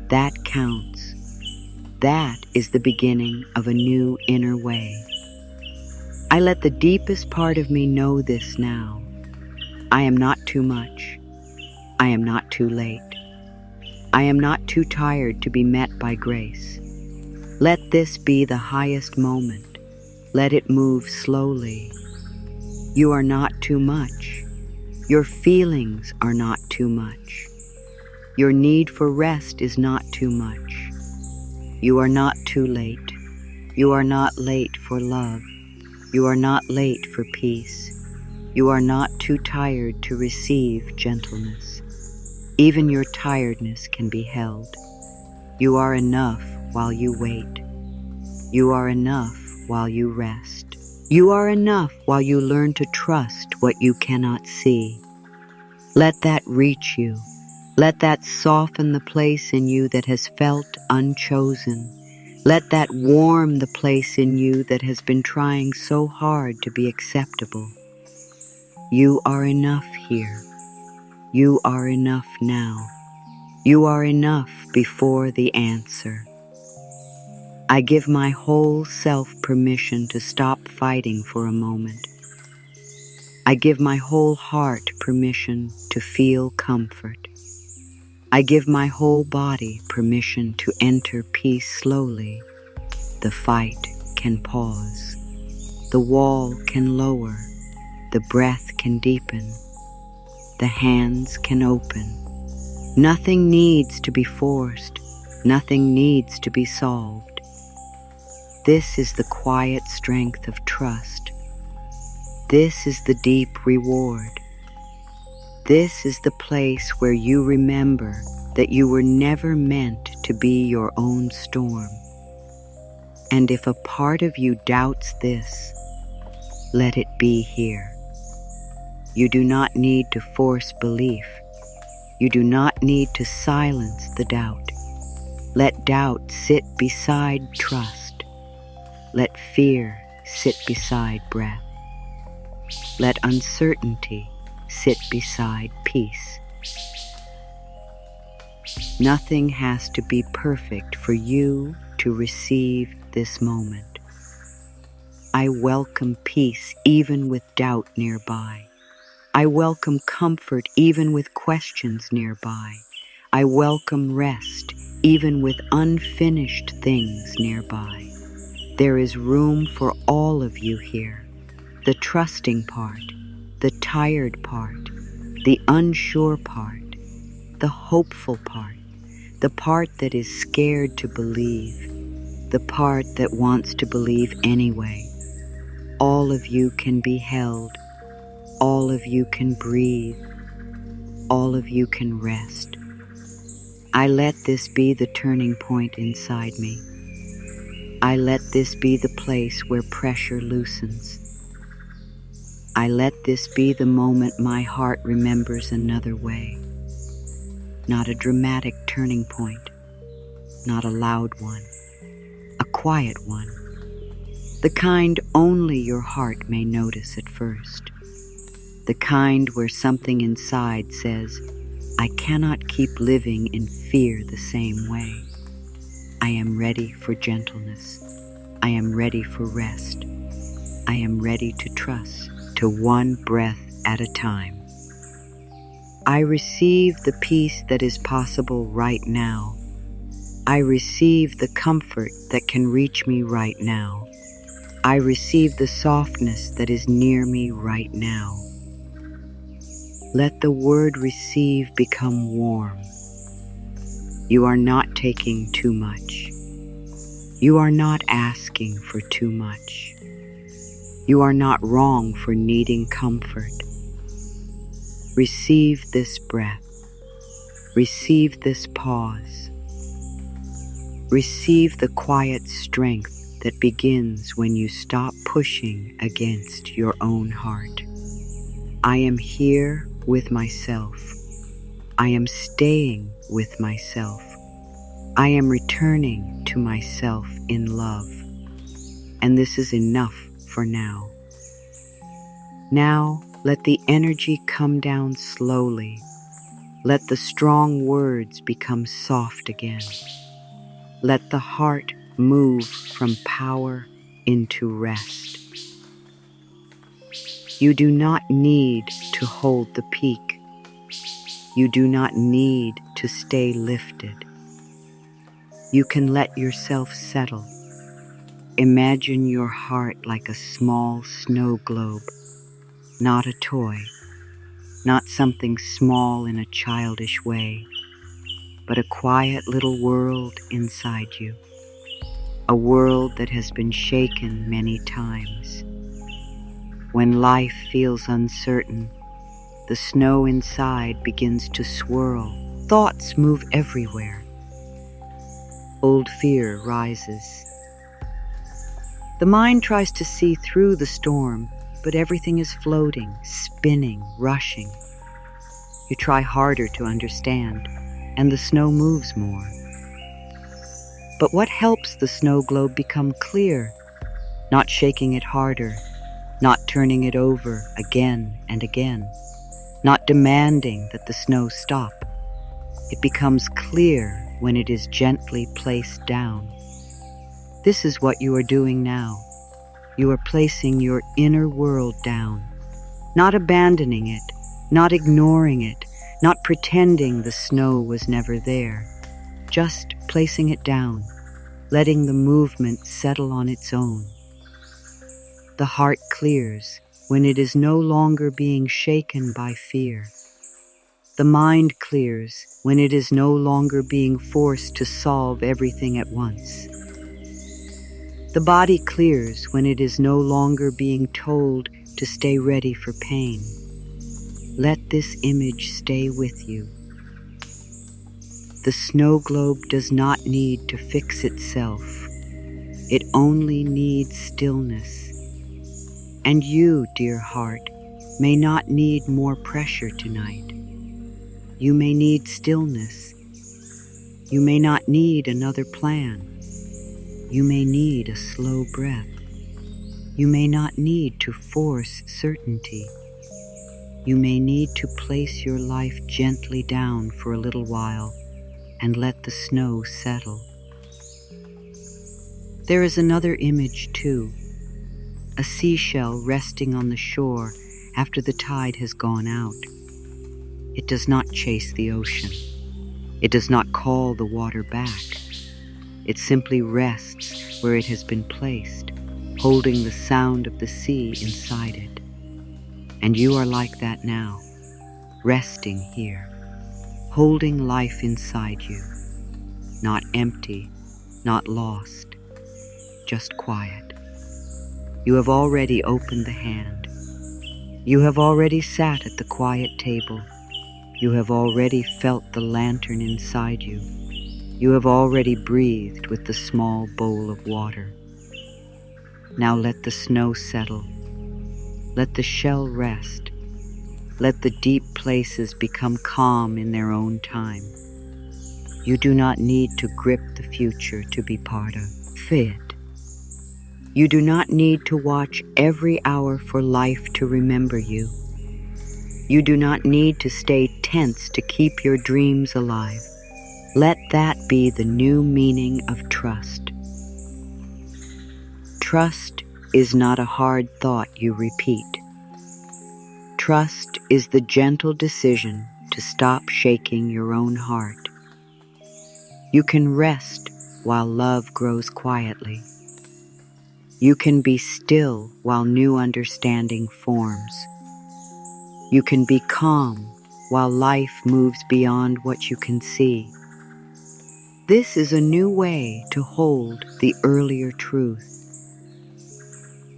That counts. That is the beginning of a new inner way. I let the deepest part of me know this now. I am not too much. I am not too late. I am not too tired to be met by grace. Let this be the highest moment. Let it move slowly. You are not too much. Your feelings are not too much. Your need for rest is not too much. You are not too late. You are not late for love. You are not late for peace. You are not too tired to receive gentleness. Even your tiredness can be held. You are enough while you wait. You are enough while you rest. You are enough while you learn to trust what you cannot see. Let that reach you. Let that soften the place in you that has felt unchosen. Let that warm the place in you that has been trying so hard to be acceptable. You are enough here. You are enough now. You are enough before the answer. I give my whole self permission to stop fighting for a moment. I give my whole heart permission to feel comfort. I give my whole body permission to enter peace slowly. The fight can pause. The wall can lower. The breath can deepen. The hands can open. Nothing needs to be forced. Nothing needs to be solved. This is the quiet strength of trust. This is the deep reward. This is the place where you remember that you were never meant to be your own storm. And if a part of you doubts this, let it be here. You do not need to force belief. You do not need to silence the doubt. Let doubt sit beside trust. Let fear sit beside breath. Let uncertainty sit beside peace. Nothing has to be perfect for you to receive this moment. I welcome peace even with doubt nearby. I welcome comfort even with questions nearby. I welcome rest even with unfinished things nearby. There is room for all of you here. The trusting part, the tired part, the unsure part, the hopeful part, the part that is scared to believe, the part that wants to believe anyway. All of you can be held. All of you can breathe. All of you can rest. I let this be the turning point inside me. I let this be the place where pressure loosens. I let this be the moment my heart remembers another way. Not a dramatic turning point, not a loud one, a quiet one, the kind only your heart may notice at first. The kind where something inside says, I cannot keep living in fear the same way. I am ready for gentleness. I am ready for rest. I am ready to trust, to one breath at a time. I receive the peace that is possible right now. I receive the comfort that can reach me right now. I receive the softness that is near me right now. Let the word receive become warm. You are not taking too much. You are not asking for too much. You are not wrong for needing comfort. Receive this breath. Receive this pause. Receive the quiet strength that begins when you stop pushing against your own heart. I am here with myself. I am staying with myself. I am returning to myself in love. And this is enough for now. Now, let the energy come down slowly. Let the strong words become soft again. Let the heart move from power into rest. You do not need to hold the peak. You do not need to stay lifted. You can let yourself settle. Imagine your heart like a small snow globe, not a toy, not something small in a childish way, but a quiet little world inside you, a world that has been shaken many times. When life feels uncertain, the snow inside begins to swirl. Thoughts move everywhere. Old fear rises. The mind tries to see through the storm, but everything is floating, spinning, rushing. You try harder to understand, and the snow moves more. But what helps the snow globe become clear? Not shaking it harder, not turning it over again and again, not demanding that the snow stop. It becomes clear when it is gently placed down. This is what you are doing now. You are placing your inner world down, not abandoning it, not ignoring it, not pretending the snow was never there, just placing it down, letting the movement settle on its own. The heart clears when it is no longer being shaken by fear. The mind clears when it is no longer being forced to solve everything at once. The body clears when it is no longer being told to stay ready for pain. Let this image stay with you. The snow globe does not need to fix itself. It only needs stillness. And you, dear heart, may not need more pressure tonight. You may need stillness. You may not need another plan. You may need a slow breath. You may not need to force certainty. You may need to place your life gently down for a little while and let the snow settle. There is another image too, a seashell resting on the shore after the tide has gone out. It does not chase the ocean. It does not call the water back. It simply rests where it has been placed, holding the sound of the sea inside it. And you are like that now, resting here, holding life inside you, not empty, not lost, just quiet. You have already opened the hand. You have already sat at the quiet table. You have already felt the lantern inside you. You have already breathed with the small bowl of water. Now let the snow settle. Let the shell rest. Let the deep places become calm in their own time. You do not need to grip the future to be part of it. You do not need to watch every hour for life to remember you. You do not need to stay tense to keep your dreams alive. Let that be the new meaning of trust. Trust is not a hard thought you repeat. Trust is the gentle decision to stop shaking your own heart. You can rest while love grows quietly. You can be still while new understanding forms. You can be calm while life moves beyond what you can see. This is a new way to hold the earlier truth.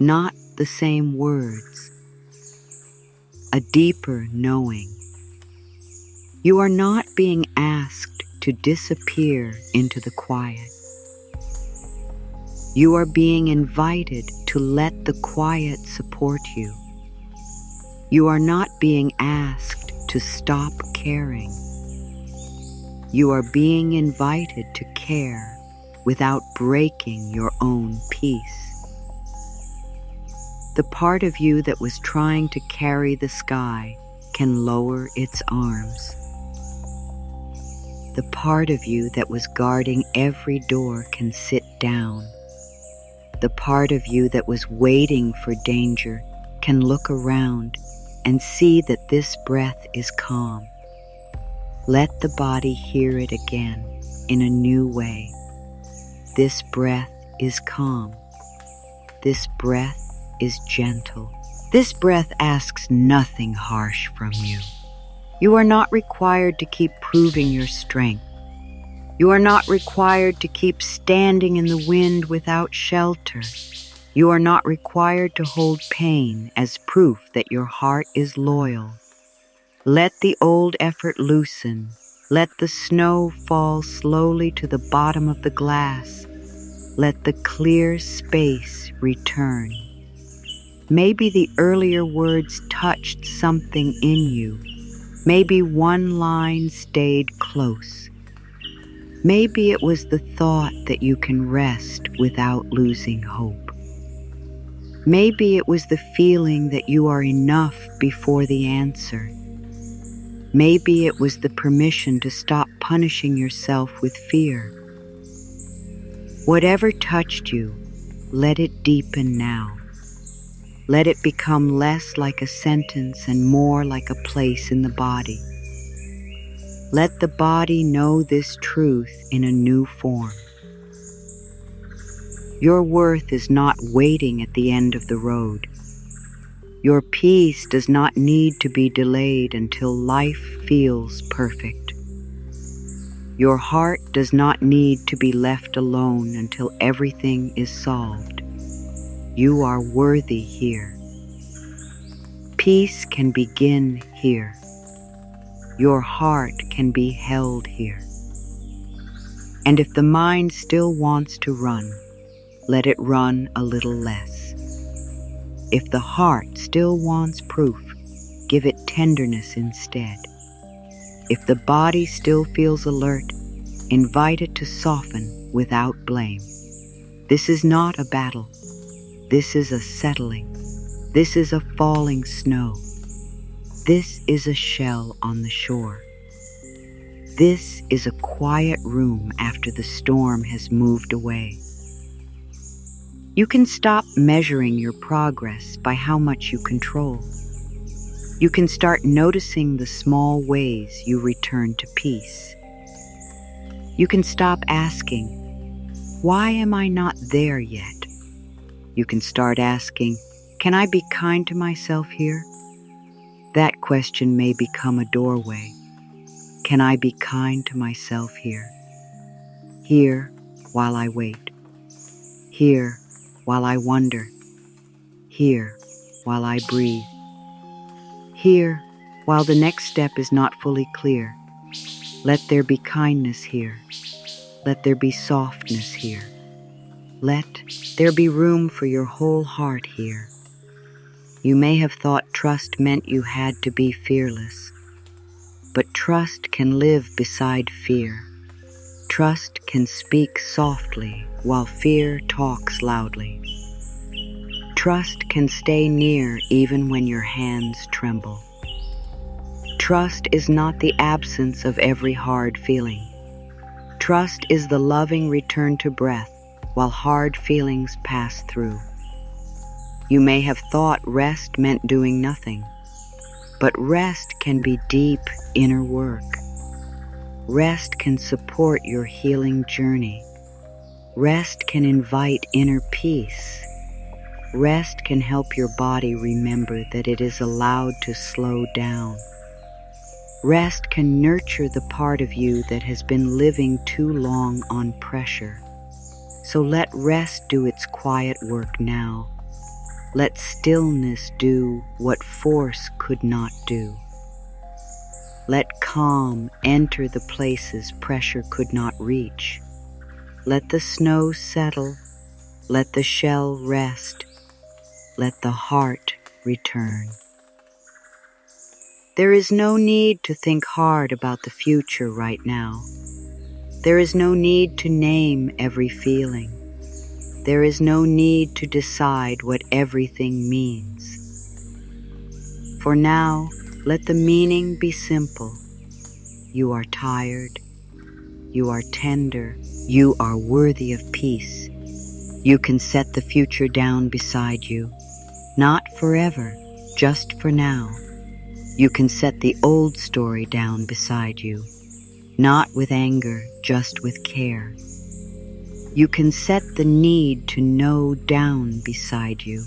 Not the same words, a deeper knowing. You are not being asked to disappear into the quiet. You are being invited to let the quiet support you. You are not being asked to stop caring. You are being invited to care without breaking your own peace. The part of you that was trying to carry the sky can lower its arms. The part of you that was guarding every door can sit down. The part of you that was waiting for danger can look around and see that this breath is calm. Let the body hear it again in a new way. This breath is calm. This breath is gentle. This breath asks nothing harsh from you. You are not required to keep proving your strength. You are not required to keep standing in the wind without shelter. You are not required to hold pain as proof that your heart is loyal. Let the old effort loosen. Let the snow fall slowly to the bottom of the glass. Let the clear space return. Maybe the earlier words touched something in you. Maybe one line stayed close. Maybe it was the thought that you can rest without losing hope. Maybe it was the feeling that you are enough before the answer. Maybe it was the permission to stop punishing yourself with fear. Whatever touched you, let it deepen now. Let it become less like a sentence and more like a place in the body. Let the body know this truth in a new form. Your worth is not waiting at the end of the road. Your peace does not need to be delayed until life feels perfect. Your heart does not need to be left alone until everything is solved. You are worthy here. Peace can begin here. Your heart can be held here. And if the mind still wants to run, let it run a little less. If the heart still wants proof, give it tenderness instead. If the body still feels alert, invite it to soften without blame. This is not a battle. This is a settling. This is a falling snow. This is a shell on the shore. This is a quiet room after the storm has moved away. You can stop measuring your progress by how much you control. You can start noticing the small ways you return to peace. You can stop asking, "Why am I not there yet?" You can start asking, "Can I be kind to myself here?" That question may become a doorway. Can I be kind to myself here? Here, while I wait. Here, while I wonder. Here, while I breathe. Here, while the next step is not fully clear. Let there be kindness here. Let there be softness here. Let there be room for your whole heart here. You may have thought trust meant you had to be fearless, but trust can live beside fear. Trust can speak softly while fear talks loudly. Trust can stay near even when your hands tremble. Trust is not the absence of every hard feeling. Trust is the loving return to breath while hard feelings pass through. You may have thought rest meant doing nothing, but rest can be deep inner work. Rest can support your healing journey. Rest can invite inner peace. Rest can help your body remember that it is allowed to slow down. Rest can nurture the part of you that has been living too long on pressure. So let rest do its quiet work now. Let stillness do what force could not do. Let calm enter the places pressure could not reach. Let the snow settle. Let the shell rest. Let the heart return. There is no need to think hard about the future right now. There is no need to name every feeling. There is no need to decide what everything means. For now, let the meaning be simple. You are tired. You are tender. You are worthy of peace. You can set the future down beside you. Not forever, just for now. You can set the old story down beside you. Not with anger, just with care. You can set the need to know down beside you.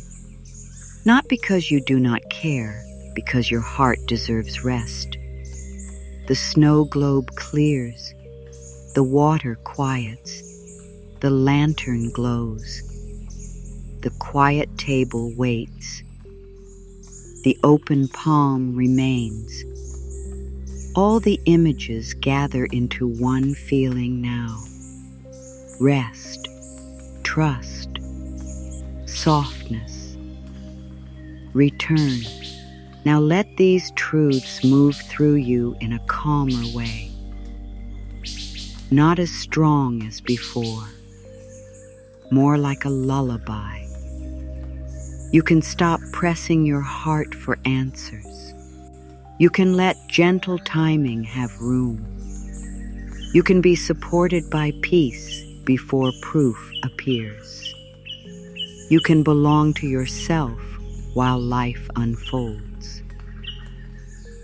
Not because you do not care, because your heart deserves rest. The snow globe clears. The water quiets. The lantern glows. The quiet table waits. The open palm remains. All the images gather into one feeling now. Rest, trust, softness. Return, Now let these truths move through you in a calmer way, not as strong as before, more like a lullaby. You can stop pressing your heart for answers. You can let gentle timing have room. You can be supported by peace before proof appears. You can belong to yourself while life unfolds.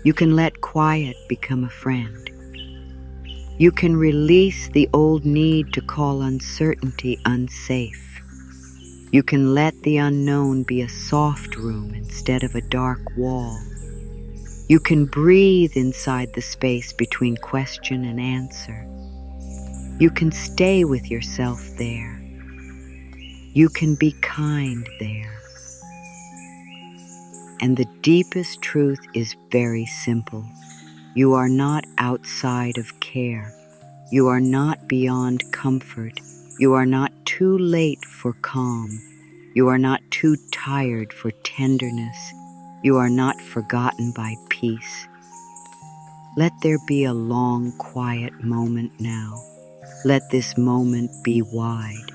You can let quiet become a friend. You can release the old need to call uncertainty unsafe. You can let the unknown be a soft room instead of a dark wall. You can breathe inside the space between question and answer. You can stay with yourself there. You can be kind there. And the deepest truth is very simple. You are not outside of care. You are not beyond comfort. You are not too late for calm. You are not too tired for tenderness. You are not forgotten by peace. Let there be a long, quiet moment now. Let this moment be wide.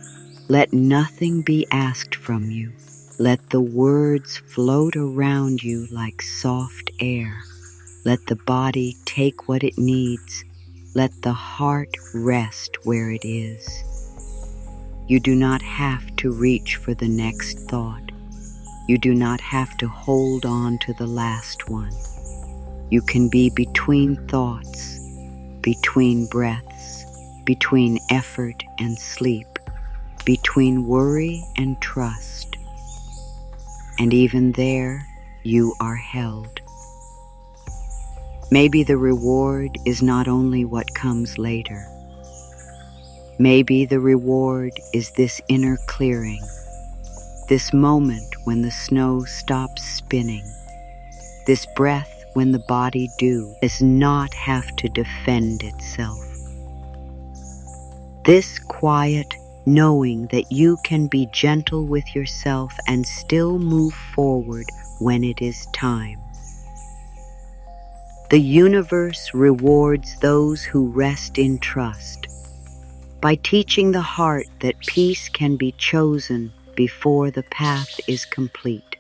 Let nothing be asked from you. Let the words float around you like soft air. Let the body take what it needs. Let the heart rest where it is. You do not have to reach for the next thought. You do not have to hold on to the last one. You can be between thoughts, between breaths, between effort and sleep, between worry and trust. And even there, you are held. Maybe the reward is not only what comes later. Maybe the reward is this inner clearing, this moment when the snow stops spinning, this breath when the body does not have to defend itself. This quiet knowing that you can be gentle with yourself and still move forward when it is time. The universe rewards those who rest in trust by teaching the heart that peace can be chosen before the path is complete.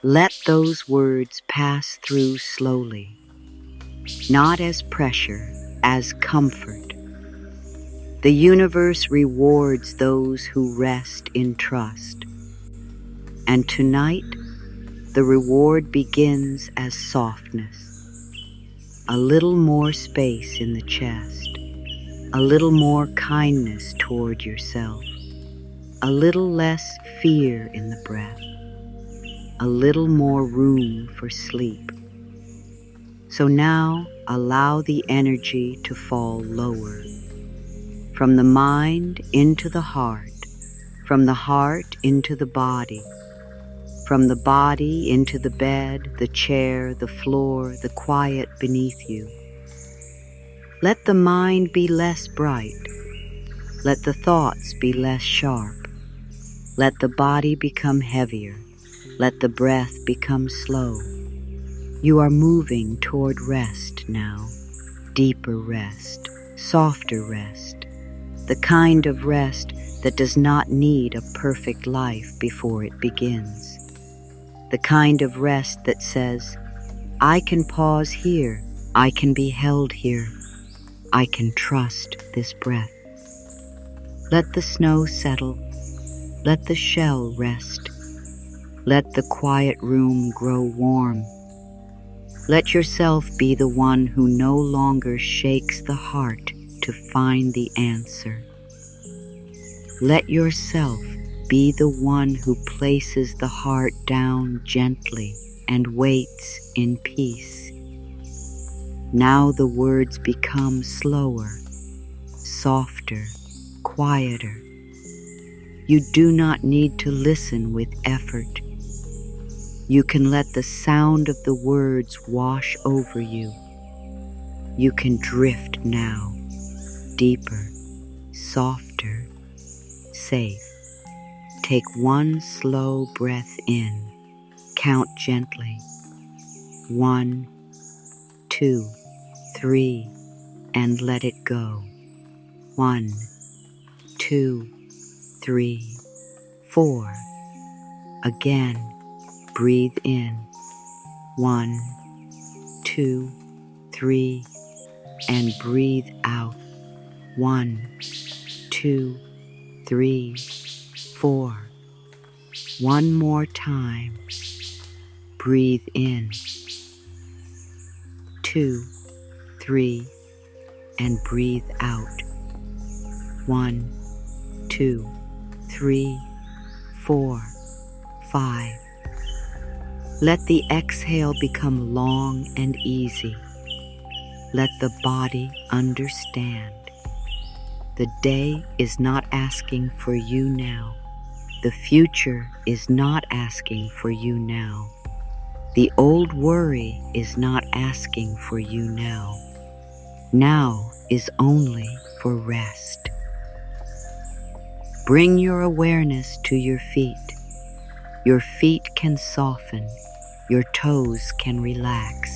Let those words pass through slowly, not as pressure, as comfort. The universe rewards those who rest in trust. And tonight, the reward begins as softness, a little more space in the chest, a little more kindness toward yourself, a little less fear in the breath, a little more room for sleep. So now allow the energy to fall lower, from the mind into the heart, from the heart into the body, from the body into the bed, the chair, the floor, the quiet beneath you. Let the mind be less bright. Let the thoughts be less sharp. Let the body become heavier. Let the breath become slow. You are moving toward rest now, deeper rest, softer rest, the kind of rest that does not need a perfect life before it begins. The kind of rest that says, I can pause here, I can be held here, I can trust this breath. Let the snow settle, let the shell rest, let the quiet room grow warm. Let yourself be the one who no longer shakes the heart to find the answer. Let yourself be the one who places the heart down gently and waits in peace. Now the words become slower, softer, quieter. You do not need to listen with effort. You can let the sound of the words wash over you. You can drift now, deeper, softer, safe. Take one slow breath in. Count gently. 1, 2, 3, and let it go. 1, 2, 3, 4. Again, breathe in. 1, 2, 3, and breathe out. 1, 2, 3, 4. One more time. Breathe in. 2, 3, and breathe out. 1, 2, 3, 4, 5. Let the exhale become long and easy. Let the body understand. The day is not asking for you now. The future is not asking for you now. The old worry is not asking for you now. Now is only for rest. Bring your awareness to your feet. Your feet can soften. Your toes can relax.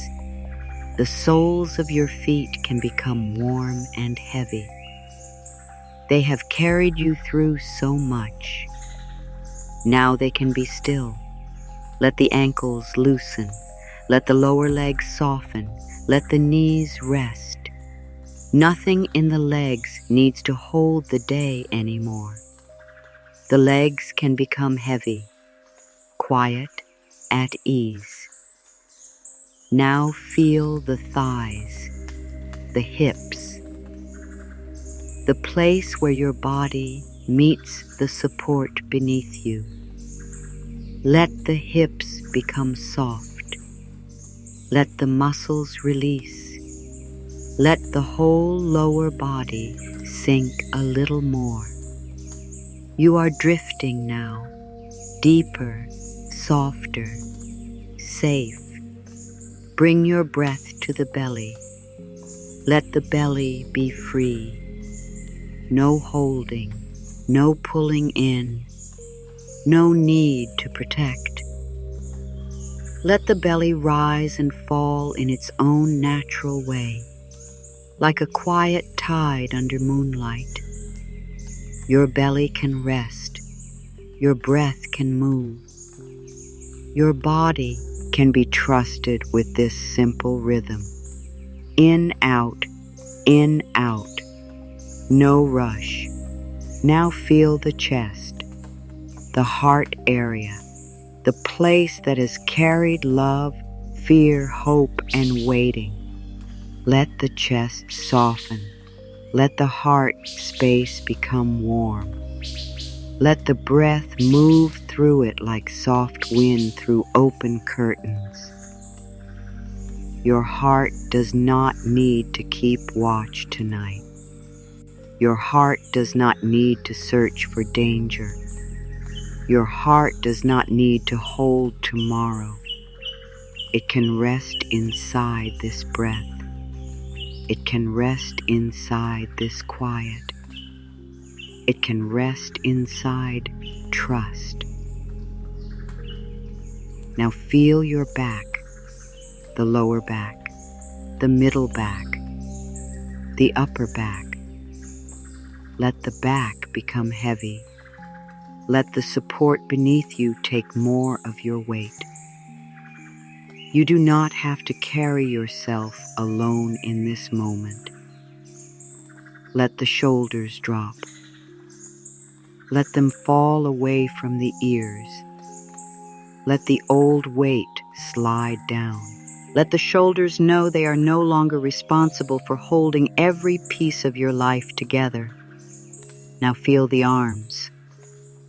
The soles of your feet can become warm and heavy. They have carried you through so much. Now they can be still. Let the ankles loosen. Let the lower legs soften. Let the knees rest. Nothing in the legs needs to hold the day anymore. The legs can become heavy, quiet, at ease. Now feel the thighs, the hips, the place where your body meets the support beneath you. Let the hips become soft. Let the muscles release. Let the whole lower body sink a little more. You are drifting now, deeper, softer, safe. Bring your breath to the belly. Let the belly be free. No holding, no pulling in, no need to protect. Let the belly rise and fall in its own natural way, like a quiet tide under moonlight. Your belly can rest. Your breath can move. Your body can be trusted with this simple rhythm. In, out, in, out. No rush. Now feel the chest, the heart area, the place that has carried love, fear, hope, and waiting. Let the chest soften. Let the heart space become warm. Let the breath move through it like soft wind through open curtains. Your heart does not need to keep watch tonight. Your heart does not need to search for danger. Your heart does not need to hold tomorrow. It can rest inside this breath. It can rest inside this quiet. It can rest inside trust. Now feel your back, the lower back, the middle back, the upper back. Let the back become heavy. Let the support beneath you take more of your weight. You do not have to carry yourself alone in this moment. Let the shoulders drop. Let them fall away from the ears. Let the old weight slide down. Let the shoulders know they are no longer responsible for holding every piece of your life together. Now feel the arms,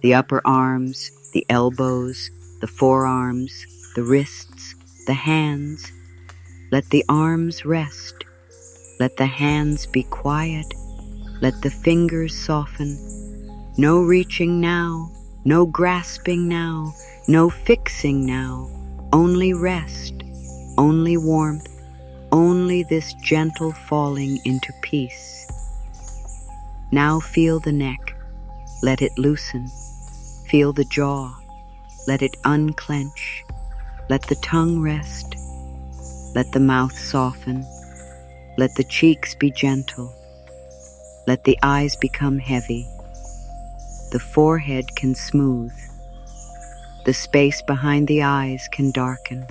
the upper arms, the elbows, the forearms, the wrists, the hands. Let the arms rest. Let the hands be quiet. Let the fingers soften. No reaching now, no grasping now, no fixing now. Only rest, only warmth, only this gentle falling into peace. Now feel the neck. Let it loosen. Feel the jaw. Let it unclench. Let the tongue rest. Let the mouth soften. Let the cheeks be gentle. Let the eyes become heavy. The forehead can smooth. The space behind the eyes can darken.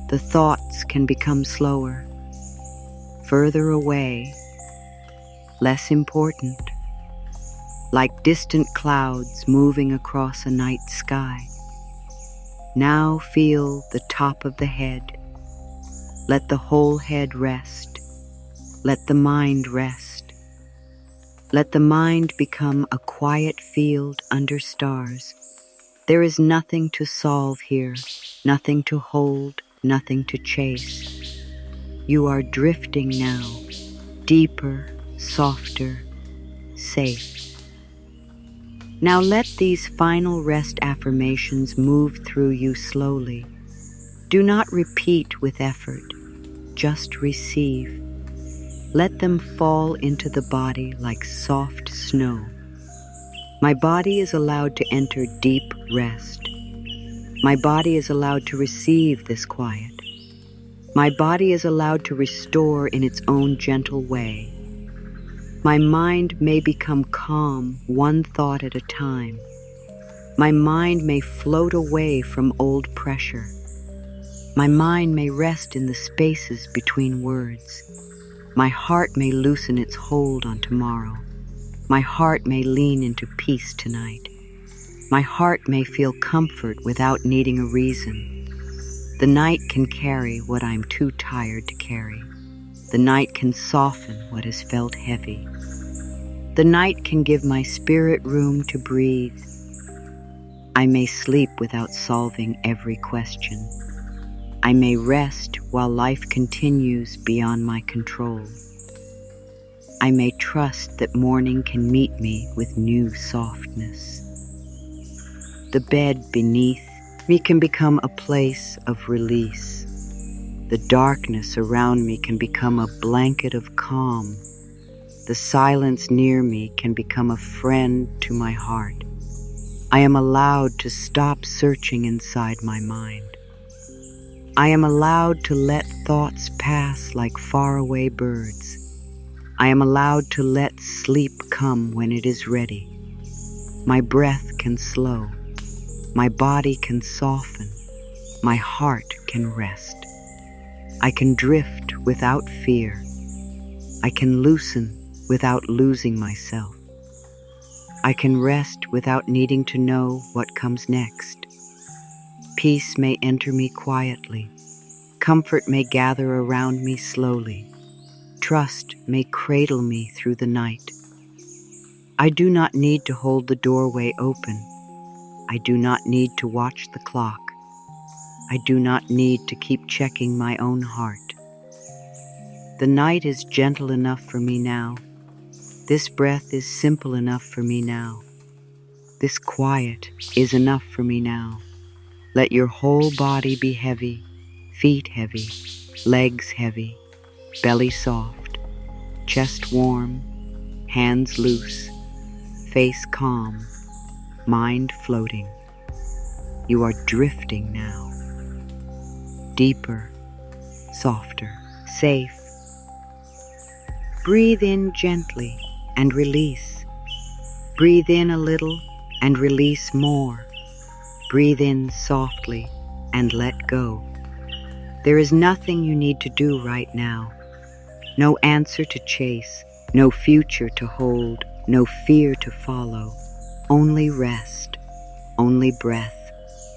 The thoughts can become slower, further away, less important, like distant clouds moving across a night sky. Now feel the top of the head. Let the whole head rest. Let the mind rest. Let the mind become a quiet field under stars. There is nothing to solve here, nothing to hold, nothing to chase. You are drifting now, deeper, softer, safe. Now let these final rest affirmations move through you slowly. Do not repeat with effort, just receive. Let them fall into the body like soft snow. My body is allowed to enter deep rest. My body is allowed to receive this quiet. My body is allowed to restore in its own gentle way. My mind may become calm, one thought at a time. My mind may float away from old pressure. My mind may rest in the spaces between words. My heart may loosen its hold on tomorrow. My heart may lean into peace tonight. My heart may feel comfort without needing a reason. The night can carry what I'm too tired to carry. The night can soften what has felt heavy. The night can give my spirit room to breathe. I may sleep without solving every question. I may rest while life continues beyond my control. I may trust that morning can meet me with new softness. The bed beneath me can become a place of release. The darkness around me can become a blanket of calm. The silence near me can become a friend to my heart. I am allowed to stop searching inside my mind. I am allowed to let thoughts pass like faraway birds. I am allowed to let sleep come when it is ready. My breath can slow. My body can soften. My heart can rest. I can drift without fear. I can loosen without losing myself. I can rest without needing to know what comes next. Peace may enter me quietly. Comfort may gather around me slowly. Trust may cradle me through the night. I do not need to hold the doorway open. I do not need to watch the clock. I do not need to keep checking my own heart. The night is gentle enough for me now. This breath is simple enough for me now. This quiet is enough for me now. Let your whole body be heavy, feet heavy, legs heavy, belly soft, chest warm, hands loose, face calm, mind floating. You are drifting now. Deeper, softer, safe. Breathe in gently and release. Breathe in a little and release more. Breathe in softly and let go. There is nothing you need to do right now. No answer to chase, no future to hold, no fear to follow. Only rest, only breath,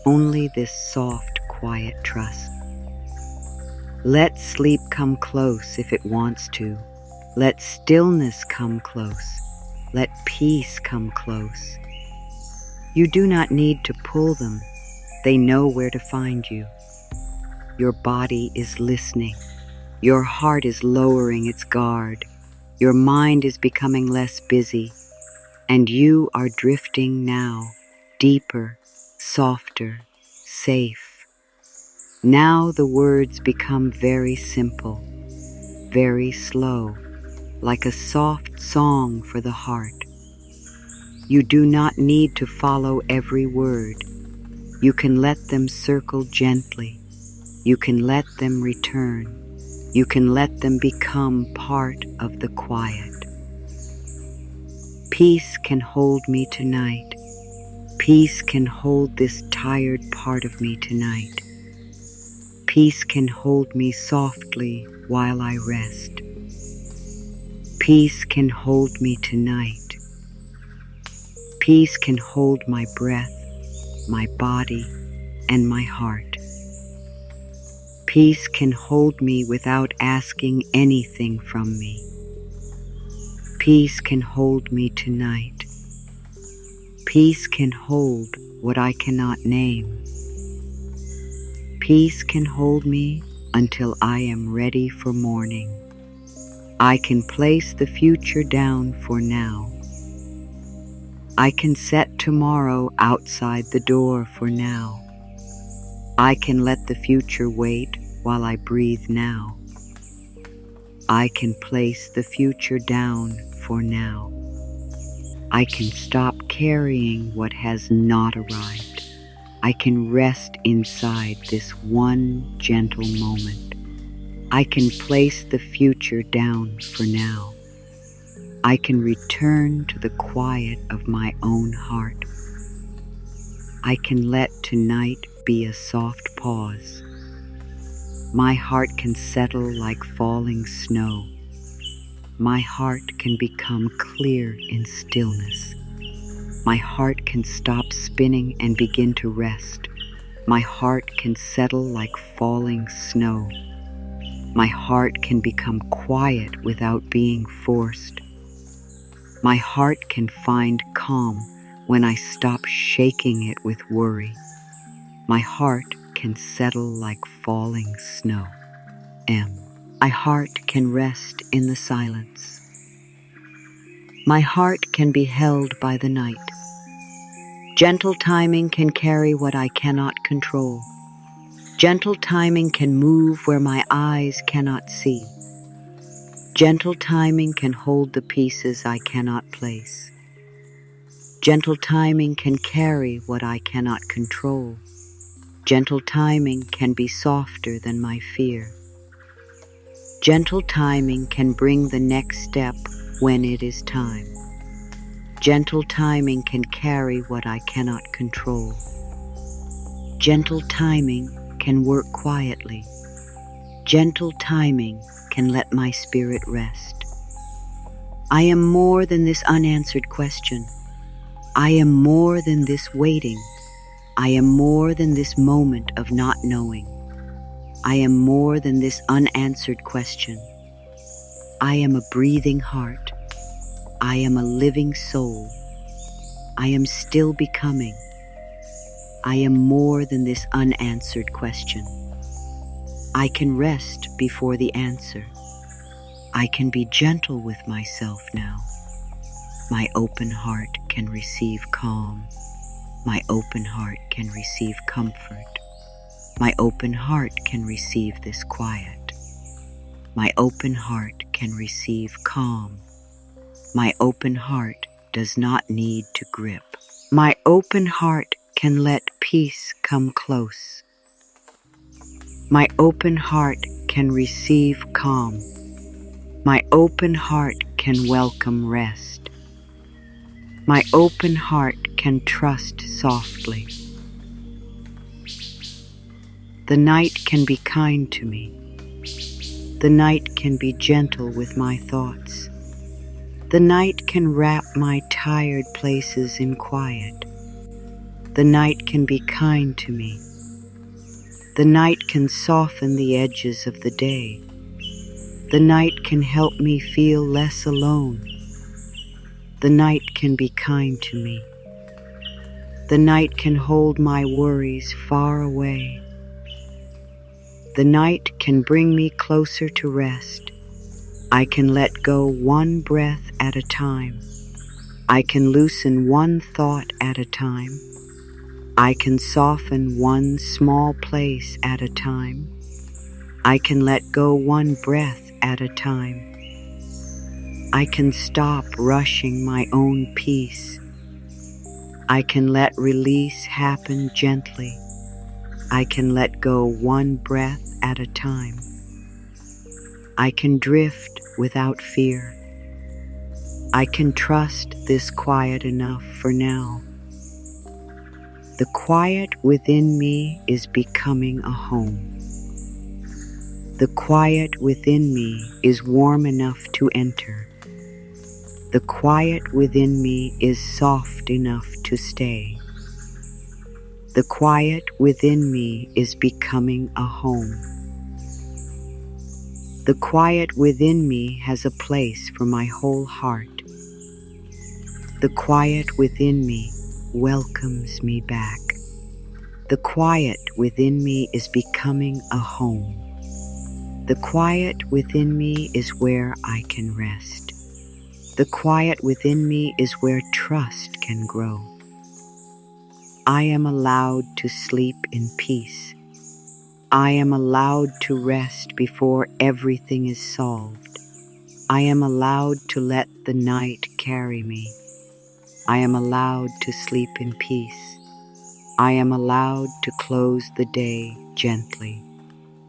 only this soft, quiet trust. Let sleep come close if it wants to. Let stillness come close. Let peace come close. You do not need to pull them. They know where to find you. Your body is listening. Your heart is lowering its guard. Your mind is becoming less busy. And you are drifting now, deeper, softer, safe. Now the words become very simple, very slow, like a soft song for the heart. You do not need to follow every word. You can let them circle gently. You can let them return. You can let them become part of the quiet. Peace can hold me tonight. Peace can hold this tired part of me tonight. Peace can hold me softly while I rest. Peace can hold me tonight. Peace can hold my breath, my body, and my heart. Peace can hold me without asking anything from me. Peace can hold me tonight. Peace can hold what I cannot name. Peace can hold me until I am ready for morning. I can place the future down for now. I can set tomorrow outside the door for now. I can let the future wait while I breathe now. I can place the future down for now. I can stop carrying what has not arrived. I can rest inside this one gentle moment. I can place the future down for now. I can return to the quiet of my own heart. I can let tonight be a soft pause. My heart can settle like falling snow. My heart can become clear in stillness. My heart can stop spinning and begin to rest. My heart can settle like falling snow. My heart can become quiet without being forced. My heart can find calm when I stop shaking it with worry. My heart can settle like falling snow. My heart can rest in the silence. My heart can be held by the night. Gentle timing can carry what I cannot control. Gentle timing can move where my eyes cannot see. Gentle timing can hold the pieces I cannot place. Gentle timing can carry what I cannot control. Gentle timing can be softer than my fear. Gentle timing can bring the next step when it is time. Gentle timing can carry what I cannot control. Gentle timing can work quietly. Gentle timing can let my spirit rest. I am more than this unanswered question. I am more than this waiting. I am more than this moment of not knowing. I am more than this unanswered question. I am a breathing heart. I am a living soul. I am still becoming. I am more than this unanswered question. I can rest before the answer. I can be gentle with myself now. My open heart can receive calm. My open heart can receive comfort. My open heart can receive this quiet. My open heart can receive calm. My open heart does not need to grip. My open heart can let peace come close. My open heart can receive calm. My open heart can welcome rest. My open heart can trust softly. The night can be kind to me. The night can be gentle with my thoughts. The night can wrap my tired places in quiet. The night can be kind to me. The night can soften the edges of the day. The night can help me feel less alone. The night can be kind to me. The night can hold my worries far away. The night can bring me closer to rest. I can let go one breath at a time. I can loosen one thought at a time. I can soften one small place at a time. I can let go one breath at a time. I can stop rushing my own peace. I can let release happen gently. I can let go one breath at a time. I can drift without fear. I can trust this quiet enough for now. The quiet within me is becoming a home. The quiet within me is warm enough to enter. The quiet within me is soft enough to stay. The quiet within me is becoming a home. The quiet within me has a place for my whole heart. The quiet within me welcomes me back. The quiet within me is becoming a home. The quiet within me is where I can rest. The quiet within me is where trust can grow. I am allowed to sleep in peace. I am allowed to rest before everything is solved. I am allowed to let the night carry me. I am allowed to sleep in peace. I am allowed to close the day gently.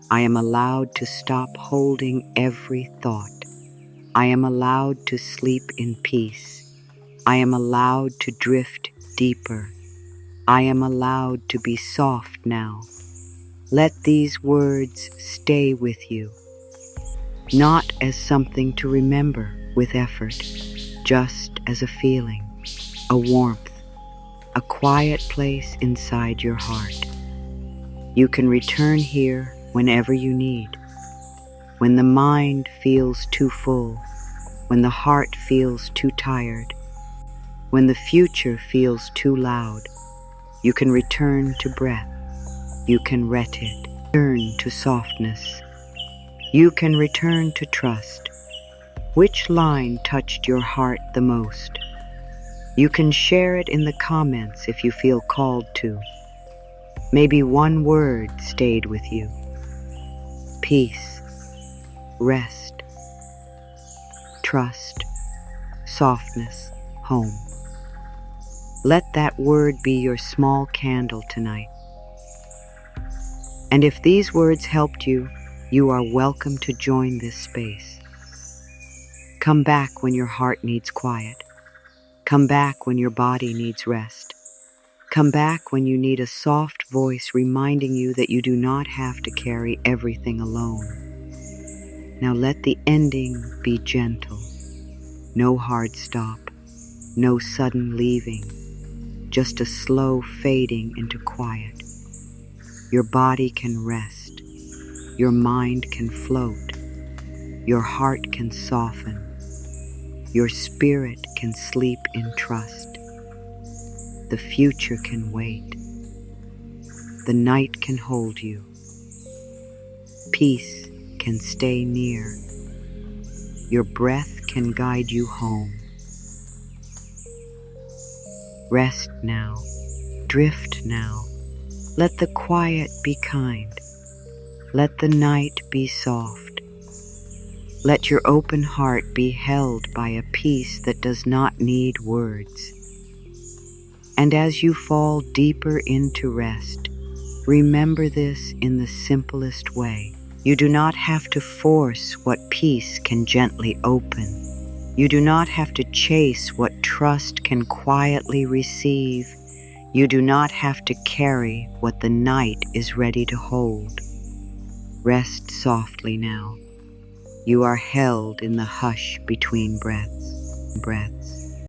I am allowed to stop holding every thought. I am allowed to sleep in peace. I am allowed to drift deeper. I am allowed to be soft now. Let these words stay with you, not as something to remember with effort, just as a feeling, a warmth, a quiet place inside your heart. You can return here whenever you need. When the mind feels too full, when the heart feels too tired, when the future feels too loud, you can return to breath. You can return to softness. You can return to trust. Which line touched your heart the most? You can share it in the comments if you feel called to. Maybe one word stayed with you. Peace, rest, trust, softness, home. Let that word be your small candle tonight. And if these words helped you, you are welcome to join this space. Come back when your heart needs quiet. Come back when your body needs rest. Come back when you need a soft voice reminding you that you do not have to carry everything alone. Now let the ending be gentle. No hard stop, no sudden leaving, just a slow fading into quiet. Your body can rest, your mind can float, your heart can soften, your spirit can sleep in trust. The future can wait. The night can hold you. Peace can stay near. Your breath can guide you home. Rest now. Drift now. Let the quiet be kind. Let the night be soft. Let your open heart be held by a peace that does not need words. And as you fall deeper into rest, remember this in the simplest way. You do not have to force what peace can gently open. You do not have to chase what trust can quietly receive. You do not have to carry what the night is ready to hold. Rest softly now. You are held in the hush between breaths.